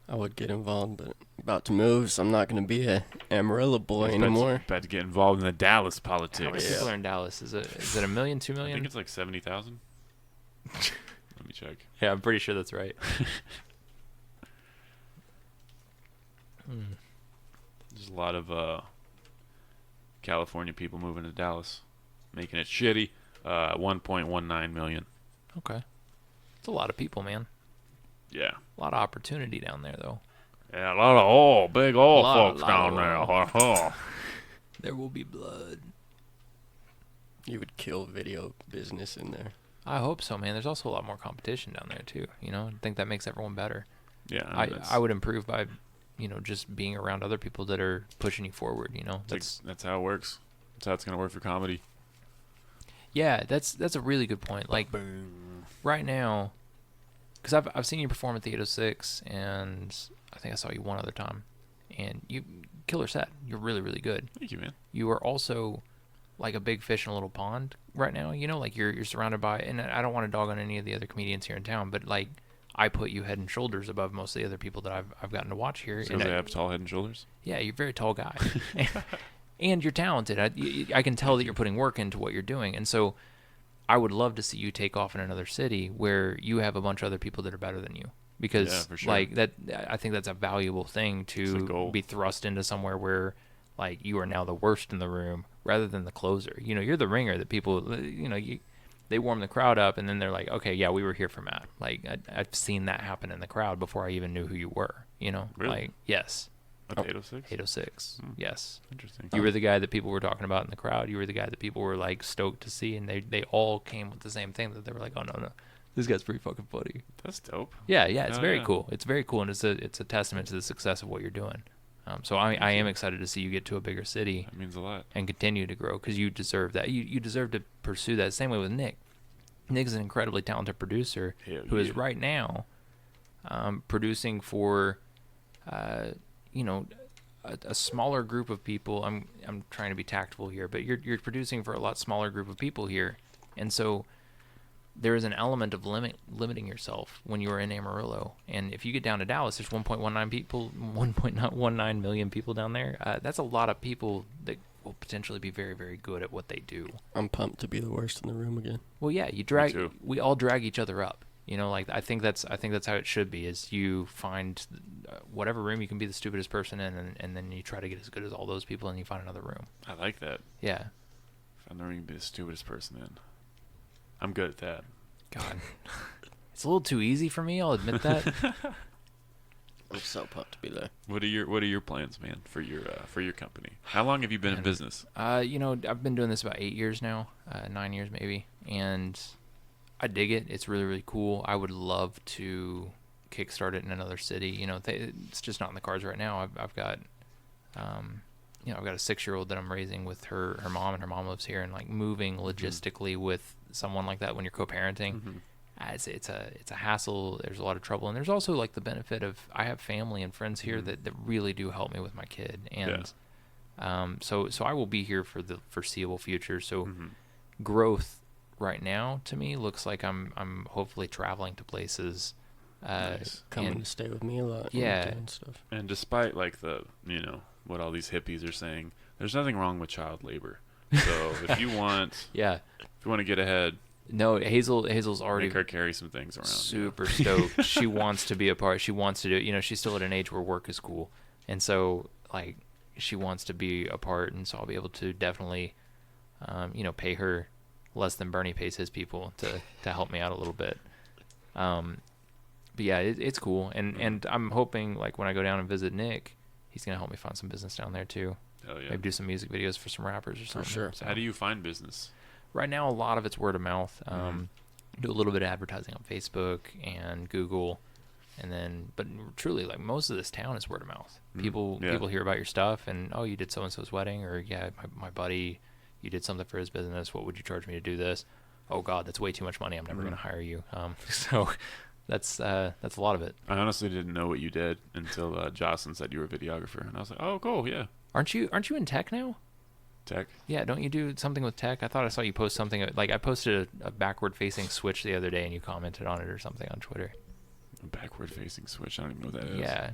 I would get involved, but about to move, so I'm not going to be a Amarillo boy anymore. About to get involved in the Dallas How politics. many people are in Dallas? Is it $1 million, $2 I million? think it's like 70,000. Let me check. Yeah, I'm pretty sure that's right. There's a lot of California people moving to Dallas, making it shitty. 1.19 million. Okay. It's a lot of people, man. Yeah. A lot of opportunity down there, though. Yeah, a lot of big oil Lot folks of down oil. there. There will be blood. You would kill video business in there. I hope so, man. There's also a lot more competition down there, too. You know, I think that makes everyone better. Yeah, I would improve by, just being around other people that are pushing you forward, that's how it works. That's how it's gonna work for comedy. Yeah, that's a really good point. Like, right now, because I've seen you perform at the 806, and I think I saw you one other time, and you killer set. You're really, really good. Thank you, man. You are also like a big fish in a little pond right now. Like you're surrounded by, and I don't want to dog on any of the other comedians here in town, but like I put you head and shoulders above most of the other people that I've gotten to watch here. So they have tall head and shoulders. Yeah, you're a very tall guy, and you're talented. I can tell that you're putting work into what you're doing, and so I would love to see you take off in another city where you have a bunch of other people that are better than you. Because Yeah, for sure. like that, I think that's a valuable thing It's the to goal. be thrust into somewhere where like you are now the worst in the room rather than the closer. You're the ringer that people, they warm the crowd up and then they're like, okay, yeah, we were here for Matt. Like I've seen that happen in the crowd before I even knew who you were. Really? Like yes, At 806? 806. Yes. Interesting. You were the guy that people were talking about in the crowd. You were the guy that people were like stoked to see, and they all came with the same thing that they were like, oh no, this guy's pretty fucking funny. That's dope. Yeah, it's Oh, very yeah. cool. It's very cool, and it's a testament to the success of what you're doing. So I am excited to see you get to a bigger city That means a lot. and continue to grow because you deserve that. You deserve to pursue that. Same way with Nick. Nick is an incredibly talented producer Hell who is yeah. right now producing for a smaller group of people. I'm trying to be tactful here, but you're producing for a lot smaller group of people here, and so there is an element of limiting yourself when you are in Amarillo. And if you get down to Dallas, there's 1.19 million people down there. That's a lot of people that will potentially be very, very good at what they do. I'm pumped to be the worst in the room again. Well, yeah, too. we all drag each other up. Like I think that's how it should be. Is you find whatever room you can be the stupidest person in, and then you try to get as good as all those people, and you find another room. I like that. Yeah. I'm never going to be the stupidest person in. I'm good at that. God, it's a little too easy for me. I'll admit that. I'm so pumped to be there. What are your plans, man, for your company? How long have you been in Man. business? I've been doing this about 8 years now, 9 years maybe, and I dig it. It's really, really cool. I would love to kickstart it in another city. It's just not in the cards right now. I've got, I've got a 6-year-old that I'm raising with her mom, and her mom lives here, and like moving logistically with someone like that when you're co-parenting, it's a hassle. There's a lot of trouble, and there's also like the benefit of I have family and friends here that really do help me with my kid, and so I will be here for the foreseeable future. So growth right now to me looks like I'm hopefully traveling to places. Nice. Coming to stay with me a lot. Yeah. And stuff. And despite like the what all these hippies are saying, there's nothing wrong with child labor. So if you want Yeah. to get ahead, No, Hazel's already make her carry some things around. super stoked. She wants to be a part. She wants to do. She's still at an age where work is cool, and so like she wants to be a part. And so I'll be able to definitely, pay her less than Bernie pays his people to help me out a little bit. But yeah, it's cool, and I'm hoping like when I go down and visit Nick, he's gonna help me find some business down there too. Hell yeah. Maybe do some music videos for some rappers or something. sure. So How do you find business? right now, a lot of it's word of mouth. Do a little bit of advertising on Facebook and Google, and then, but truly, like most of this town is word of mouth. People hear about your stuff, and oh, you did so and so's wedding, or yeah, my buddy, you did something for his business. What would you charge me to do this? Oh God, that's way too much money. I'm never gonna hire you. So that's a lot of it. I honestly didn't know what you did until Jocelyn said you were a videographer, and I was like, oh, cool, yeah. Aren't you in tech now? Tech. Yeah, don't you do something with tech? I thought I saw you post something like I posted a backward-facing switch the other day, and you commented on it or something on Twitter. A backward-facing switch. I don't even know what that is. Yeah.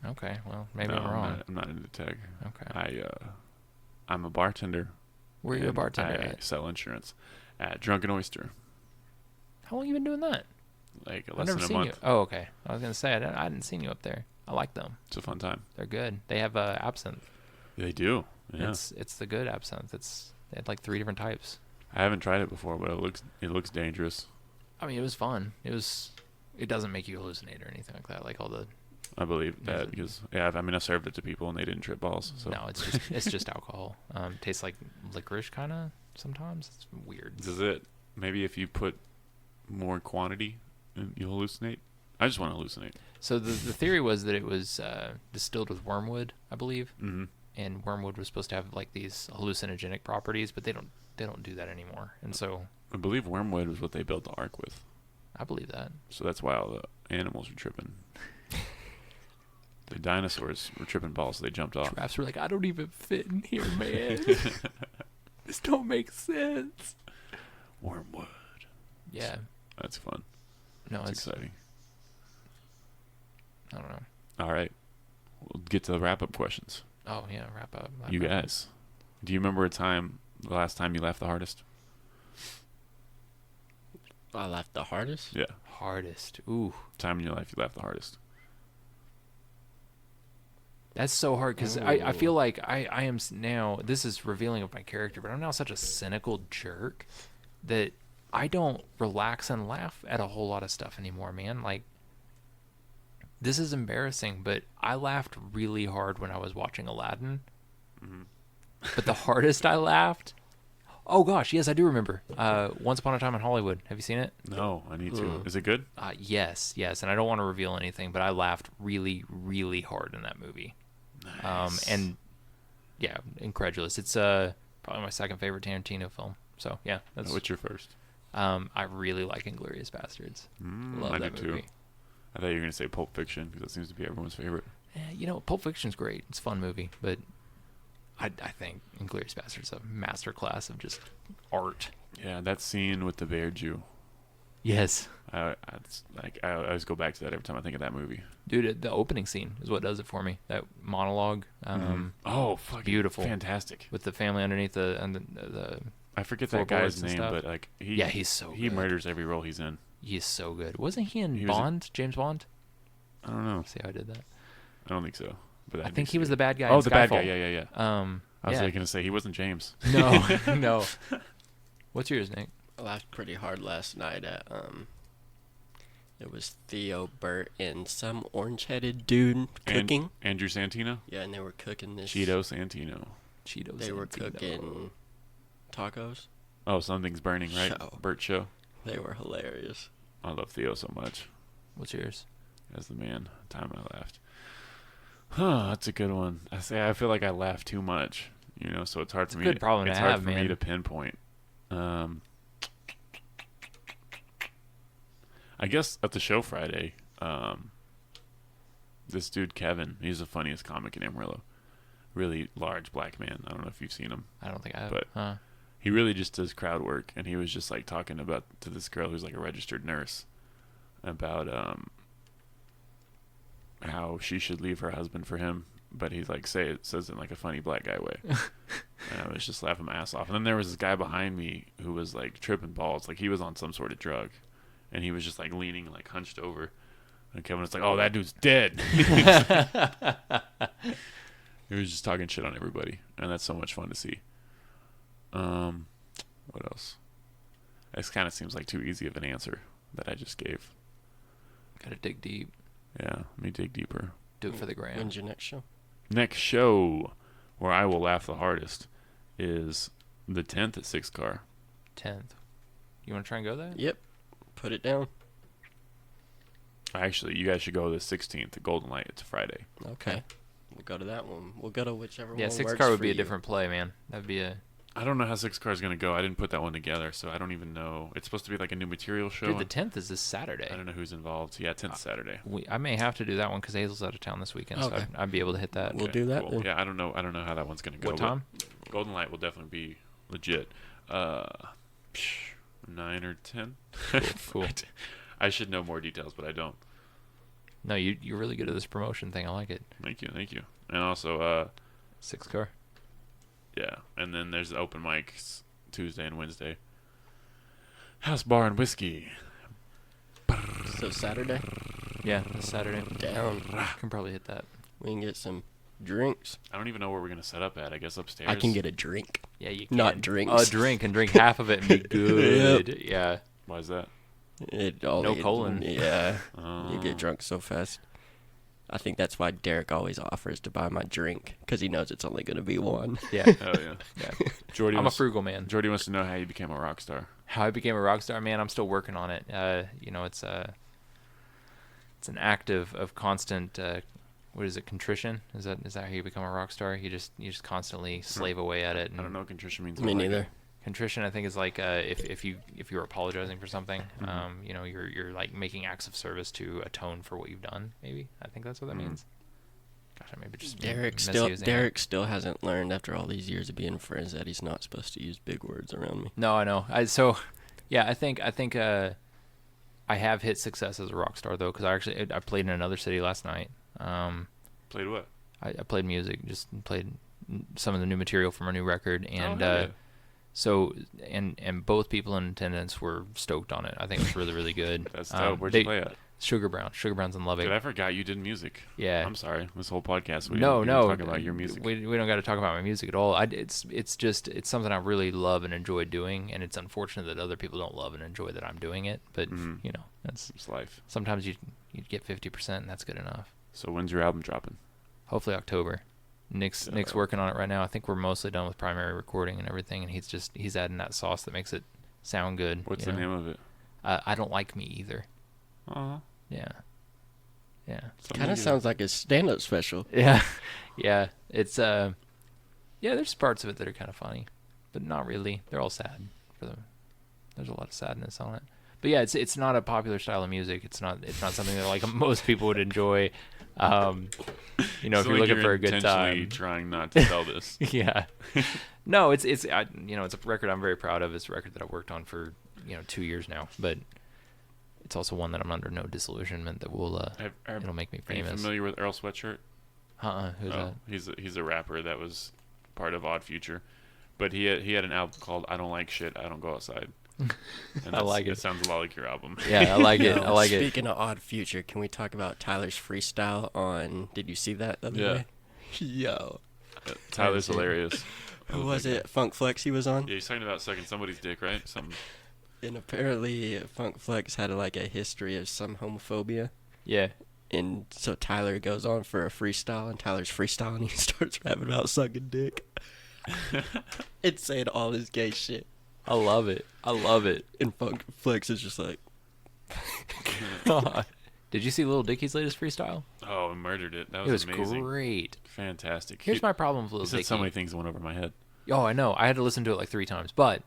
Okay. Well, maybe No, I'm wrong. I'm not into tech. Okay. I'm a bartender. Where are you a and bartender I at? sell insurance at Drunken Oyster. How long you been doing that? Like I've less never than a seen you. month. Oh, okay. I was gonna say I hadn't seen you up there. I like them. It's a fun time. They're good. They have absinthe. They do. Yeah. It's the good absinthe. They had like 3 different types. I haven't tried it before, but it looks dangerous. I mean, it was fun. It doesn't make you hallucinate or anything like that. Like all the I believe that because I served it to people and they didn't trip balls. So no, it's just alcohol. Tastes like licorice kind of sometimes. It's weird. Does it? Maybe if you put more quantity, you'll hallucinate. I just want to hallucinate. So the theory was that it was distilled with wormwood, I believe. Mm-hmm. And wormwood was supposed to have like these hallucinogenic properties, but they don't do that anymore. And so I believe wormwood was what they built the ark with. I believe that. So that's why all the animals were tripping. The dinosaurs were tripping balls, so they jumped off. Giraffes were like, I don't even fit in here, man. This don't make sense. Wormwood. Yeah. That's fun. No, It's it's exciting. I don't know. All right. We'll get to the wrap-up questions. Oh yeah, wrap up. You guys, do you remember the last time you laughed the hardest? I laughed the hardest. Yeah. Hardest. Ooh, Time in your life you laughed the hardest. that's so hard because I feel like I am now. This is revealing of my character, but I'm now such a cynical jerk that I don't relax and laugh at a whole lot of stuff anymore, man. Like, this is embarrassing, but I laughed really hard when I was watching Aladdin. Mm-hmm. But the hardest I laughed, oh gosh, yes, I do remember. Once Upon a Time in Hollywood. Have you seen it? No, I need to. Is it good? Yes, and I don't want to reveal anything, but I laughed really, really hard in that movie. Nice. And yeah, incredulous. It's probably my second favorite Tarantino film. So yeah, that's What's your first? I really like Inglourious Bastards. Love I that do movie. too. I thought you were going to say Pulp Fiction because that seems to be everyone's favorite. Pulp Fiction's great. It's a fun movie, but I think Inglourious Bastards is a masterclass of just art. Yeah, that scene with the bear Jew. Yes. I always go back to that every time I think of that movie. Dude, the opening scene is what does it for me. That monologue. Oh, fucking beautiful. Fantastic. With the family underneath the I forget that guy's floorboards and name, stuff. but like he's so he good. murders every role he's in. He is so good. Wasn't he in He was Bond? James Bond? I don't know. See how I did that? I don't think so. But I think he was the bad guy. Oh, in the bad guy. Skyfall. Yeah. I was yeah. going to say he wasn't James. No, no. What's yours, Nick? I laughed pretty hard last night at it was Theo, Bert, and some orange-headed dude cooking. Andrew Santino. Yeah, and they were cooking this. Cheeto Santino. Cheetos. They were Santino. cooking tacos. Oh, something's burning, right? Show. Bert Show. They were hilarious. I love Theo so much. What's yours? As the man, time I laughed. Huh, that's a good one. I feel like I laugh too much, so it's hard for me. Good problem to it's hard have, for me man. to pinpoint. I guess at the show Friday, this dude Kevin, he's the funniest comic in Amarillo. Really large black man. I don't know if you've seen him. I don't think I have. But he really just does crowd work, and he was just like talking to this girl who's like a registered nurse about how she should leave her husband for him, but he's like says it in like a funny black guy way. And I was just laughing my ass off. And then there was this guy behind me who was like tripping balls, like he was on some sort of drug, and he was just like leaning, like hunched over. And Kevin was like, "Oh, that dude's dead." He was just talking shit on everybody, and that's so much fun to see. What else? This kind of seems like too easy of an answer that I just gave. Gotta dig deep. Yeah, let me dig deeper. Do it for the gram. When's your next show? Next show where I will laugh the hardest is the 10th at 6 Car. 10th. You want to try and go there? Yep. Put it down. Actually, you guys should go the 16th at Golden Light. It's a Friday. Okay. We'll go to that one. We'll go to whichever Yeah, one 6 works Car would for be a you. different play, man. That'd be a... I don't know how 6 Car is going to go. I didn't put that one together, so I don't even know. It's supposed to be like a new material show. Dude, the 10th is this Saturday. I don't know who's involved. Yeah, 10th Saturday. I may have to do that one because Hazel's out of town this weekend, so Okay. I'd be able to hit that. We'll do that then. Yeah, I don't know how that one's going to go. What time? but Golden Light will definitely be legit. 9 or 10. Cool. I should know more details, but I don't. No, you're really good at this promotion thing. I like it. Thank you. And also, 6 Car. yeah, and then there's the open mics Tuesday and Wednesday. House Bar and Whiskey. So Saturday, Yeah, this Saturday. down. Can probably hit that. We can get some drinks. I don't even know where we're going to set up at. I guess upstairs. I can get a drink. Yeah, you can. Not drinks. A drink and drink half of it and be good. Yeah. Why is that? No colon. Yeah. Oh. You get drunk so fast. I think that's why Derek always offers to buy my drink, because he knows it's only going to be one. Yeah. Oh, yeah. Yeah. Jordy I'm a wants, frugal man. Jordy wants to know how you became a rock star. How I became a rock star, man, I'm still working on it. It's an act of constant what is it, contrition? Is that how you become a rock star? You just constantly slave away at it. I don't know what contrition means. Me but I like neither. it. Contrition, I think, is like if you're apologizing for something, you're like making acts of service to atone for what you've done. Maybe I think that's what that means. Gosh, I maybe just misusing it. Derek still hasn't learned after all these years of being friends that he's not supposed to use big words around me. No, I know. I think I have hit success as a rock star though, because I played in another city last night. Played what? I played music, just played some of the new material from our new record, and hell yeah. so and both people in attendance were stoked on it. I think it was really, really good. That's dope. Where'd you play at? Sugar Brown's in Lubbock. Dude, I forgot you did music. Yeah. I'm sorry. This whole podcast, we No, didn't no. talk about your music. We don't got to talk about my music at all. It's something I really love and enjoy doing, and it's unfortunate that other people don't love and enjoy that I'm doing it. But that's It's life. sometimes you get 50%, and that's good enough. So when's your album dropping? Hopefully October. Nick's working on it right now. I think we're mostly done with primary recording and everything, and he's adding that sauce that makes it sound good. What's the name of it? I Don't Like Me Either. Oh, Yeah. Yeah. Kind of sounds like a stand-up special. Yeah. Yeah. It's there's parts of it that are kind of funny, but not really. They're all sad for them. There's a lot of sadness on it. But yeah, it's not a popular style of music. It's not something that like most people would enjoy. If you're looking for a good intentionally time. trying not to sell this. Yeah. No, it's a record I'm very proud of. It's a record that I've worked on for 2 years now, but it's also one that I'm under no disillusionment that will it'll make me Are you famous. familiar with Earl Sweatshirt? Who's that? He's a rapper that was part of Odd Future, but he had an album called "I Don't Like Shit, I Don't Go Outside." And I like it. It sounds a lot like your album. Yeah, I like it. I like it. Speaking of Odd Future, can we talk about Tyler's freestyle on? Did you see that the other Yeah. day? Yo. Tyler's hilarious. Who was it? Funk Flex he was on? Yeah, he's talking about sucking somebody's dick, right? Something. And apparently Funk Flex had like a history of some homophobia. Yeah. And so Tyler goes on for a freestyle, and Tyler's freestyling, he starts rapping about sucking dick. It's saying all this gay shit. I love it. I love it. And Funk Flex is just like, Did you see Lil Dicky's latest freestyle? Oh, murdered it. That It was was amazing. great. Fantastic. Here's my problem with Lil He said Dicky. so many things that went over my head. Oh, I know. I had to listen to it like 3 times. But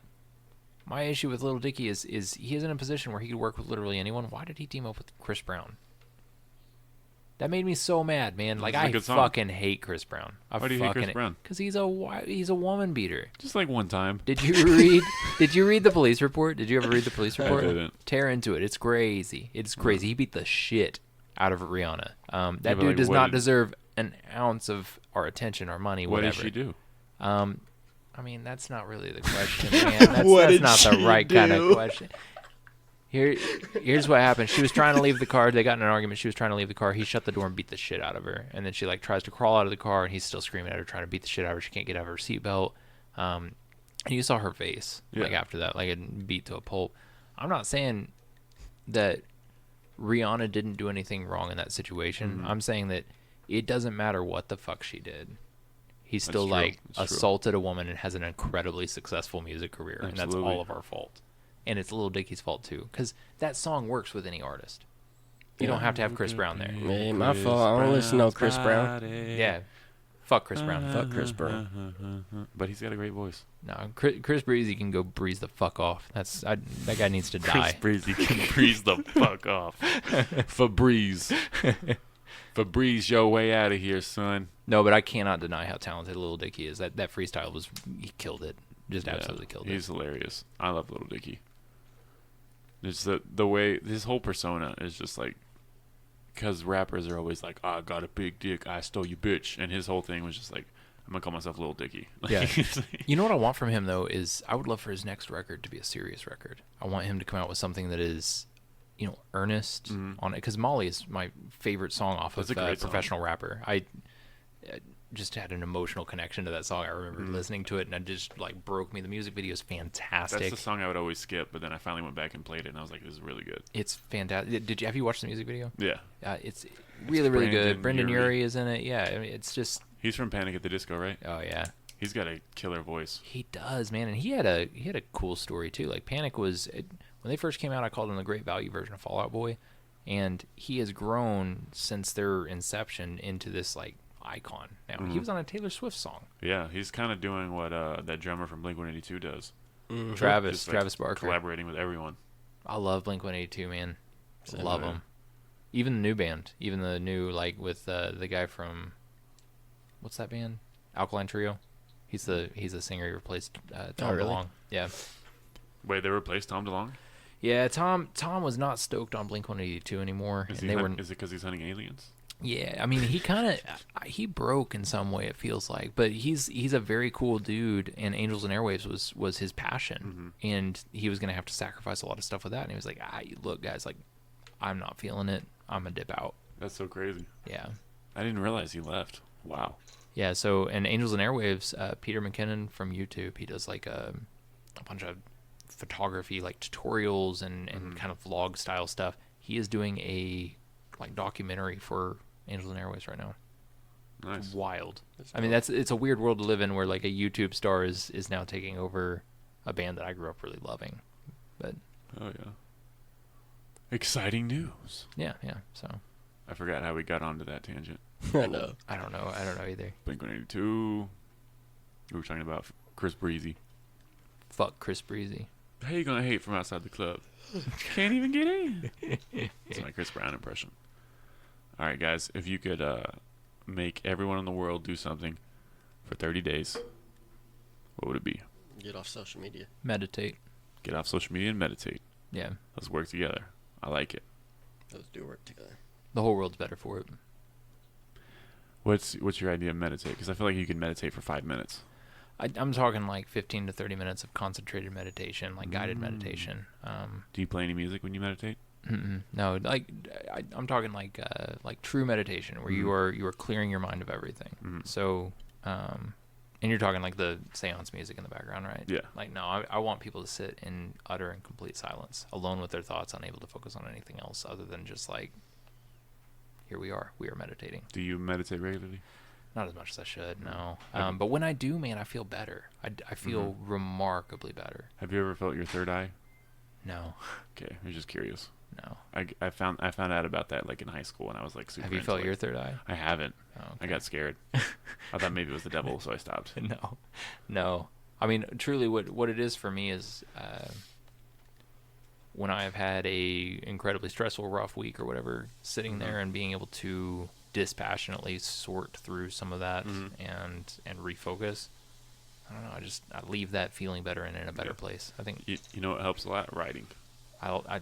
my issue with Lil Dicky is he is in a position where he could work with literally anyone. Why did he team up with Chris Brown? That made me so mad, man. Like, It's a I good song. fucking hate Chris Brown. Why do you hate Chris Brown? Because he's a woman beater. Just like one time. Did you read the police report? Did you ever read the police report? didn't. Tear into it. It's crazy. It's crazy. He beat the shit out of Rihanna. That but, dude like, does what not did- deserve an ounce of our attention, our money, What whatever. did she do? I mean, that's not really the question, man. That's, What that's did not the she right kind of do? question. Here's what happened. She was trying to leave the car. They got in an argument. She was trying to leave the car. He shut the door and beat the shit out of her. And then she like tries to crawl out of the car, and he's still screaming at her, trying to beat the shit out of her. She can't get out of her seatbelt. And you saw her face like Yeah. after that, like it beat to a pulp. I'm not saying that Rihanna didn't do anything wrong in that situation. Mhm. I'm saying that it doesn't matter what the fuck she did. He's still true. like That's true. assaulted a woman and has an incredibly successful music career, and that's Absolutely. all of our fault. And it's Lil Dicky's fault too, because that song works with any artist. You don't have to have Chris Brown there. Man, my fault. I don't listen to no Chris Brown. Yeah, fuck Chris Brown. Fuck Chris Brown. But he's got a great voice. No, Chris Breezy can go breeze the fuck off. That guy needs to die. Chris Breezy can breeze the fuck off. Febreze, your way out of here, son. No, but I cannot deny how talented Lil Dicky is. That freestyle he killed it. Just absolutely killed it. He's hilarious. I love Little Dicky. Just the way his whole persona is just like, because rappers are always like, I got a big dick, I stole your bitch, and his whole thing was just like, I'm gonna call myself Little Dicky. Yeah. You know what I want from him though is I would love for his next record to be a serious record. I want him to come out with something that is, earnest on it. Because Molly is my favorite song off That's of a great song. Professional Rapper. I just had an emotional connection to that song. I remember listening to it and it just like broke me. The music video is fantastic. That's the song I would always skip, but then I finally went back and played it, and I was like, this is really good. It's fantastic. Have you watched the music video? Yeah. It's really, really good. Brendan Brendan Urie. Urie is in it. Yeah, I mean, it's just. He's from Panic at the Disco, right? Oh yeah, He's got a killer voice. he does, man, and he had a cool story too. Like Panic was when they first came out, I called him the Great Value version of Fall Out Boy, and he has grown since their inception into this like icon. Now he was on a Taylor Swift song. Yeah, he's kind of doing what that drummer from Blink-182 does. Travis Just, like, Barker. collaborating with everyone. I love Blink-182, man. Same Love here. them. Even the new band, even the new like with the guy from what's that band? Alkaline Trio. He's the singer. He replaced Tom really? DeLonge. Yeah. Wait, they replaced Tom DeLonge? Yeah, Tom was not stoked on Blink-182 anymore, Is and he they were. is it because he's hunting aliens? Yeah, I mean, he kind of he broke in some way. It feels like, but he's a very cool dude, and Angels and Airwaves was his passion, and he was gonna have to sacrifice a lot of stuff with that. And he was like, look, guys, like, I'm not feeling it. I'm gonna dip out. That's so crazy. Yeah, I didn't realize he left. Wow. yeah. So, and Angels and Airwaves, Peter McKinnon from YouTube, he does like a bunch of photography, like tutorials and kind of vlog style stuff. He is doing a like documentary for Angels and Airwaves right now. Nice. It's wild. I mean, it's a weird world to live in where like a YouTube star is now taking over a band that I grew up really loving. But Oh, yeah. Exciting news. yeah. So I forgot how we got onto that tangent. I know. I don't know either. Blink-182. We were talking about Chris Breezy. Fuck Chris Breezy. How you gonna hate from outside the club? Can't even get in. That's my Chris Brown impression. All right, guys. If you could make everyone in the world do something for 30 days, what would it be? Get off social media. Meditate. Get off social media and meditate. Yeah. Let's work together. I like it. Let's do work together. The whole world's better for it. What's your idea of meditate? Because I feel like you can meditate for 5 minutes. I'm talking like 15 to 30 minutes of concentrated meditation, like guided meditation. Do you play any music when you meditate? No, like I'm talking like true meditation where you are clearing your mind of everything. So, and you're talking like the seance music in the background, right? Yeah. Like no, I want people to sit in utter and complete silence, alone with their thoughts, unable to focus on anything else other than just like, here we are meditating. Do you meditate regularly? Not as much as I should, no. But when I do, man, I feel better. I feel remarkably better. Have you ever felt your third eye? No, Okay, I'm just curious. no. I found out about that like in high school when I was like super. Have you into, felt like- your third eye? I haven't. Oh, I got scared. I thought maybe it was the devil, so I stopped. No. I mean, truly, what it is for me is when I have had a incredibly stressful, rough week or whatever, sitting there and being able to dispassionately sort through some of that and refocus. I don't know. I leave that feeling better and in a better place. I think You know what helps a lot? Writing. I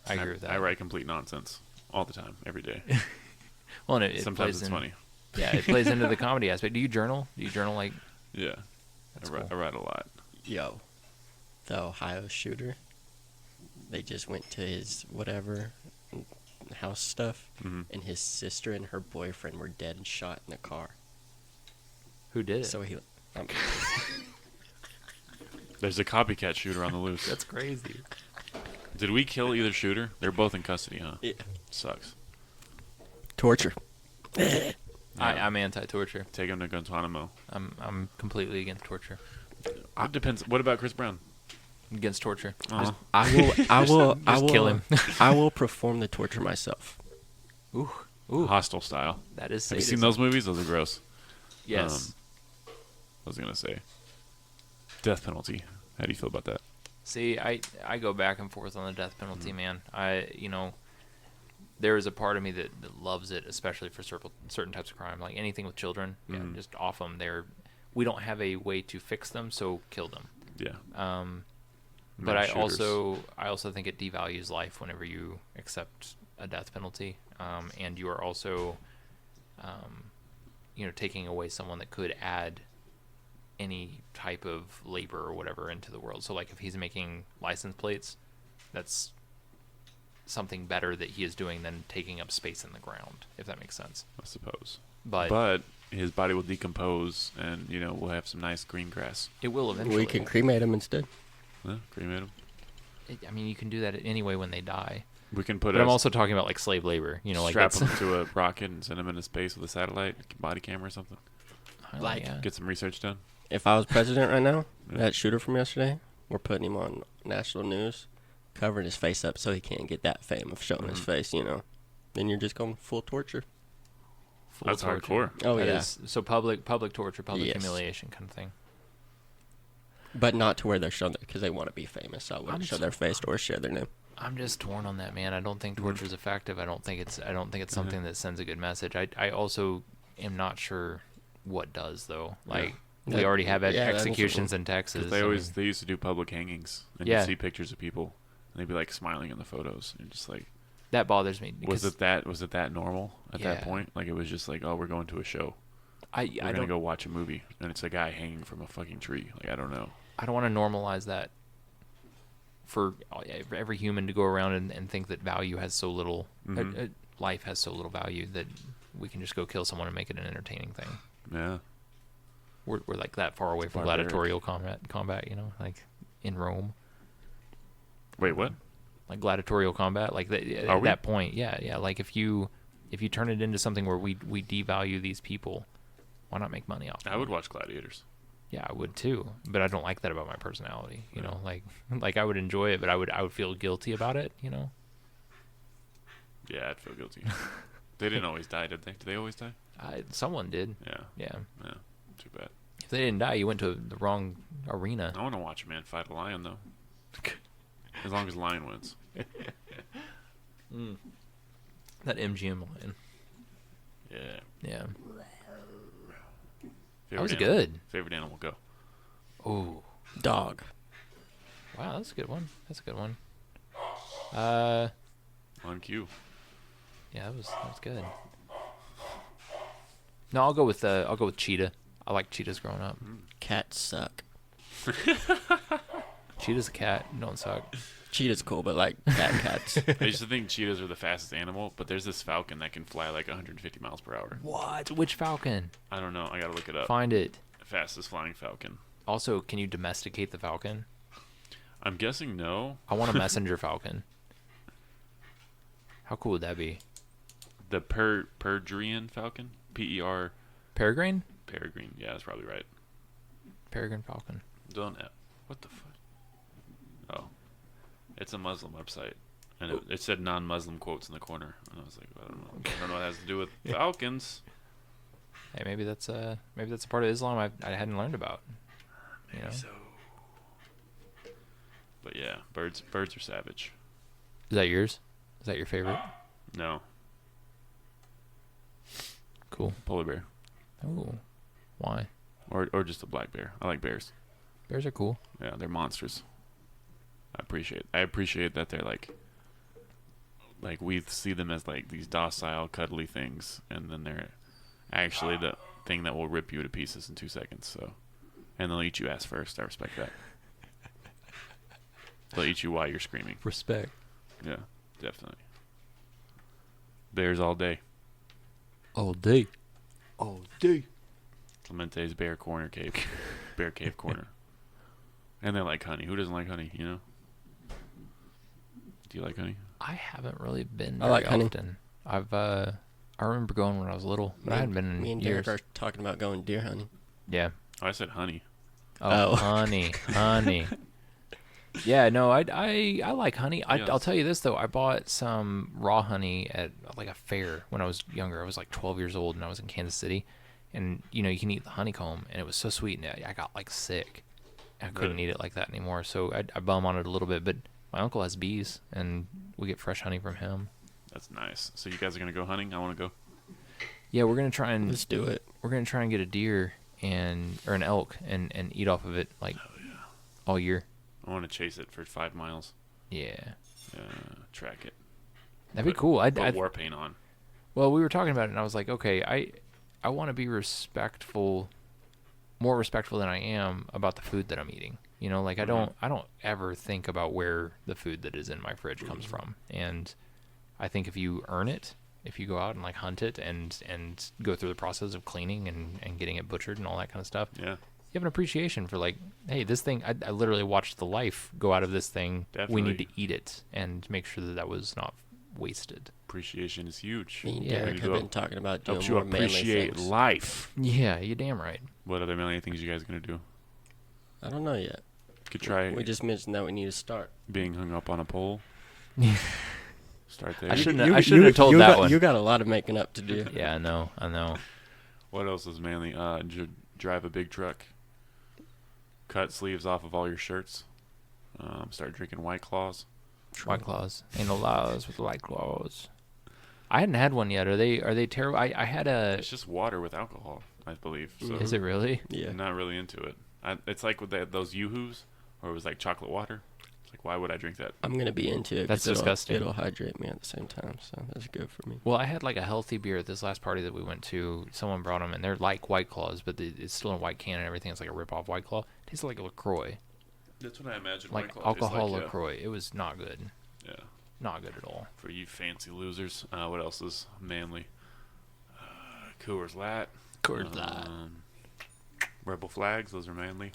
agree with that. I write complete nonsense all the time, every day. Well, and it Sometimes plays it's funny. Yeah, it plays into the comedy aspect. Do you journal? Do you journal like? Yeah. That's I cool. write a lot. Yo, the Ohio shooter. They just went to his whatever house stuff, and his sister and her boyfriend were dead and shot in the car. Who did it? So he. There's a copycat shooter on the loose. That's crazy. Did we kill either shooter? They're both in custody, huh? Yeah. Sucks. Torture. Yeah. I'm anti-torture. Take him to Guantanamo. I'm completely against torture. It depends. What about Chris Brown? Against torture. Uh-huh. I will Just kill him. I will perform the torture myself. Ooh, ooh, Hostile style. that is. Have you sadism. seen those movies? Those are gross. Yes. I was gonna say death penalty. How do you feel about that? See, I go back and forth on the death penalty, man. There is a part of me that loves it, especially for certain types of crime, like anything with children. Yeah, just off them. We don't have a way to fix them, so kill them. Yeah. But Mass I shooters. also think it devalues life whenever you accept a death penalty, and you are also, taking away someone that could add any type of labor or whatever into the world. So, like, if he's making license plates, that's something better that he is doing than taking up space in the ground, if that makes sense. I suppose. But His body will decompose, and we'll have some nice green grass. it will eventually. We can cremate him instead. Yeah, cremate him. I mean, you can do that anyway when they die. We can put. But I'm also talking about like slave labor. Like strap that's, him to a rocket and send him into space with a satellite body camera or something. Like, yeah. Get some research done. If I was president right now, Yeah. that shooter from yesterday, we're putting him on national news, covering his face up so he can't get that fame of showing his face. Then you're just going full torture. full That's torture. hardcore. Oh That yeah, is- so public torture, public Yes. humiliation kind of thing. but not to where they're showing because they want to be famous. So I wouldn't I'm show so- their face or share their name. I'm just torn on that, man. I don't think torture is effective. I don't think it's something that sends a good message. I also am not sure what does though. Like we That- already have yeah, that is executions in Texas. Because they I always mean, they used to do public hangings, and Yeah. you see pictures of people, and they'd be like smiling in the photos, and just like, that bothers me. was because it that normal at Yeah. that point? Like it was just like, oh, we're going to a show, I we're gonna don't go watch a movie, and it's a guy hanging from a fucking tree. Like I don't know. I don't want to normalize that for every human to go around and think that value has so little, life has so little value that we can just go kill someone and make it an entertaining thing. Yeah. We're like that far away from barbaric. gladiatorial combat, like in Rome, Wait, what? like gladiatorial combat, like Are at we? that point, yeah. Like if you turn it into something where we devalue these people, why not make money off? I them? would watch Gladiators. Yeah, I would too, but I don't like that about my personality. Like I would enjoy it, but I would feel guilty about it. Yeah, I'd feel guilty. They didn't always die, did they? Did they always die? Someone did. Yeah. Yeah. Yeah. Too bad. If they didn't die, you went to the wrong arena. I want to watch a man fight a lion though. As long as the lion wins. That MGM lion. Yeah. Yeah. Favorite was animal- good. Favorite animal, go. Oh. Dog. Wow, that's a good one. That's a good one. On cue. Yeah, that was good. No, I'll go with cheetah. I like cheetahs growing up. Cats suck. Cheetah's a cat. Don't suck. Cheetah's cool, but like cats. I used to think cheetahs are the fastest animal, but there's this falcon that can fly like 150 miles per hour. What? Which falcon? I don't know. I gotta look it up. Find it. Fastest flying falcon. Also, can you domesticate the falcon? I'm guessing no. I want a messenger falcon. How cool would that be? The Perdrian falcon. P-E-R. Peregrine? Peregrine. Yeah, that's probably right. Peregrine falcon. Don't. What the fuck? Oh, it's a Muslim website, and it said non-Muslim quotes in the corner, and I was like, I don't know. I don't know what it has to do with falcons. Hey, maybe that's a part of Islam I hadn't learned about. You know? So. But yeah, birds are savage. Is that yours? Is that your favorite? No, Cool. polar bear, Oh, why? or just a black bear. I like bears. Bears are cool. Yeah, they're monsters. I appreciate that they're like we see them as like these docile, cuddly things, and then they're actually the thing that will rip you to pieces in 2 seconds. So, and they'll eat you ass first. I respect that. They'll eat you while you're screaming. Respect. Yeah, definitely. Bears all day. All day. All day. Clemente's bear cave corner. And they like honey. Who doesn't like honey? Do you like honey? I haven't really been I like very honey. often. I remember going when I was little, but I hadn't been Me in and years. Derek are talking about going deer hunting. Yeah. Oh, I said honey. Oh, Oh. honey. Yeah, no, I like honey. Yes. I'll tell you this though. I bought some raw honey at like a fair when I was younger. I was like 12 years old and I was in Kansas City, and you know you can eat the honeycomb and it was so sweet and I got like sick. I couldn't eat it like that anymore, so I bum on it a little bit. But my uncle has bees and we get fresh honey from him. That's nice. So you guys are gonna go hunting? I want to go. Yeah, we're gonna try and Let's do it. we're gonna try and get a deer or an elk and eat off of it like all year. I want to chase it for 5 miles. Yeah, Track it. that'd be cool. Put war paint on. Well, we were talking about it, and I was like, okay, I want to be respectful, more respectful than I am about the food that I'm eating. You know, like I don't ever think about where the food that is in my fridge comes from. And I think if you earn it, if you go out and like hunt it and go through the process of cleaning and getting it butchered and all that kind of stuff, Yeah. you have an appreciation for like, hey, this thing, I literally watched the life go out of this thing. We need to Definitely. eat it and make sure that was not wasted. Appreciation is huge. Me and Yeah. Derek have been talking about doing Helps you more manly appreciate things. life. Yeah, you're damn right. What other manly things you guys gonna do? I don't know yet. Could try We just mentioned that we need to start. being hung up on a pole. Start there. I shouldn't have told that one. You got a lot of making up to do. Yeah, I know. What else is manly? Drive a big truck. Cut sleeves off of all your shirts. Start drinking White Claws. White Claws. Ain't no laws with White Claws. I hadn't had one yet. Are they terrible? I had a. It's just water with alcohol, I believe. So Is it really? Yeah. I'm not really into it. It's like with those Yoo-Hoos, or it was like chocolate water. It's like, why would I drink that? I'm going to be into it. That's 'cause disgusting. It'll hydrate me at the same time, so that's good for me. Well, I had like a healthy beer at this last party that we went to. Someone brought them, and they're like White Claws, but it's still in a white can and everything. It's like a rip-off White Claw. It tastes like a LaCroix, That's what I imagine. like White Claw tastes alcohol like, LaCroix. It was not good. Yeah. Not good at all. For you fancy losers. What else is manly? Coors Light. Coors Light. Rebel Flags. Those are manly.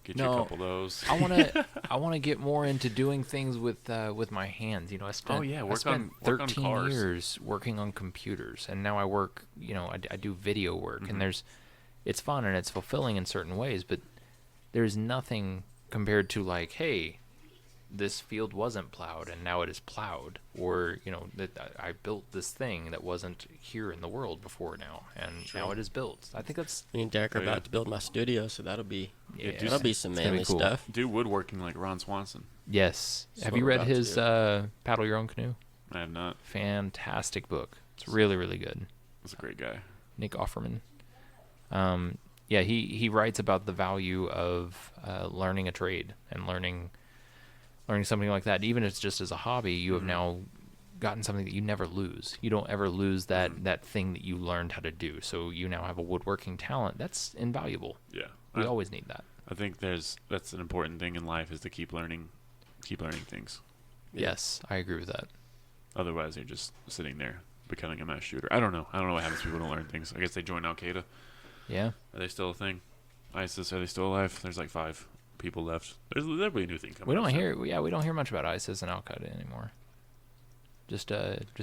Get you No. a couple of those. I want to get more into doing things with my hands. You know, I spent work I spent on- work on 13 cars. years working on computers, and now I work. You know, I do video work, Mm-hmm. and it's fun and it's fulfilling in certain ways, but there's nothing compared to like, hey, this field wasn't plowed and now it is plowed, or you know that I built this thing that wasn't here in the world before now, and now it is built. I think that's Me and Derek are Oh, yeah. about to build my studio, so that'll be yeah, that'll be some it's gonna be manly cool. stuff. Do woodworking like Ron Swanson. Yes. That's Have what you we're read about to his do. Paddle Your Own Canoe? I have not. Fantastic book. It's really, really good. That's a great guy. Nick Offerman. Yeah, he writes about the value of learning a trade and learning something like that. Even if it's just as a hobby, you have now gotten something that you never lose. You don't ever lose that thing that you learned how to do. So you now have a woodworking talent. That's invaluable. Yeah. We always need that. I think that's an important thing in life is to keep learning things. Yes, I agree with that. Otherwise, you're just sitting there becoming a mass shooter. I don't know. I don't know what happens to people who don't learn things. I guess they join Al Qaeda. Yeah. Are they still a thing? ISIS, are they still alive? There's like 5 people left. There'll be a new thing coming. We don't up soon. we don't hear much about ISIS and Al Qaeda anymore. Just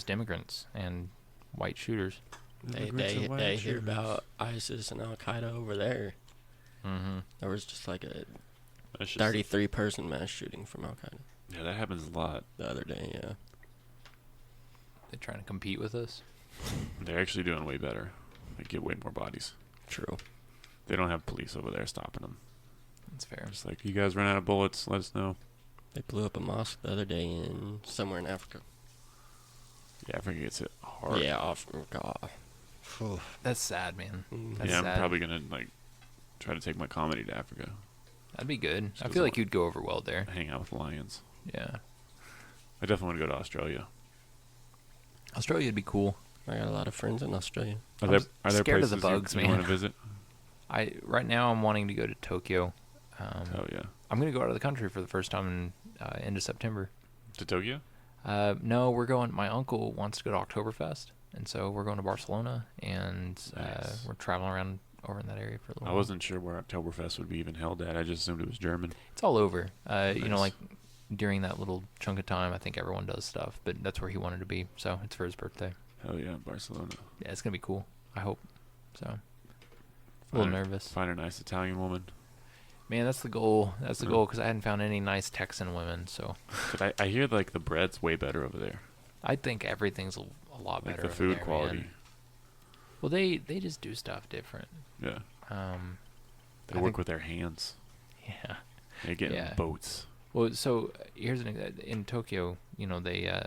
immigrants and white shooters. Immigrants and white They hear shooters. about ISIS and Al Qaeda over there. Mm-hmm. There was just like a That's just- 33-person mass shooting from Al Qaeda Yeah, that happens a lot. the other day. Yeah. They're trying to compete with us. They're actually doing way better. They get way more bodies. True. They don't have police over there stopping them. That's fair. Just like, you guys run out of bullets, let us know. They blew up a mosque the other day in somewhere in Africa. Yeah, Africa gets hit hard. Yeah, Africa. Phew. That's sad, man. That's Yeah, sad. I'm probably gonna like try to take my comedy to Africa. That'd be good. I Just feel like you'd go over well there. Hang out with lions. Yeah. I definitely want to go to Australia. Australia'd be cool. I got a lot of friends in Australia. Are I'm there scared of places the bugs, you man. want to visit? Right now I'm wanting to go to Tokyo. Oh yeah, I'm gonna go out of the country for the first time in end of September. to Tokyo. No, we're going. My uncle wants to go to Oktoberfest, and so we're going to Barcelona, and Nice. we're traveling around over in that area for a little I while. wasn't sure where Oktoberfest would be even held at. I just assumed it was German. It's all over. You know, Nice. like during that little chunk of time, I think everyone does stuff, but that's where he wanted to be. So it's for his birthday. Hell yeah, Barcelona. Yeah, it's gonna be cool. I hope. So, a little nervous. Find a nice Italian woman. Man, that's the goal. That's the goal because I hadn't found any nice Texan women. So, But I hear like the bread's way better over there. I think everything's a lot Like better. the over food there, quality. man. Well, they just do stuff different. Yeah. They I work think- with their hands. Yeah. They get Yeah. in boats. Well, so here's in Tokyo, they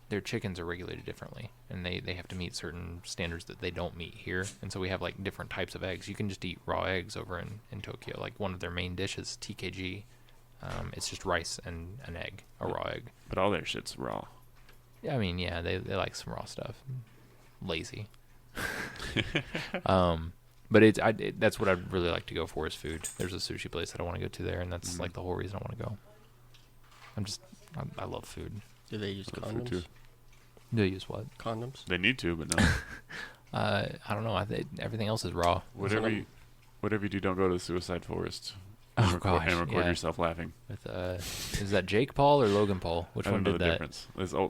their chickens are regulated differently, and they have to meet certain standards that they don't meet here. And so we have like different types of eggs. You can just eat raw eggs over in Tokyo. Like one of their main dishes, TKG. It's just rice and an egg, a raw egg. But all their shit's raw. Yeah, I mean, yeah, they like some raw stuff. Lazy. But that's what I'd really like to go for is food. There's a sushi place that I want to go to there, and that's like the whole reason I want to go. I love food. Do they use I love food too. condoms? Do you use what? Condoms? They need to, but no. I don't know. Everything else is raw. whatever you do, don't go to the suicide forest. Oh, and gosh, record yeah. yourself laughing. With is that Jake Paul or Logan Paul? Which I one don't know did the that? difference.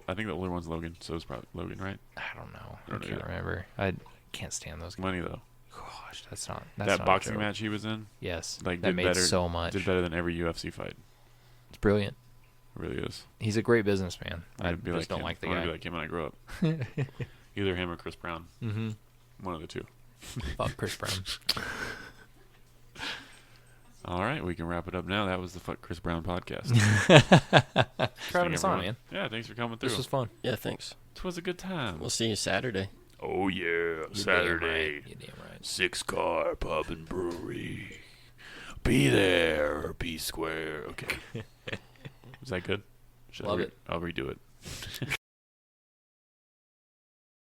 I think the older one's Logan, so it's probably Logan, right? I don't know. I don't I can't either. remember. I can't stand those guys. Money though. Gosh, that's not That a boxing joke. match he was in, Yes, like that did made better. so much. Did better than every UFC fight. It's brilliant. It really is. He's a great businessman. I I'd be just don't him. like the I want guy. to be like him when I grow up. Either him or Chris Brown. Mm-hmm. One of the two. Fuck Chris Brown. All right, we can wrap it up now. That was the Fuck Chris Brown podcast. For having us on, man. Yeah, thanks for coming through. This was fun. Yeah, thanks. It was a good time. We'll see you Saturday. Oh yeah, You're damn Saturday. right. You're damn right. 6-car pub and brewery. Be there or be square. Okay. Was that good? Love it. I'll redo it.